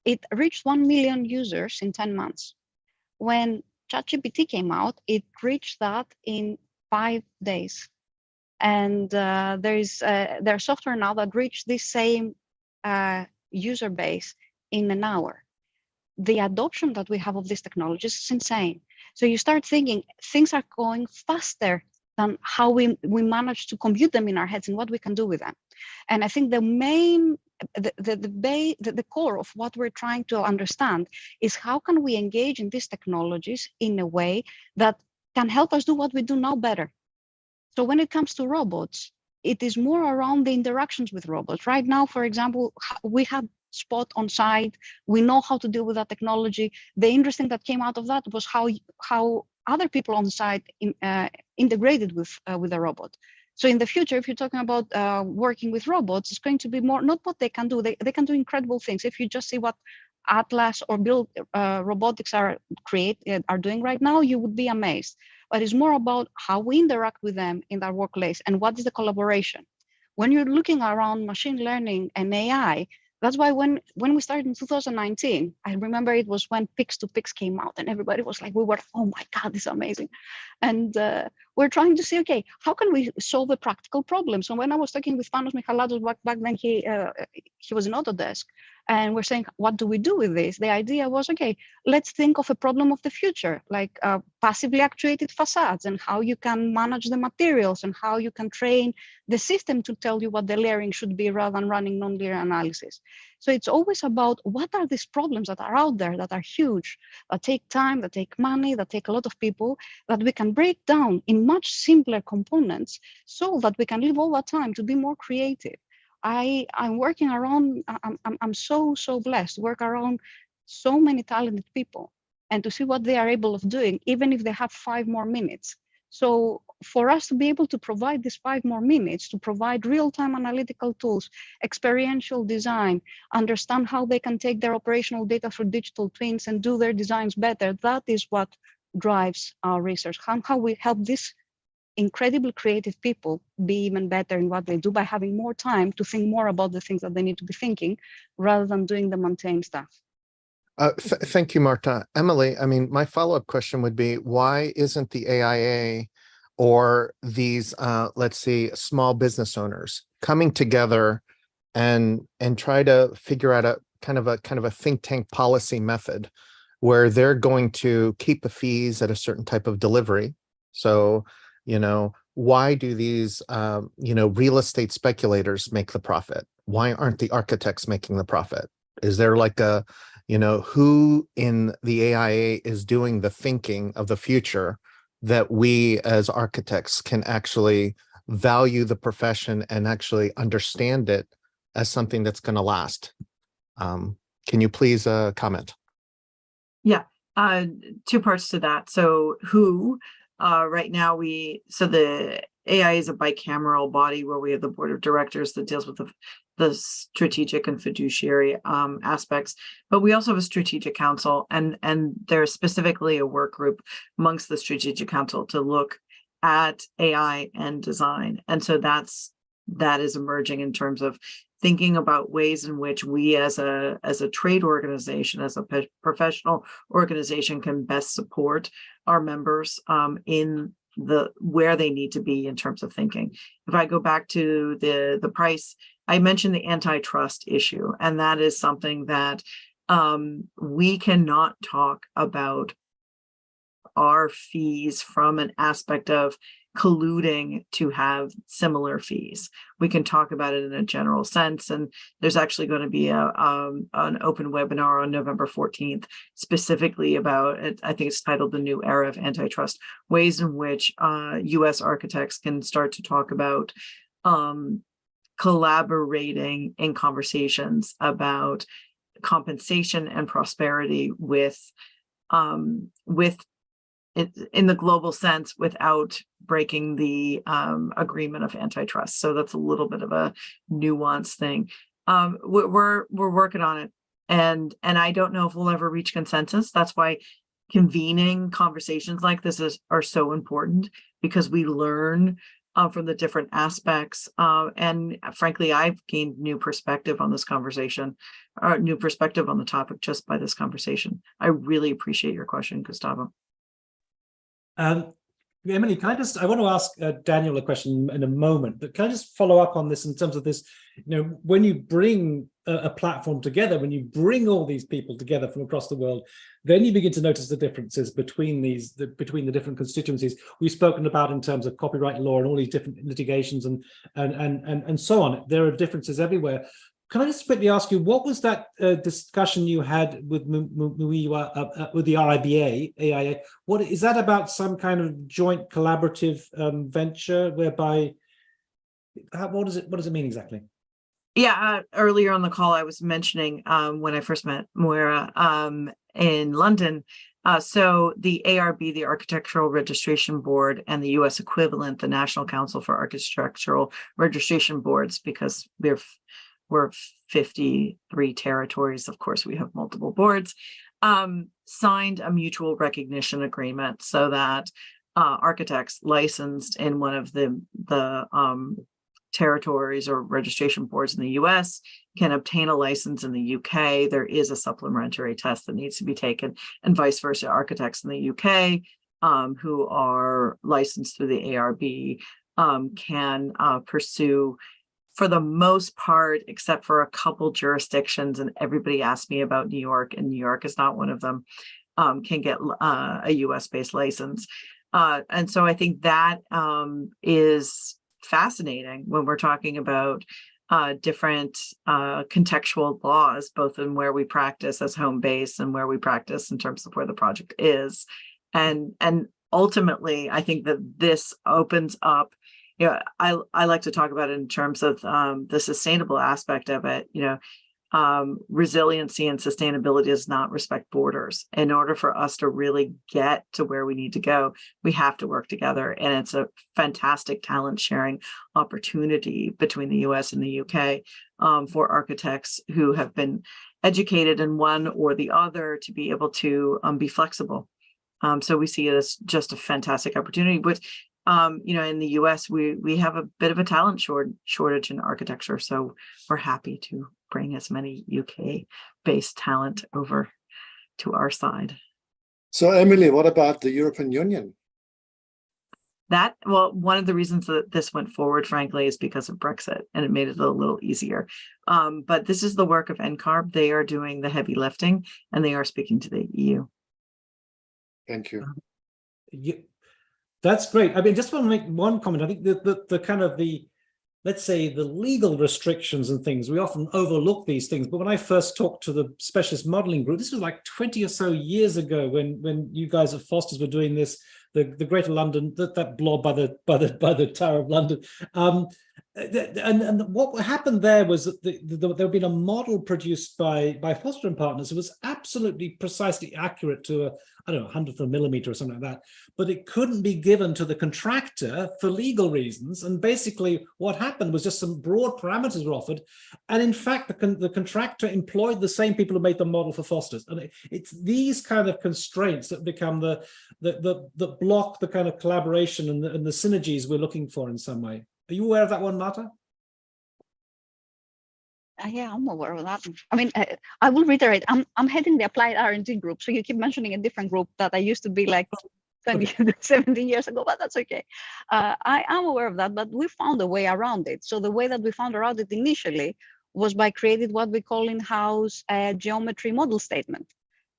it reached 1 million users in 10 months. When ChatGPT came out, it reached that in 5 days. And there's software now that reached this same user base in an hour. The adoption that we have of these technologies is insane. So you start thinking things are going faster than how we manage to compute them in our heads and what we can do with them. And I think the main, the core of what we're trying to understand is how can we engage in these technologies in a way that can help us do what we do now better. So when it comes to robots, it is more around the interactions with robots. Right now, for example, we have Spot on site. We know how to deal with that technology. The interesting that came out of that was how other people on site integrated with the robot. So in the future, if you're talking about working with robots, it's going to be more not what they can do. They can do incredible things. If you just see what Atlas or Build Robotics are doing right now, you would be amazed. But it's more about how we interact with them in our workplace and what is the collaboration. When you're looking around machine learning and AI, that's why when we started in 2019, I remember it was when Pix2Pix came out and everybody was like, oh my God, this is amazing. And we're trying to see, okay, how can we solve a practical problem? So when I was talking with Panos Michalatos back then, he was in Autodesk, and we're saying, what do we do with this? The idea was, okay, let's think of a problem of the future, like passively actuated facades and how you can manage the materials and how you can train the system to tell you what the layering should be rather than running non-linear analysis. So it's always about what are these problems that are out there that are huge, that take time, that take money, that take a lot of people, that we can break down in much simpler components so that we can live over time to be more creative. I'm working around, I'm so blessed to work around so many talented people and to see what they are able of doing, even if they have 5 more minutes. So for us to be able to provide these 5 more minutes, to provide real-time analytical tools, experiential design, understand how they can take their operational data through digital twins and do their designs better, that is what drives our research. How we help these incredibly creative people be even better in what they do by having more time to think more about the things that they need to be thinking rather than doing the mundane stuff. Thank you, Marta. Emily, I mean, my follow-up question would be, why isn't the AIA or these, let's see, small business owners coming together and try to figure out a kind of a think tank policy method where they're going to keep the fees at a certain type of delivery? So, you know, why do these, real estate speculators make the profit? Why aren't the architects making the profit? Is there like a, who in the AIA is doing the thinking of the future that we as architects can actually value the profession and actually understand it as something that's going to last? Can you please comment? Yeah, 2 parts to that. So who, right now so the AI is a bicameral body where we have the board of directors that deals with the strategic and fiduciary aspects, but we also have a strategic council, and there's specifically a work group amongst the strategic council to look at AI and design. And so that is emerging in terms of thinking about ways in which we as a trade organization, as a professional organization, can best support our members in where they need to be in terms of thinking. If I go back to the price, I mentioned the antitrust issue, and that is something that we cannot talk about our fees from an aspect of colluding to have similar fees. We can talk about it in a general sense, and there's actually going to be an open webinar on November 14th specifically about it. I think it's titled "The New Era of Antitrust: Ways in which U.S. architects can start to talk about collaborating in conversations about compensation and prosperity with in the global sense without breaking the agreement of antitrust. So that's a little bit of a nuanced thing. We're working on it, and I don't know if we'll ever reach consensus. That's why convening conversations like this are so important, because we learn from the different aspects. And frankly, I've gained new perspective on this conversation, or new perspective on the topic just by this conversation. I really appreciate your question, Gustavo. Emily, I want to ask Daniel a question in a moment, but can I just follow up on this in terms of this, when you bring a platform together, when you bring all these people together from across the world, then you begin to notice the differences between between the different constituencies we've spoken about in terms of copyright law and all these different litigations and so on. There are differences everywhere. Can I just quickly ask you, what was that discussion you had with Muyiwa, with the RIBA, AIA? What is that about? Some kind of joint collaborative venture whereby? What does it mean exactly? Yeah, earlier on the call, I was mentioning when I first met Muyiwa in London. So the ARB, the Architectural Registration Board, and the U.S. equivalent, the National Council for Architectural Registration Boards, because we're 53 territories. Of course, we have multiple boards, signed a mutual recognition agreement so that architects licensed in one of the territories or registration boards in the US can obtain a license in the UK. There is a supplementary test that needs to be taken, and vice versa. Architects in the UK who are licensed through the ARB can pursue, for the most part, except for a couple jurisdictions, and everybody asked me about New York, and New York is not one of them, can get a US-based license. And so I think that is fascinating when we're talking about different contextual laws, both in where we practice as home base and where we practice in terms of where the project is. And ultimately, I think that this opens up, I like to talk about it in terms of the sustainable aspect of it. Resiliency and sustainability does not respect borders. In order for us to really get to where we need to go, we have to work together. And it's a fantastic talent sharing opportunity between the US and the UK for architects who have been educated in one or the other to be able to be flexible. So we see it as just a fantastic opportunity. But in the US, we have a bit of a talent shortage in architecture. So we're happy to bring as many UK-based talent over to our side. So Emily, what about the European Union? One of the reasons that this went forward, frankly, is because of Brexit, and it made it a little easier. But this is the work of NCARB. They are doing the heavy lifting, and they are speaking to the EU. Thank you. That's great. I mean, just want to make one comment. I think the kind of let's say the legal restrictions and things, we often overlook these things. But when I first talked to the specialist modeling group, this was like 20 or so years ago when you guys at Foster's were doing this, the Greater London, that blob by the Tower of London. And what happened there was that there had been a model produced by Foster and Partners that was absolutely precisely accurate to a 100th of a millimeter or something like that, but it couldn't be given to the contractor for legal reasons. And basically what happened was just some broad parameters were offered. And in fact, the contractor employed the same people who made the model for Foster's. And it's these kind of constraints that become that block the kind of collaboration and the synergies we're looking for in some way. Are you aware of that one, Marta? Yeah, I'm aware of that. I mean, I will reiterate, I'm heading the applied R&D group. So you keep mentioning a different group that I used to be like 20, 17 years ago, but that's okay. I am aware of that, but we found a way around it. So the way that we found around it initially was by creating what we call in-house geometry model statement.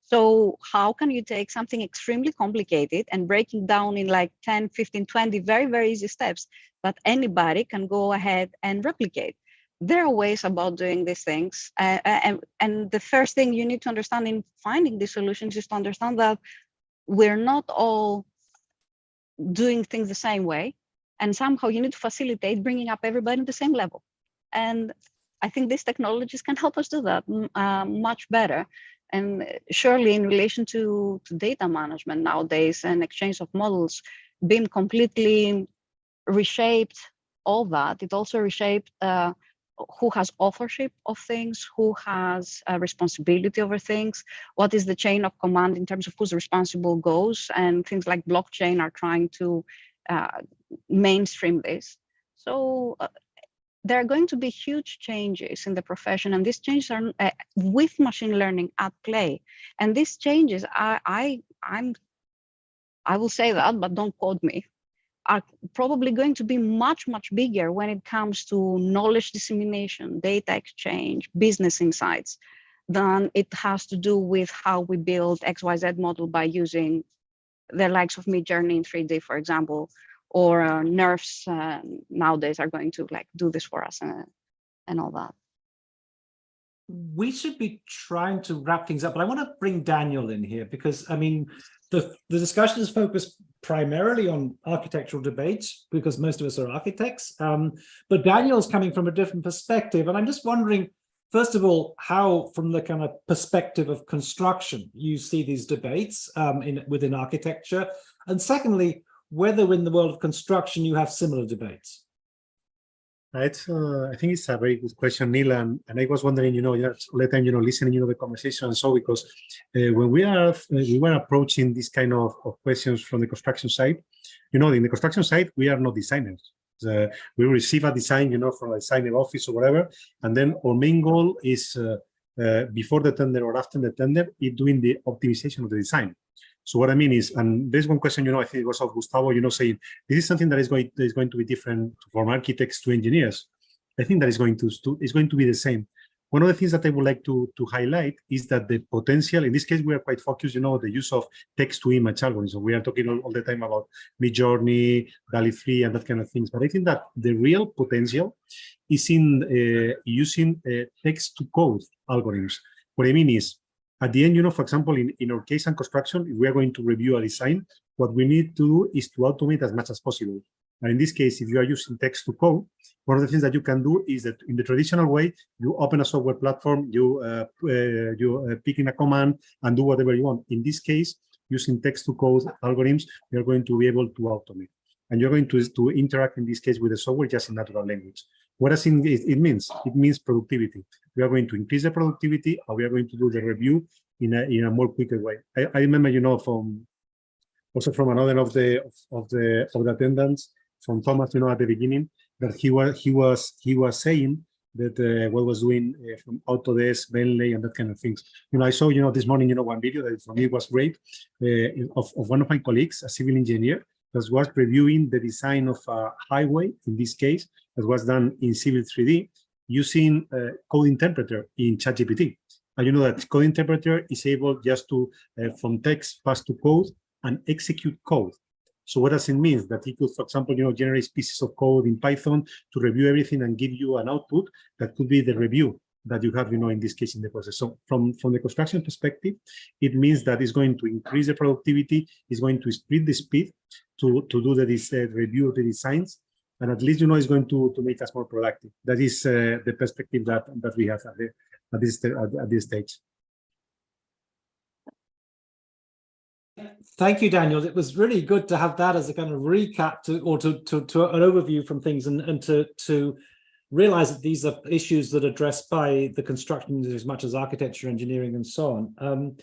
So how can you take something extremely complicated and breaking down in like 10, 15, 20 very, very easy steps that anybody can go ahead and replicate? There are ways about doing these things. And the first thing you need to understand in finding these solutions is to understand that we're not all doing things the same way. And somehow you need to facilitate bringing up everybody at the same level. And I think these technologies can help us do that much better. And surely in relation to data management nowadays and exchange of models, BIM completely reshaped all that. It also reshaped who has authorship of things, who has responsibility over things, what is the chain of command in terms of who's responsible goes, and things like blockchain are trying to mainstream this. So there are going to be huge changes in the profession, and these changes are with machine learning at play. And these changes, I will say that, but don't quote me, are probably going to be much, much bigger when it comes to knowledge dissemination, data exchange, business insights, than it has to do with how we build XYZ model by using the likes of Midjourney in 3D, for example, or nerves nowadays are going to like do this for us and all that. We should be trying to wrap things up, but I want to bring Daniel in here because, I mean, the discussion is focused primarily on architectural debates because most of us are architects, but Daniel's coming from a different perspective. And I'm just wondering, first of all, how, from the kind of perspective of construction, you see these debates within architecture, and secondly, whether in the world of construction you have similar debates. I think it's a very good question, Neil, and I was wondering, all the time, listening, the conversation, and so because when we were approaching this kind of questions from the construction side, in the construction side we are not designers. We receive a design, from a designer office or whatever, and then our main goal is before the tender or after the tender, is doing the optimization of the design. So what I mean is, and there's one question, I think it was of Gustavo, saying this is something that is going to be different from architects to engineers. I think that is going to be the same. One of the things that I would like to highlight is that the potential, in this case, we are quite focused, the use of text-to-image algorithms. We are talking all the time about Midjourney, DALL-E 3, and that kind of things. But I think that the real potential is in using text-to-code algorithms. What I mean is, at the end, for example, in our case and construction, if we are going to review a design, what we need to do is to automate as much as possible. And in this case, if you are using text to code, one of the things that you can do is that in the traditional way, you open a software platform, you pick in a command and do whatever you want. In this case, using text to code algorithms, you're going to be able to automate. And you're going to interact in this case with the software just in natural language. What does it means? It means productivity. We are going to increase the productivity, or we are going to do the review in a more quicker way. I remember, from another of the attendants, from Thomas, at the beginning, that he was saying that what was doing from Autodesk, Bentley, and that kind of things. I saw, this morning, one video that for me was great of one of my colleagues, a civil engineer, that was reviewing the design of a highway, in this case, that was done in Civil 3D using code interpreter in ChatGPT. And you know that code interpreter is able just to, from text, pass to code and execute code. So what does it mean? That it could, for example, generate pieces of code in Python to review everything and give you an output that could be the review that you have, in this case, in the process. So from the construction perspective, it means that it's going to increase the productivity, it's going to split the speed to do the review of the designs, and at least, it's going to make us more productive. That is the perspective that we have at this stage. Thank you, Daniel. It was really good to have that as a kind of recap to an overview from things and to realize that these are issues that are addressed by the construction industry as much as architecture, engineering, and so on.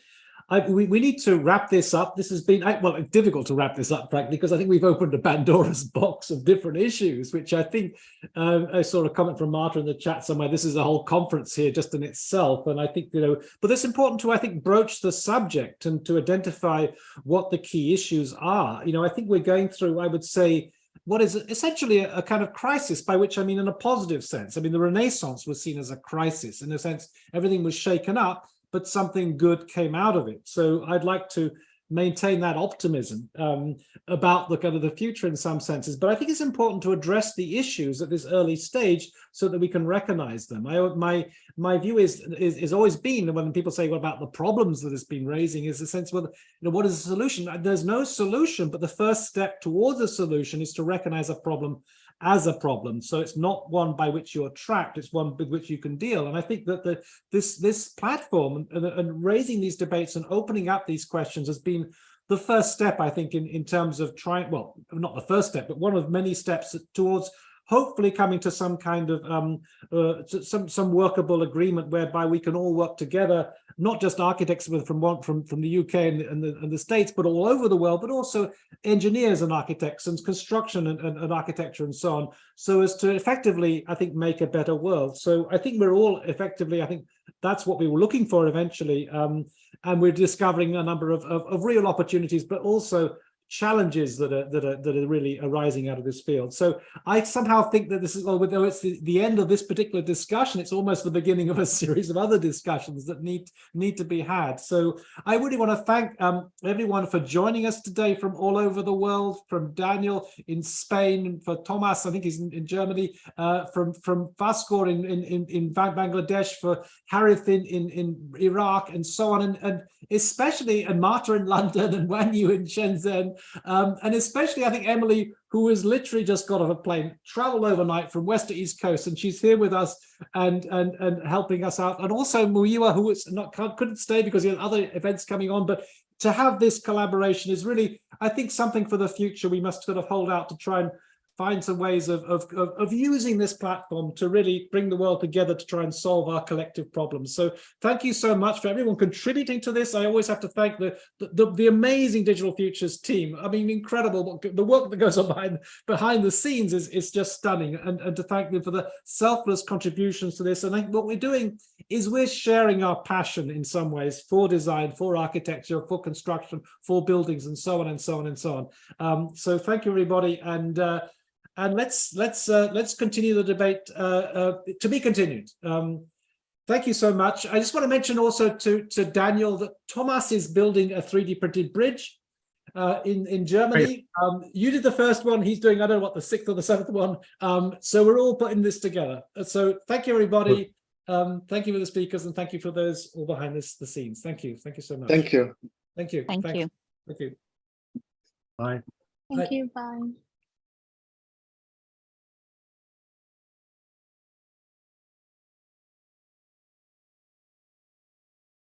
We need to wrap this up. This has been, well, it's difficult to wrap this up, frankly, because I think we've opened a Pandora's box of different issues, which I think I saw a comment from Marta in the chat somewhere. This is a whole conference here just in itself. And I think, but it's important to, I think, broach the subject and to identify what the key issues are. I think we're going through, I would say, what is essentially a kind of crisis, by which I mean in a positive sense. I mean, the Renaissance was seen as a crisis. In a sense, everything was shaken up, but something good came out of it. So I'd like to maintain that optimism about the kind of the future in some senses. But I think it's important to address the issues at this early stage so that we can recognize them. My view is always been, when people say, what about the problems that it's been raising, is the sense, well, what is the solution? There's no solution, but the first step towards a solution is to recognize a problem as a problem. So it's not one by which you're trapped, it's one with which you can deal. And I think that this platform and raising these debates and opening up these questions has been the first step, I think, in terms of trying, well, not the first step, but one of many steps towards hopefully coming to some kind of some workable agreement whereby we can all work together, not just architects from the UK and the States, but all over the world, but also engineers and architects and construction and architecture and so on, so as to effectively, I think, make a better world. So I think we're all effectively, I think that's what we were looking for eventually, and we're discovering a number of real opportunities, but also challenges that are really arising out of this field. So I somehow think that this is, although it's the end of this particular discussion, it's almost the beginning of a series of other discussions that need to be had. So I really want to thank everyone for joining us today from all over the world, from Daniel in Spain, for Thomas, I think he's in Germany, from Vaskor in Bangladesh, for Harith in Iraq, and so on, and especially Marta in London and Wanyu in Shenzhen. And especially, I think, Emily, who has literally just got off a plane, traveled overnight from west to east coast, and she's here with us and helping us out. And also Muyiwa, who couldn't stay because he had other events coming on. But to have this collaboration is really, I think, something for the future. We must sort of hold out to try and find some ways of using this platform to really bring the world together to try and solve our collective problems. So thank you so much for everyone contributing to this. I always have to thank the amazing Digital Futures team. I mean, incredible. The work that goes on behind the scenes is just stunning, and to thank them for the selfless contributions to this. And I think what we're doing is we're sharing our passion in some ways for design, for architecture, for construction, for buildings, and so on and so on and so on. So thank you, everybody, and let's continue the debate to be continued. Thank you so much. I just want to mention also to Daniel that Thomas is building a 3D printed bridge in Germany. You did the first one. He's doing, I don't know what, the 6th or the 7th one. So we're all putting this together. So thank you, everybody. Thank you for the speakers, and thank you for those all behind the scenes. Thank you. Thank you so much. Thank you. Thank you. Thank you. Thank you. Bye. Thank you. Bye.